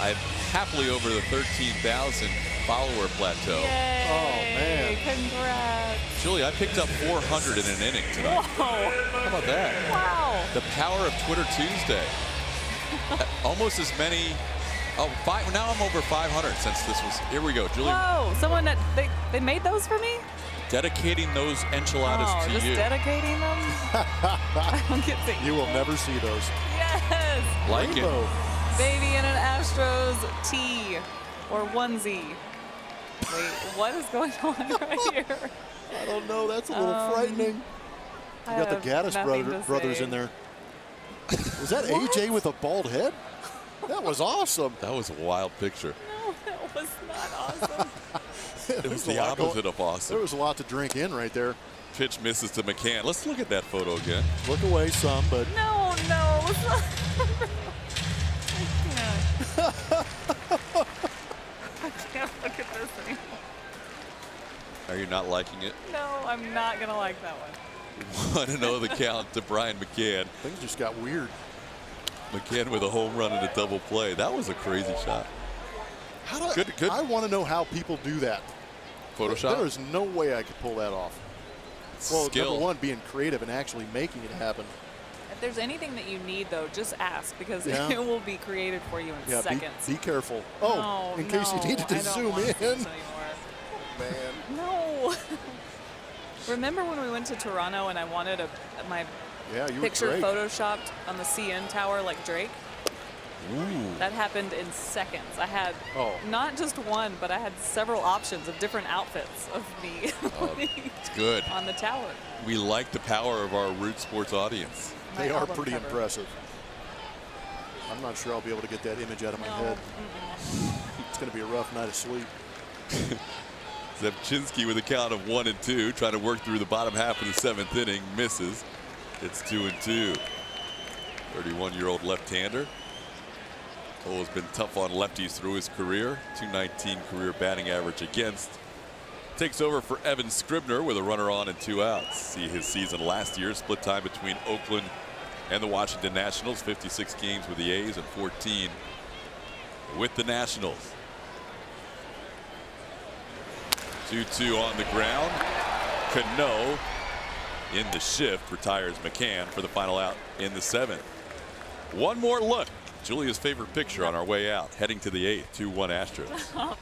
I'm happily over the 13,000 follower plateau. Yay. Oh, man. Congrats. Julie, I picked up 400 in an inning tonight. Whoa. How about that? Wow. The power of Twitter Tuesday. Almost as many. Oh, now I'm over 500 since this was. Here we go, Julie. Whoa. Someone that they made those for me? Dedicating those enchiladas to just you. dedicating them? I don't get to You will eat never see those. Yes. Like Rainbow. it. Baby in an Astros tee or onesie. Wait, what is going on right here? I don't know. That's a little frightening. You got the Gaddis brothers in there. Was that AJ with a bald head? That was awesome. That was a wild picture. No, that was not awesome. It was the opposite of awesome. There was a lot to drink in right there. Pitch misses to McCann. Let's look at that photo again. Look away some, but No. It's not. I can't look at this anymore. Are you not liking it? No, I'm not going to like that one. 1-0 the count to Brian McCann. things just got weird. McCann with a home run and a double play. That was a crazy shot. Good. I want to know how people do that. Photoshop? There is no way I could pull that off. Well, Skill. number one, being creative and actually making it happen. If there's anything that you need, though, just ask because Yeah. it will be created for you in Yeah, seconds. be careful. Oh, No, in case you no, needed to I don't zoom want in. this anymore. Man. No. Remember when we went to Toronto and I wanted my Yeah, you picture were great. photoshopped on the CN tower like Drake? Ooh. That happened in seconds. I had Oh. not just one, but I had several options of different outfits of me It's good. on the tower. We like the power of our Root Sports audience. They My are album pretty cover. impressive. I'm not sure I'll be able to get that image out of my head. It's going to be a rough night of sleep. Zepchinski with a count of 1-2, trying to work through the bottom half of the 7th inning, misses. It's 2-2. 31-year-old left-hander. Cole has been tough on lefties through his career. .219 career batting average against. Takes over for Evan Scribner with a runner on and 2 outs. See his season last year, split time between Oakland and the Washington Nationals. 56 games with the A's and 14 with the Nationals. 2-2 on the ground. Cano in the shift retires McCann for the final out in the 7th. One more look. Julia's favorite picture on our way out, heading to the 8th, 2-1 Astros.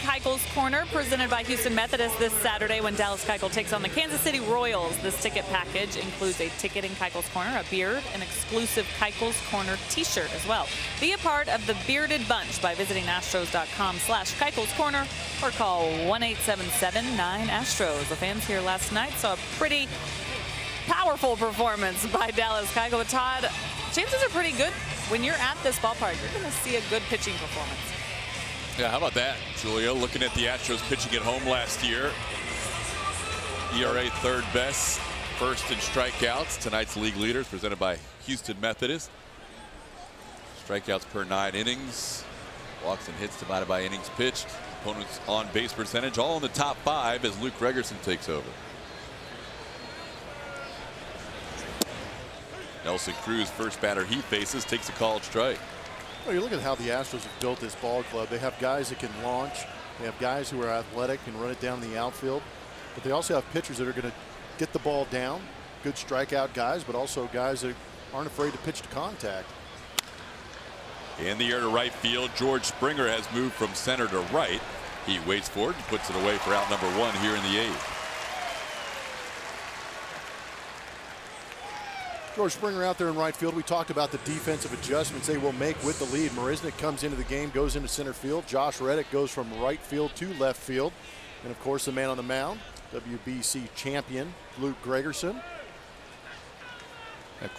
Keuchel's Corner, presented by Houston Methodist this Saturday when Dallas Keuchel takes on the Kansas City Royals. This ticket package includes a ticket in Keuchel's Corner, a beard, an exclusive Keuchel's Corner t-shirt as well. Be a part of the Bearded Bunch by visiting astros.com/Keuchel's Corner or call 1-877-9-ASTROS. The fans here last night saw a pretty powerful performance by Dallas Keuchel. Todd, chances are pretty good when you're at this ballpark. You're going to see a good pitching performance. Yeah, how about that, Julia? Looking at the Astros pitching at home last year. ERA third best, first in strikeouts. Tonight's league leaders presented by Houston Methodist. Strikeouts per 9 innings. Walks and hits divided by innings pitched. Opponents on base percentage all in the top 5 as Luke Gregerson takes over. Nelson Cruz, first batter he faces, takes a called strike. Well, you look at how the Astros have built this ball club. They have guys that can launch. They have guys who are athletic and run it down the outfield. But they also have pitchers that are going to get the ball down. Good strikeout guys, but also guys that aren't afraid to pitch to contact. In the air to right field, George Springer has moved from center to right. He waits for it and puts it away for out number 1 here in the 8th. George Springer out there in right field. We talked about the defensive adjustments they will make with the lead. Marisnick comes into the game, goes into center field. Josh Reddick goes from right field to left field. And of course, the man on the mound, WBC champion Luke Gregerson.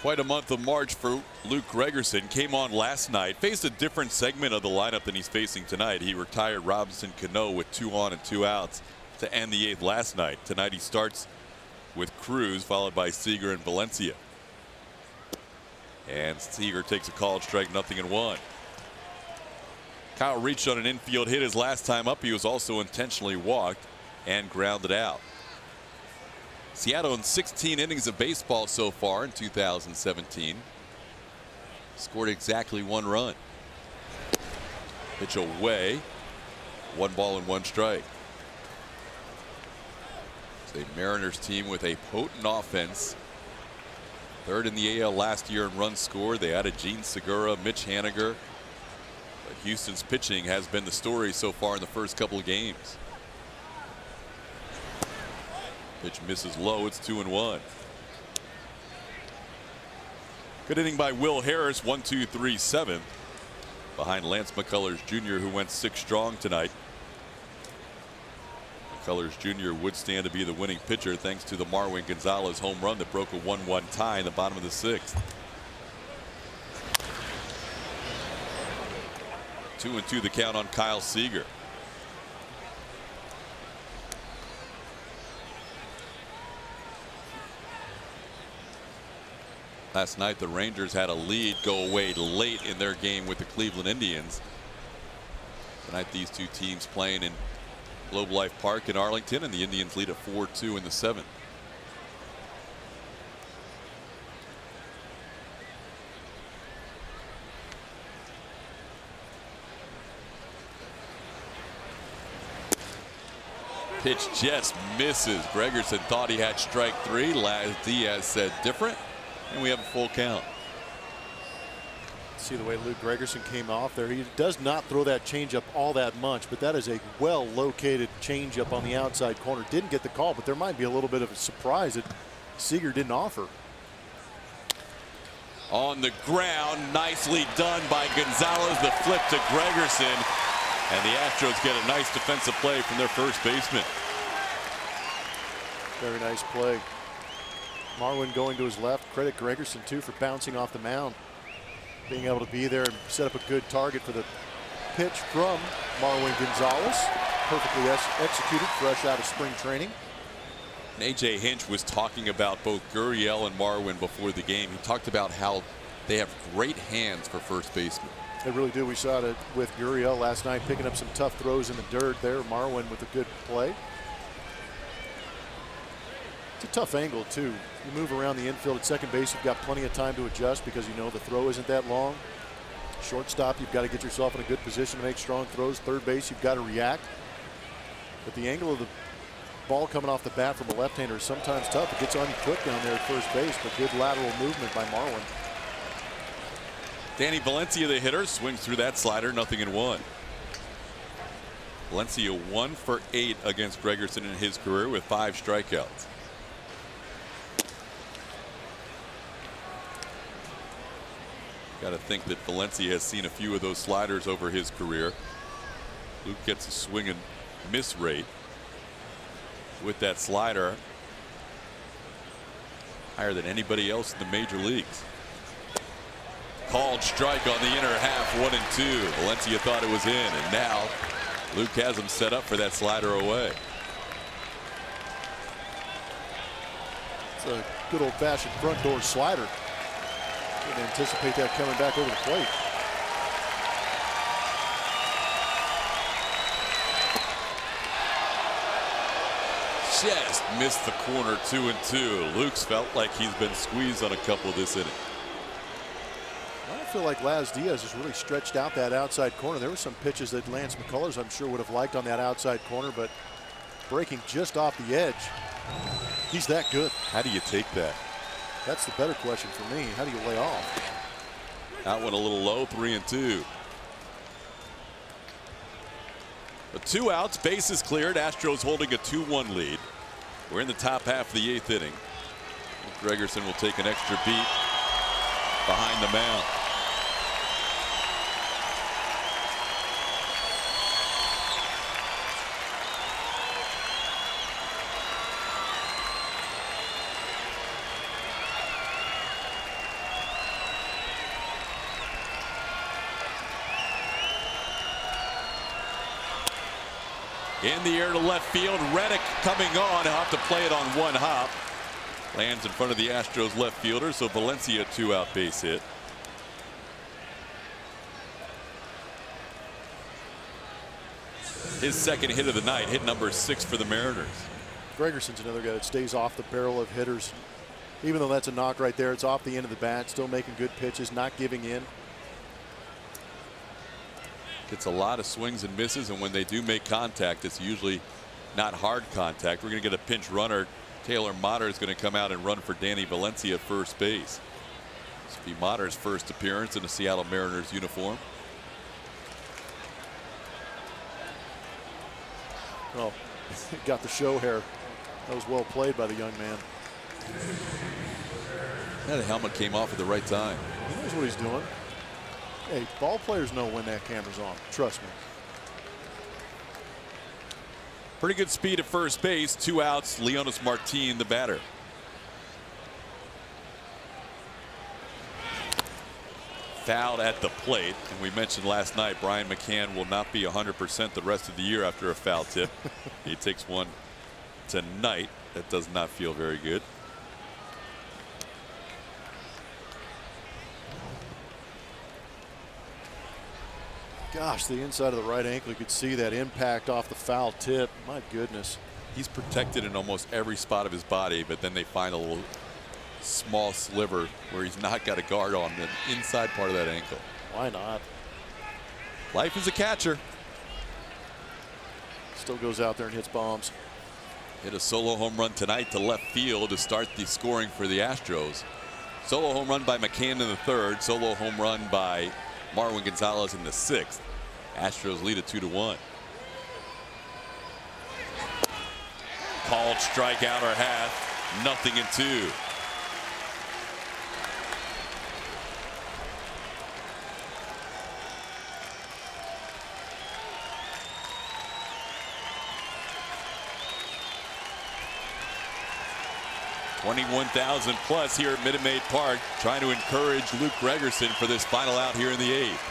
Quite a month of March for Luke Gregerson. Came on last night, faced a different segment of the lineup than he's facing tonight. He retired Robinson Cano with 2 on and 2 outs to end the 8th last night. Tonight he starts with Cruz, followed by Seager and Valencia. And Seager takes a called strike, 0-1. Kyle reached on an infield hit his last time up. He was also intentionally walked and grounded out. Seattle in 16 innings of baseball so far in 2017. Scored exactly 1 run. Pitch away. 1 ball and 1 strike. It's a Mariners team with a potent offense. 3rd in the AL last year in runs scored. They added Gene Segura, Mitch Haniger. But Houston's pitching has been the story so far in the first couple of games. Pitch misses low. It's 2-1. Good inning by Will Harris. 1-2-3 7th. Behind Lance McCullers Jr., who went 6 strong tonight. McCullers Jr. would stand to be the winning pitcher thanks to the Marwin Gonzalez home run that broke a 1-1 tie in the bottom of the 6th. 2-2 the count on Kyle Seager. Last night the Rangers had a lead go away late in their game with the Cleveland Indians. Tonight these two teams playing in Globe Life Park in Arlington, and the Indians lead at 4-2 in the 7th. Pitch just misses. Gregerson thought he had strike 3. Laz Diaz said different, and we have a full count. See the way Luke Gregerson came off there. He does not throw that changeup all that much, but that is a well located changeup on the outside corner. Didn't get the call, but there might be a little bit of a surprise that Seager didn't offer. On the ground, nicely done by Gonzalez. The flip to Gregerson, and the Astros get a nice defensive play from their first baseman. Very nice play. Marwin going to his left. Credit Gregerson too for bouncing off the mound, being able to be there and set up a good target for the pitch from Marwin Gonzalez. Perfectly executed, fresh out of spring training. And A.J. Hinch was talking about both Gurriel and Marwin before the game. He talked about how they have great hands for first baseman. They really do. We saw it with Gurriel last night, picking up some tough throws in the dirt there. Marwin with a good play. It's a tough angle too. You move around the infield at second base, you've got plenty of time to adjust because you know the throw isn't that long. Shortstop, you've got to get yourself in a good position to make strong throws. Third base, you've got to react. But the angle of the ball coming off the bat from a left-hander is sometimes tough. It gets on you quick down there at first base, but good lateral movement by Marwin. Danny Valencia, the hitter, swings through that slider, 0-1. Valencia 1 for 8 against Gregerson in his career with 5 strikeouts. Got to think that Valencia has seen a few of those sliders over his career. Luke gets a swing and miss rate with that slider higher than anybody else in the major leagues. Called strike on the inner half, 1-2. Valencia thought it was in, and now Luke has him set up for that slider away. It's a good old-fashioned front door slider. Didn't anticipate that coming back over the plate. Just missed the corner, 2-2. Luke's felt like he's been squeezed on a couple of this inning. I feel like Laz Diaz has really stretched out that outside corner. There were some pitches that Lance McCullers, I'm sure, would have liked on that outside corner, but breaking just off the edge. He's that good. How do you take that? That's the better question for me. How do you lay off? That one a little low, 3-2. But 2 outs, bases cleared. Astros holding a 2-1 lead. We're in the top half of the 8th inning. Gregerson will take an extra beat behind the mound. In the air to left field. Reddick coming on. He'll have to play it on one hop. Lands in front of the Astros left fielder, so Valencia a 2-out base hit. His second hit of the night, hit number 6 for the Mariners. Gregerson's another guy that stays off the barrel of hitters. Even though that's a knock right there, it's off the end of the bat, still making good pitches, not giving in. Gets a lot of swings and misses, and when they do make contact, it's usually not hard contact. We're going to get a pinch runner. Taylor Motter is going to come out and run for Danny Valencia at first base. This will be Motter's first appearance in a Seattle Mariners uniform. Oh, got the show hair. That was well played by the young man. Yeah, the helmet came off at the right time. He knows what he's doing. Hey, ball players know when that camera's on. Trust me. Pretty good speed at first base. 2 outs. Leonis Martin, the batter. Fouled at the plate. And we mentioned last night Brian McCann will not be 100% the rest of the year after a foul tip. He takes one tonight. That does not feel very good. Gosh, the inside of the right ankle, you could see that impact off the foul tip. My goodness. He's protected in almost every spot of his body, but then they find a little small sliver where he's not got a guard on the inside part of that ankle. Why not? Life as a catcher. Still goes out there and hits bombs. Hit a solo home run tonight to left field to start the scoring for the Astros. Solo home run by McCann in the 3rd. Solo home run by Marwin Gonzalez in the 6th. Astros lead at 2-1. Called strikeout or half. 0-2. $21,000 plus here at Minute Maid Park, trying to encourage Luke Gregerson for this final out here in the 8th.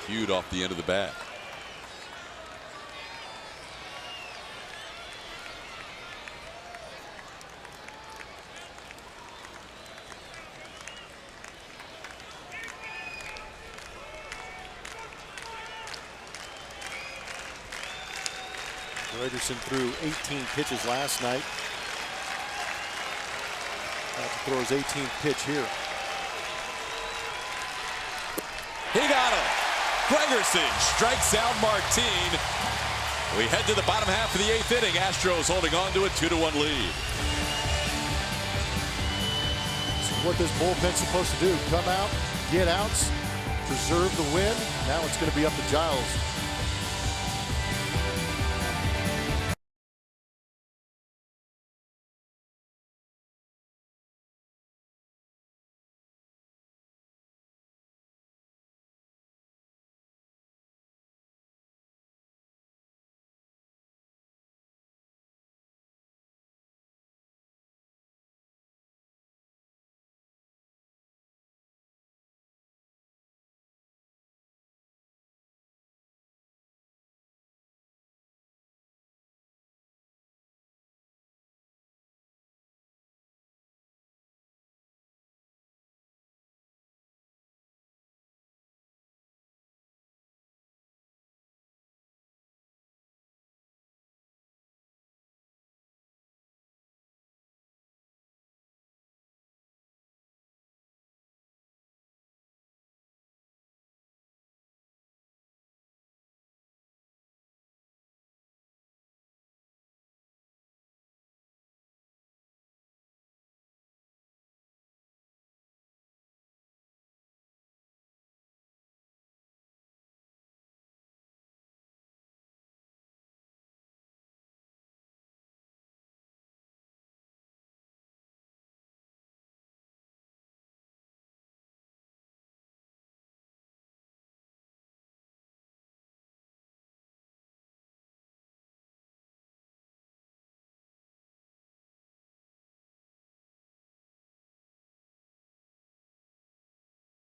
Cued off the end of the bat. Gregerson threw 18 pitches last night. About to throw his 18th pitch here. He got him. Gregerson strikes out Martin. We head to the bottom half of the 8th inning. Astros holding on to a 2-1 lead. So what this bullpen's supposed to do, come out, get outs, preserve the win. Now it's going to be up to Giles.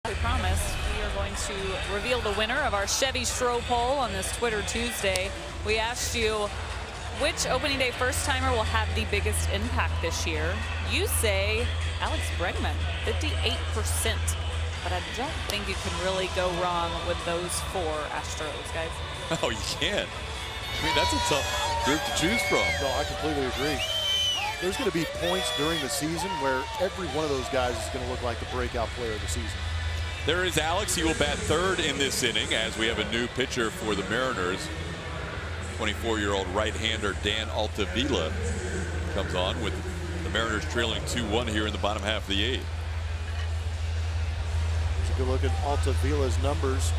We promised we are going to reveal the winner of our Chevy Stro poll on this Twitter Tuesday. We asked you which opening day first-timer will have the biggest impact this year. You say Alex Bregman, 58%. But I don't think you can really go wrong with those 4 Astros, guys. Oh, you can't. I mean, that's a tough group to choose from. No, I completely agree. There's going to be points during the season where every one of those guys is going to look like the breakout player of the season. There is Alex. He will bat third in this inning as we have a new pitcher for the Mariners. 24-year-old right-hander Dan Altavilla comes on with the Mariners trailing 2-1 here in the bottom half of the 8th. It's a good look at Altavilla's numbers.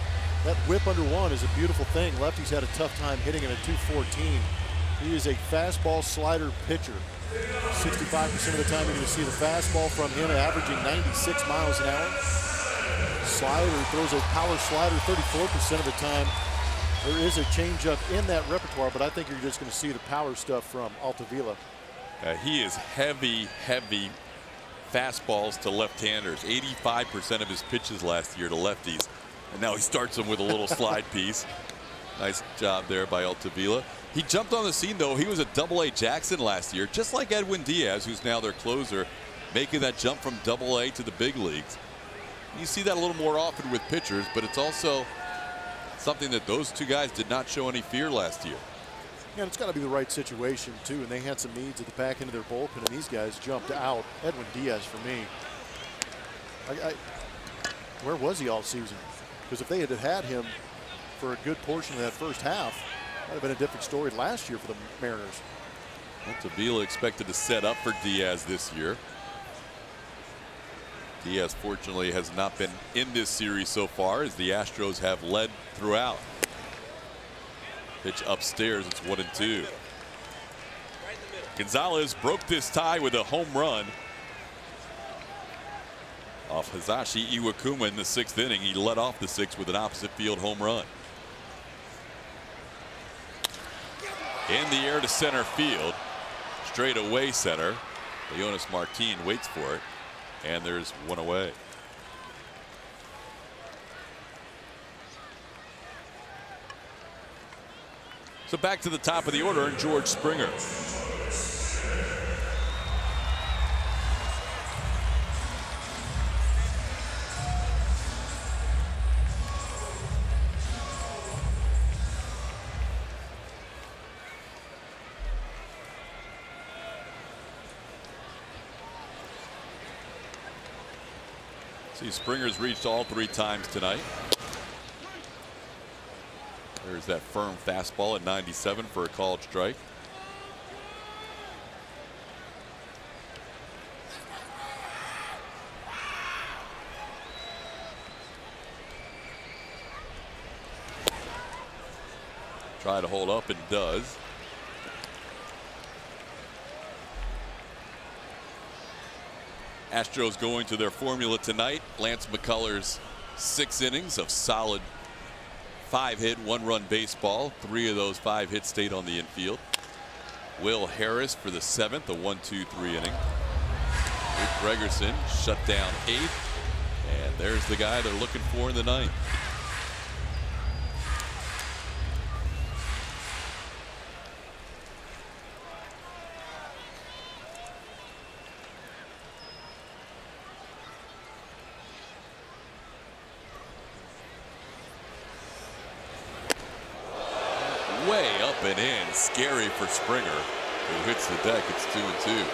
That whip under 1 is a beautiful thing. Lefty's had a tough time hitting it at 214. He is a fastball slider pitcher. 65% of the time you're going to see the fastball from him averaging 96 miles an hour. Slider, throws a power slider 34% of the time. There is a changeup in that repertoire, but I think you're just going to see the power stuff from Altavilla. He is heavy fastballs to left-handers. 85% of his pitches last year to lefties. And now he starts them with a little slide piece. Nice job there by Altavilla. He jumped on the scene, though. He was a Double-A Jackson last year, just like Edwin Diaz, who's now their closer, making that jump from Double-A to the big leagues. You see that a little more often with pitchers, but it's also something that those 2 guys did not show any fear last year. Yeah, it's got to be the right situation, too, and they had some needs at the back end of their bullpen, and these guys jumped out. Edwin Diaz, for me, where was he all season? Because if they had had him for a good portion of that first half, might have been a different story last year for the Mariners. Altavilla expected to set up for Diaz this year. Diaz, fortunately, has not been in this series so far, as the Astros have led throughout. Pitch upstairs, it's 1-2. Gonzalez broke this tie with a home run off Hisashi Iwakuma in the 6th inning. He led off the 6th with an opposite field home run. In the air to center field, straight away center. Leonis Martin waits for it, and there's 1 away. So back to the top of the order, and George Springer. See, Springer's reached all 3 times tonight. There's that firm fastball at 97 for a called strike. try to hold up, and does. Astros going to their formula tonight. Lance McCullers 6 innings of solid 5-hit, 1-run baseball. 3 of those 5 hits stayed on the infield. Will Harris for the 7th, a 1-2-3 inning. Luke Gregerson shut down 8th. And there's the guy they're looking for in the 9th. Way up and in. Scary for Springer, who hits the deck. It's 2-2.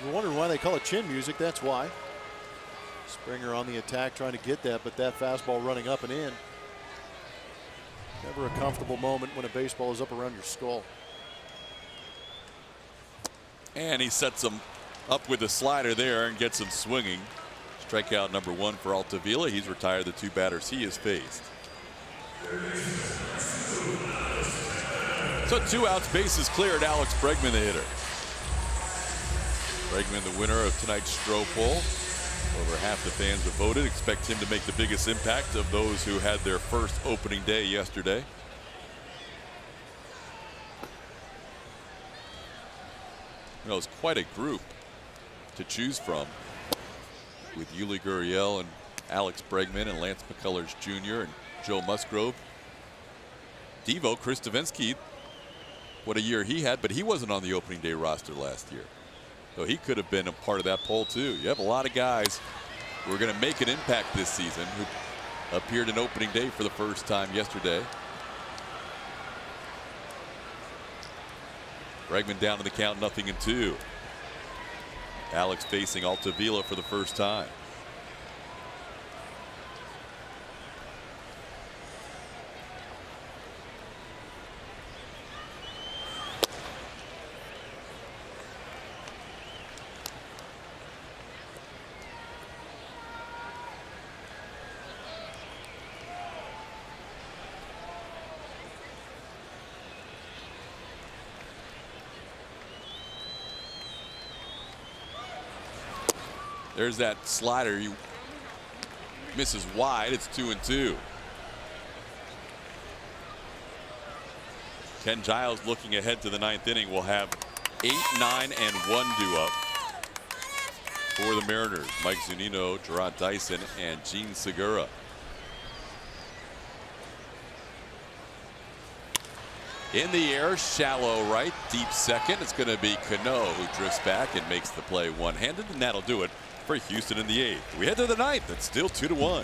You're wondering why they call it chin music. That's why. Springer on the attack trying to get that, but that fastball running up and in. Never a comfortable moment when a baseball is up around your skull. And he sets him up with a slider there and gets him swinging. Strikeout number 1 for Altavilla. He's retired the 2 batters he has faced. So 2 outs, bases cleared. Alex Bregman, the hitter. Bregman, the winner of tonight's Stro poll. Over half the fans have voted. Expect him to make the biggest impact of those who had their first opening day yesterday. You know, it's quite a group to choose from, with Yuli Gurriel and Alex Bregman and Lance McCullers Jr. and Joe Musgrove. Devo, Chris Davinsky, what a year he had, but he wasn't on the opening day roster last year. So he could have been a part of that poll too. You have a lot of guys who are going to make an impact this season who appeared in opening day for the first time yesterday. Bregman down to the count, 0-2. Alex facing Altavilla for the first time. There's that slider. You misses wide. It's 2-2. Ken Giles looking ahead to the 9th inning. Will have 8, 9, and 1 due up for the Mariners. Mike Zunino, Gerard Dyson, and Gene Segura. In the air, shallow right, deep second. It's going to be Cano who drifts back and makes the play one-handed, and that'll do it for Houston in the 8th. We head to the 9th. It's still 2-1.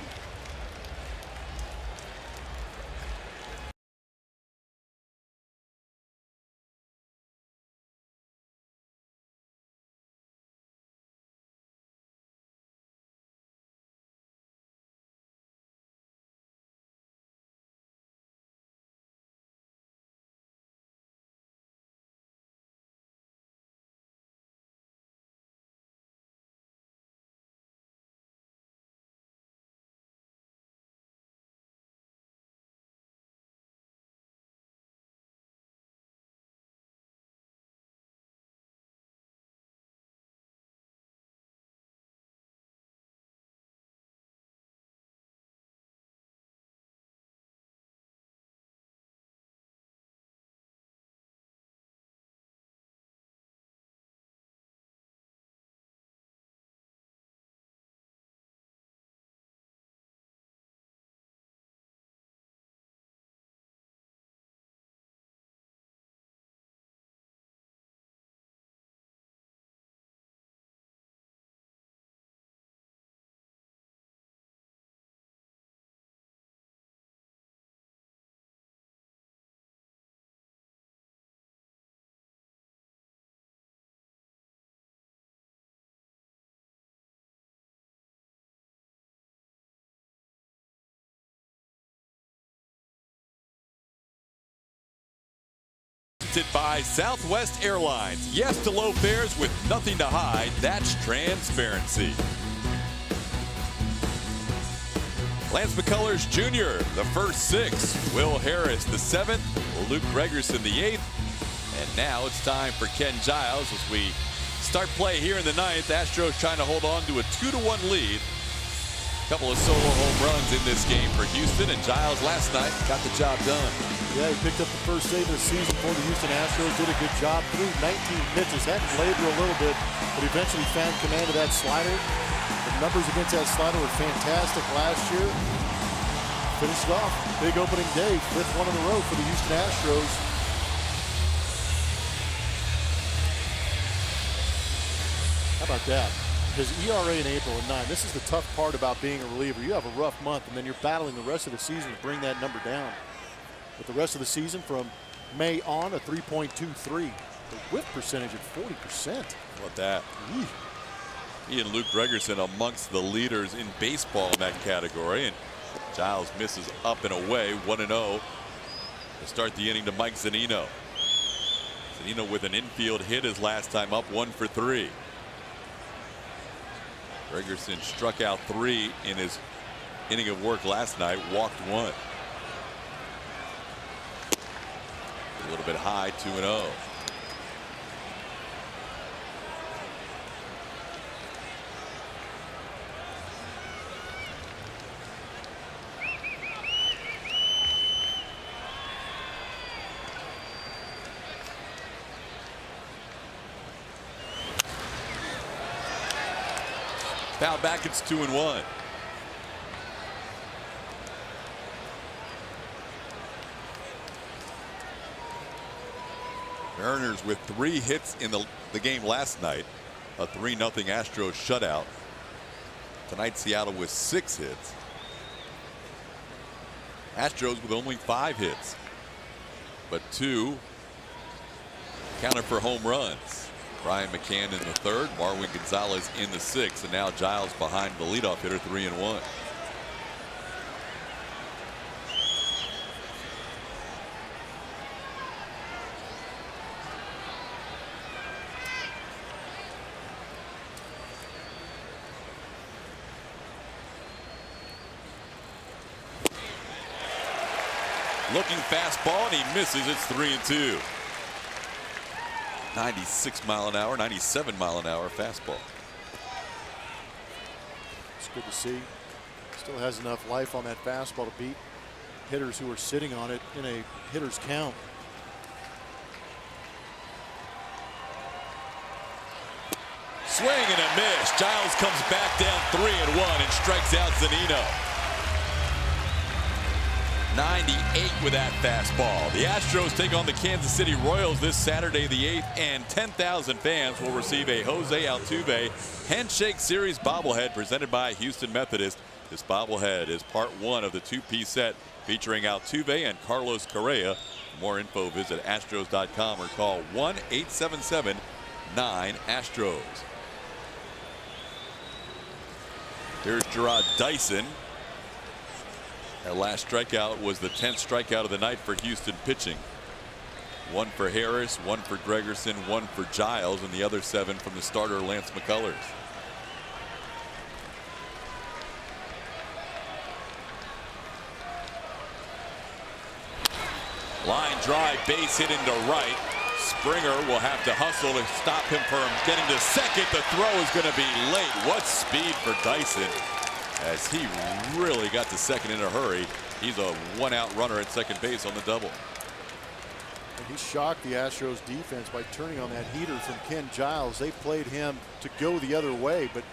By Southwest Airlines. Yes to low fares with nothing to hide. That's transparency. Lance McCullers Jr., the first 6. Will Harris, the 7th. Luke Gregerson, the 8th. And now it's time for Ken Giles as we start play here in the 9th. Astros trying to hold on to a 2-1 lead. A couple of solo home runs in this game for Houston, and Giles last night got the job done. Yeah, he picked up the first save of the season for the Houston Astros. Did a good job. Threw 19 pitches. Had to labor a little bit, but eventually found command of that slider. The numbers against that slider were fantastic last year. Finished off. Big opening day. 5th one in a row for the Houston Astros. How about that? His ERA in April at 9. This is the tough part about being a reliever. You have a rough month, and then you're battling the rest of the season to bring that number down. But the rest of the season from May on, a 3.23. The whip percentage at 40%. How about that? He and Luke Gregerson amongst the leaders in baseball in that category. And Giles misses up and away, 1-0 to start the inning to Mike Zunino. Zunino with an infield hit his last time up, 1 for 3. Gregerson struck out 3 in his inning of work last night, walked 1. A little bit high, 2-0. Foul back, it's 2-1. Mariners with 3 hits in the game last night. A 3-0 Astros shutout. Tonight Seattle with 6 hits. Astros with only 5 hits, but 2 counted for home runs. Brian McCann in the 3rd, Marwin Gonzalez in the 6th, and now Giles behind the leadoff hitter, 3-1. Looking fastball, and he misses. It's 3-2. 96 mile an hour, 97 mile an hour fastball. It's good to see. Still has enough life on that fastball to beat hitters who are sitting on it in a hitter's count. Swing and a miss. Giles comes back down 3-1 and strikes out Zunino. 98 with that fastball. The Astros take on the Kansas City Royals this Saturday the 8th, and 10,000 fans will receive a Jose Altuve Handshake Series bobblehead presented by Houston Methodist. This bobblehead is part 1 of the 2-piece set featuring Altuve and Carlos Correa. For more info, visit Astros.com or call 1-877-9-ASTROS. Here's Gerard Dyson. That last strikeout was the 10th strikeout of the night for Houston pitching. 1 for Harris, 1 for Gregerson, 1 for Giles, and the other 7 from the starter Lance McCullers. Line drive, base hit into right. Springer will have to hustle to stop him from getting to second. The throw is going to be late. What speed for Dyson, as he really got to second in a hurry. He's a 1-out runner at second base on the double. And he shocked the Astros defense by turning on that heater from Ken Giles. They played him to go the other way, but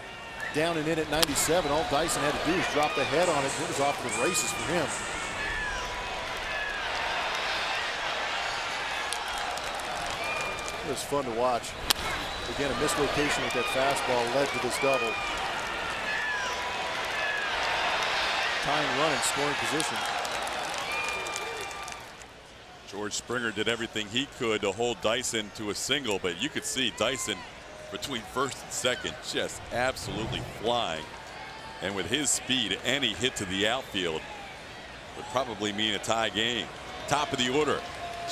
down and in at 97, all Dyson had to do was drop the head on it. It was off to the races for him. It was fun to watch. Again, a mislocation with that fastball led to this double. Tying run in scoring position. George Springer did everything he could to hold Dyson to a single, but you could see Dyson between first and second just absolutely flying. And with his speed, any hit to the outfield would probably mean a tie game. Top of the order,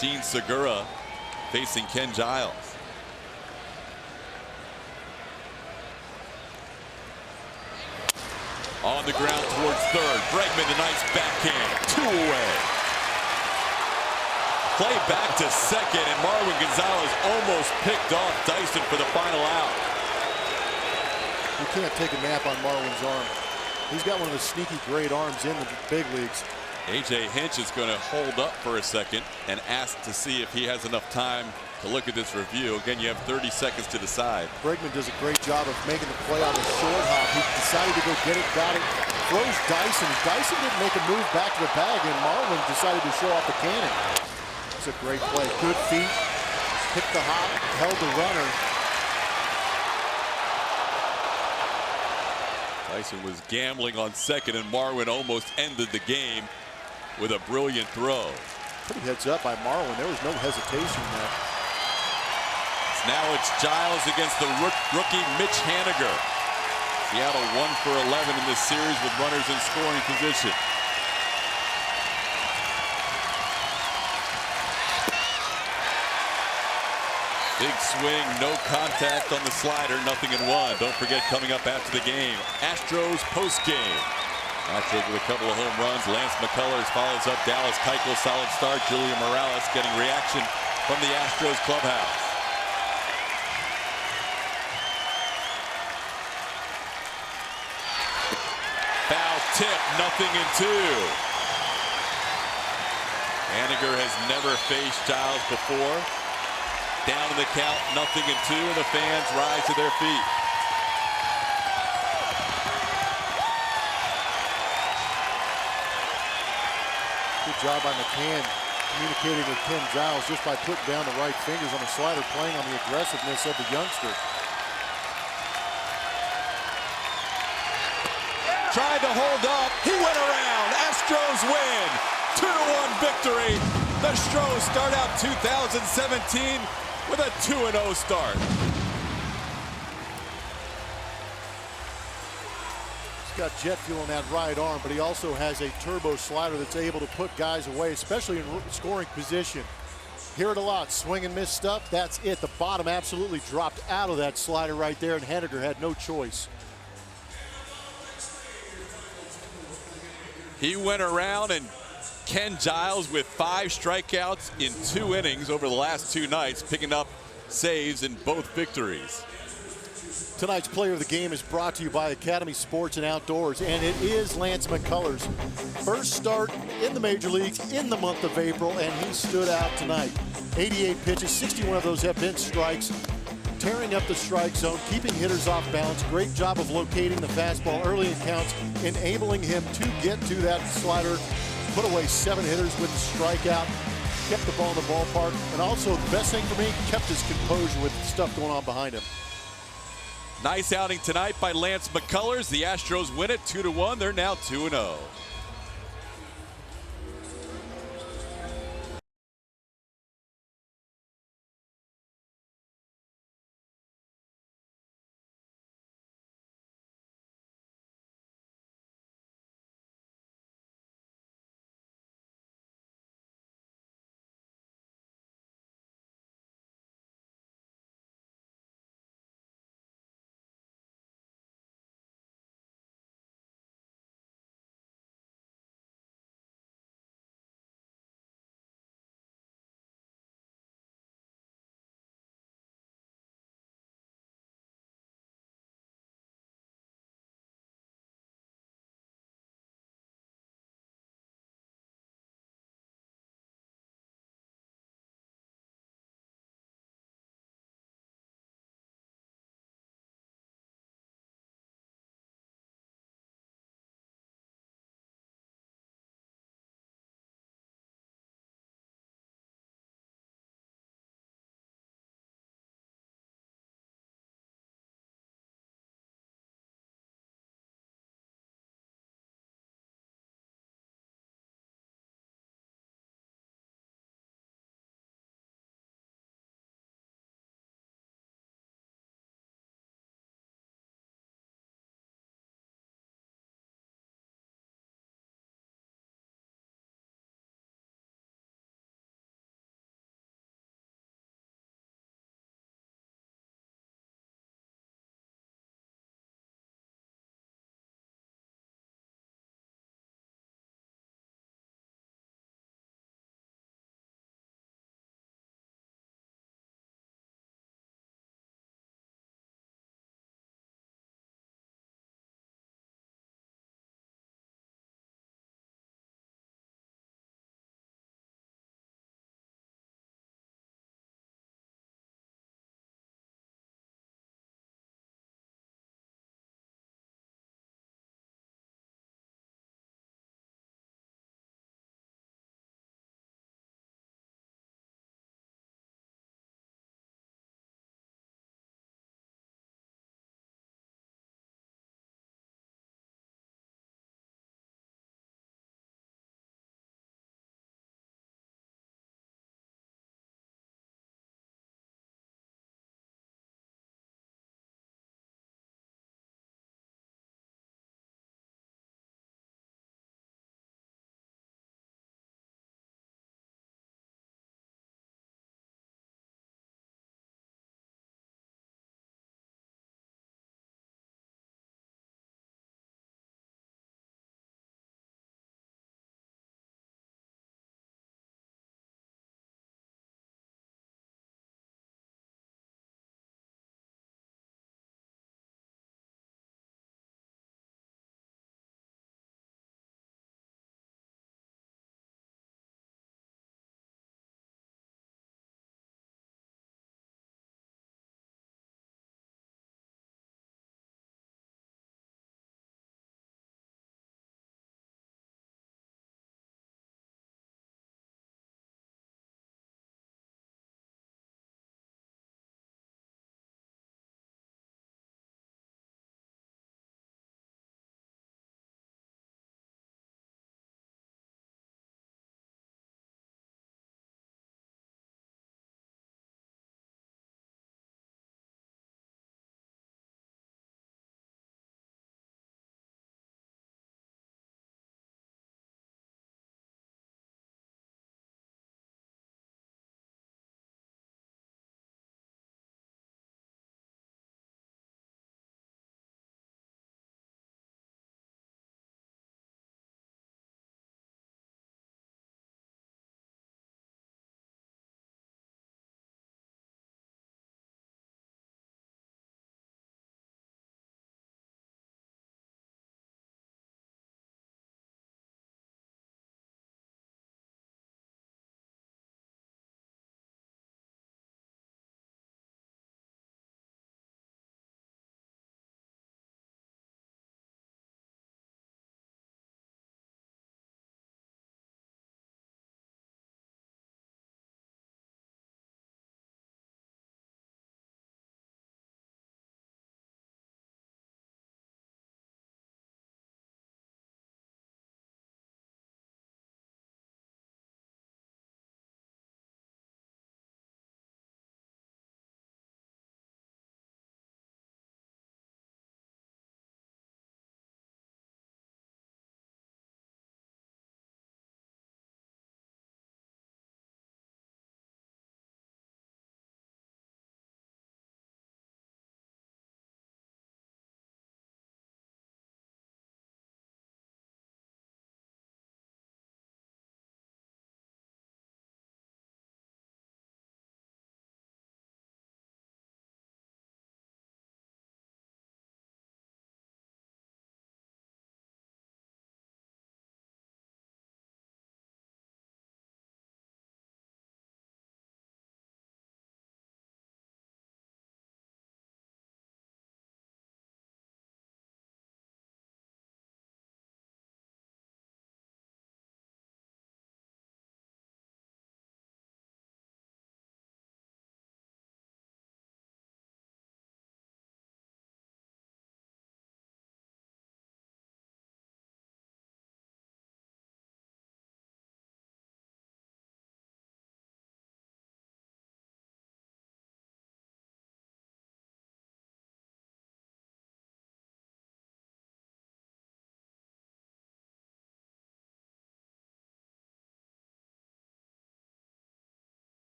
Gene Segura facing Ken Giles. On the ground towards third. Bregman, a nice backhand. 2 away. Play back to second, and Marwin Gonzalez almost picked off Dyson for the final out. You can't take a nap on Marwin's arm. He's got one of the sneaky great arms in the big leagues. A.J. Hinch is going to hold up for a second and ask to see if he has enough time to look at this review. Again, you have 30 seconds to decide. Bregman does a great job of making the play on the short hop. He decided to go get it, got it, throws Dyson. Dyson didn't make a move back to the bag, and Marwin decided to show off the cannon. It's a great play. Good feet, picked the hop, held the runner. Dyson was gambling on second, and Marwin almost ended the game with a brilliant throw. Pretty heads up by Marwin. There was no hesitation there. Now it's Giles against the rookie Mitch Haniger. Seattle 1 for 11 in this series with runners in scoring position. Big swing, no contact on the slider, 0-1. Don't forget, coming up after the game, Astros postgame. Astros with a couple of home runs. Lance McCullers follows up Dallas Keuchel, solid start. Julian Morales getting reaction from the Astros clubhouse. Foul tip, 0-2. Haniger has never faced Giles before. Down to the count, 0-2, and the fans rise to their feet. Good job by McCann communicating with Ken Giles just by putting down the right fingers on the slider, playing on the aggressiveness of the youngster. Tried to hold up, he went around. Astros win, 2-1 victory. The Astros start out 2017 with a 2-0 start. He's got jet fuel in that right arm, but he also has a turbo slider that's able to put guys away, especially in scoring position. Hear it a lot, swing and miss stuff, that's it. The bottom absolutely dropped out of that slider right there, and Haniger had no choice. He went around, and Ken Giles with 5 strikeouts in 2 innings over the last 2 nights, picking up saves in both victories. Tonight's player of the game is brought to you by Academy Sports and Outdoors, and it is Lance McCullers. First start in the major leagues in the month of April, and he stood out tonight. 88 pitches, 61 of those have been strikes, tearing up the strike zone, keeping hitters off balance. Great job of locating the fastball early in counts, enabling him to get to that slider, put away 7 hitters with the strikeout, kept the ball in the ballpark, and also the best thing for me, kept his composure with stuff going on behind him. Nice outing tonight by Lance McCullers. The Astros win it 2-1. They're now 2-0.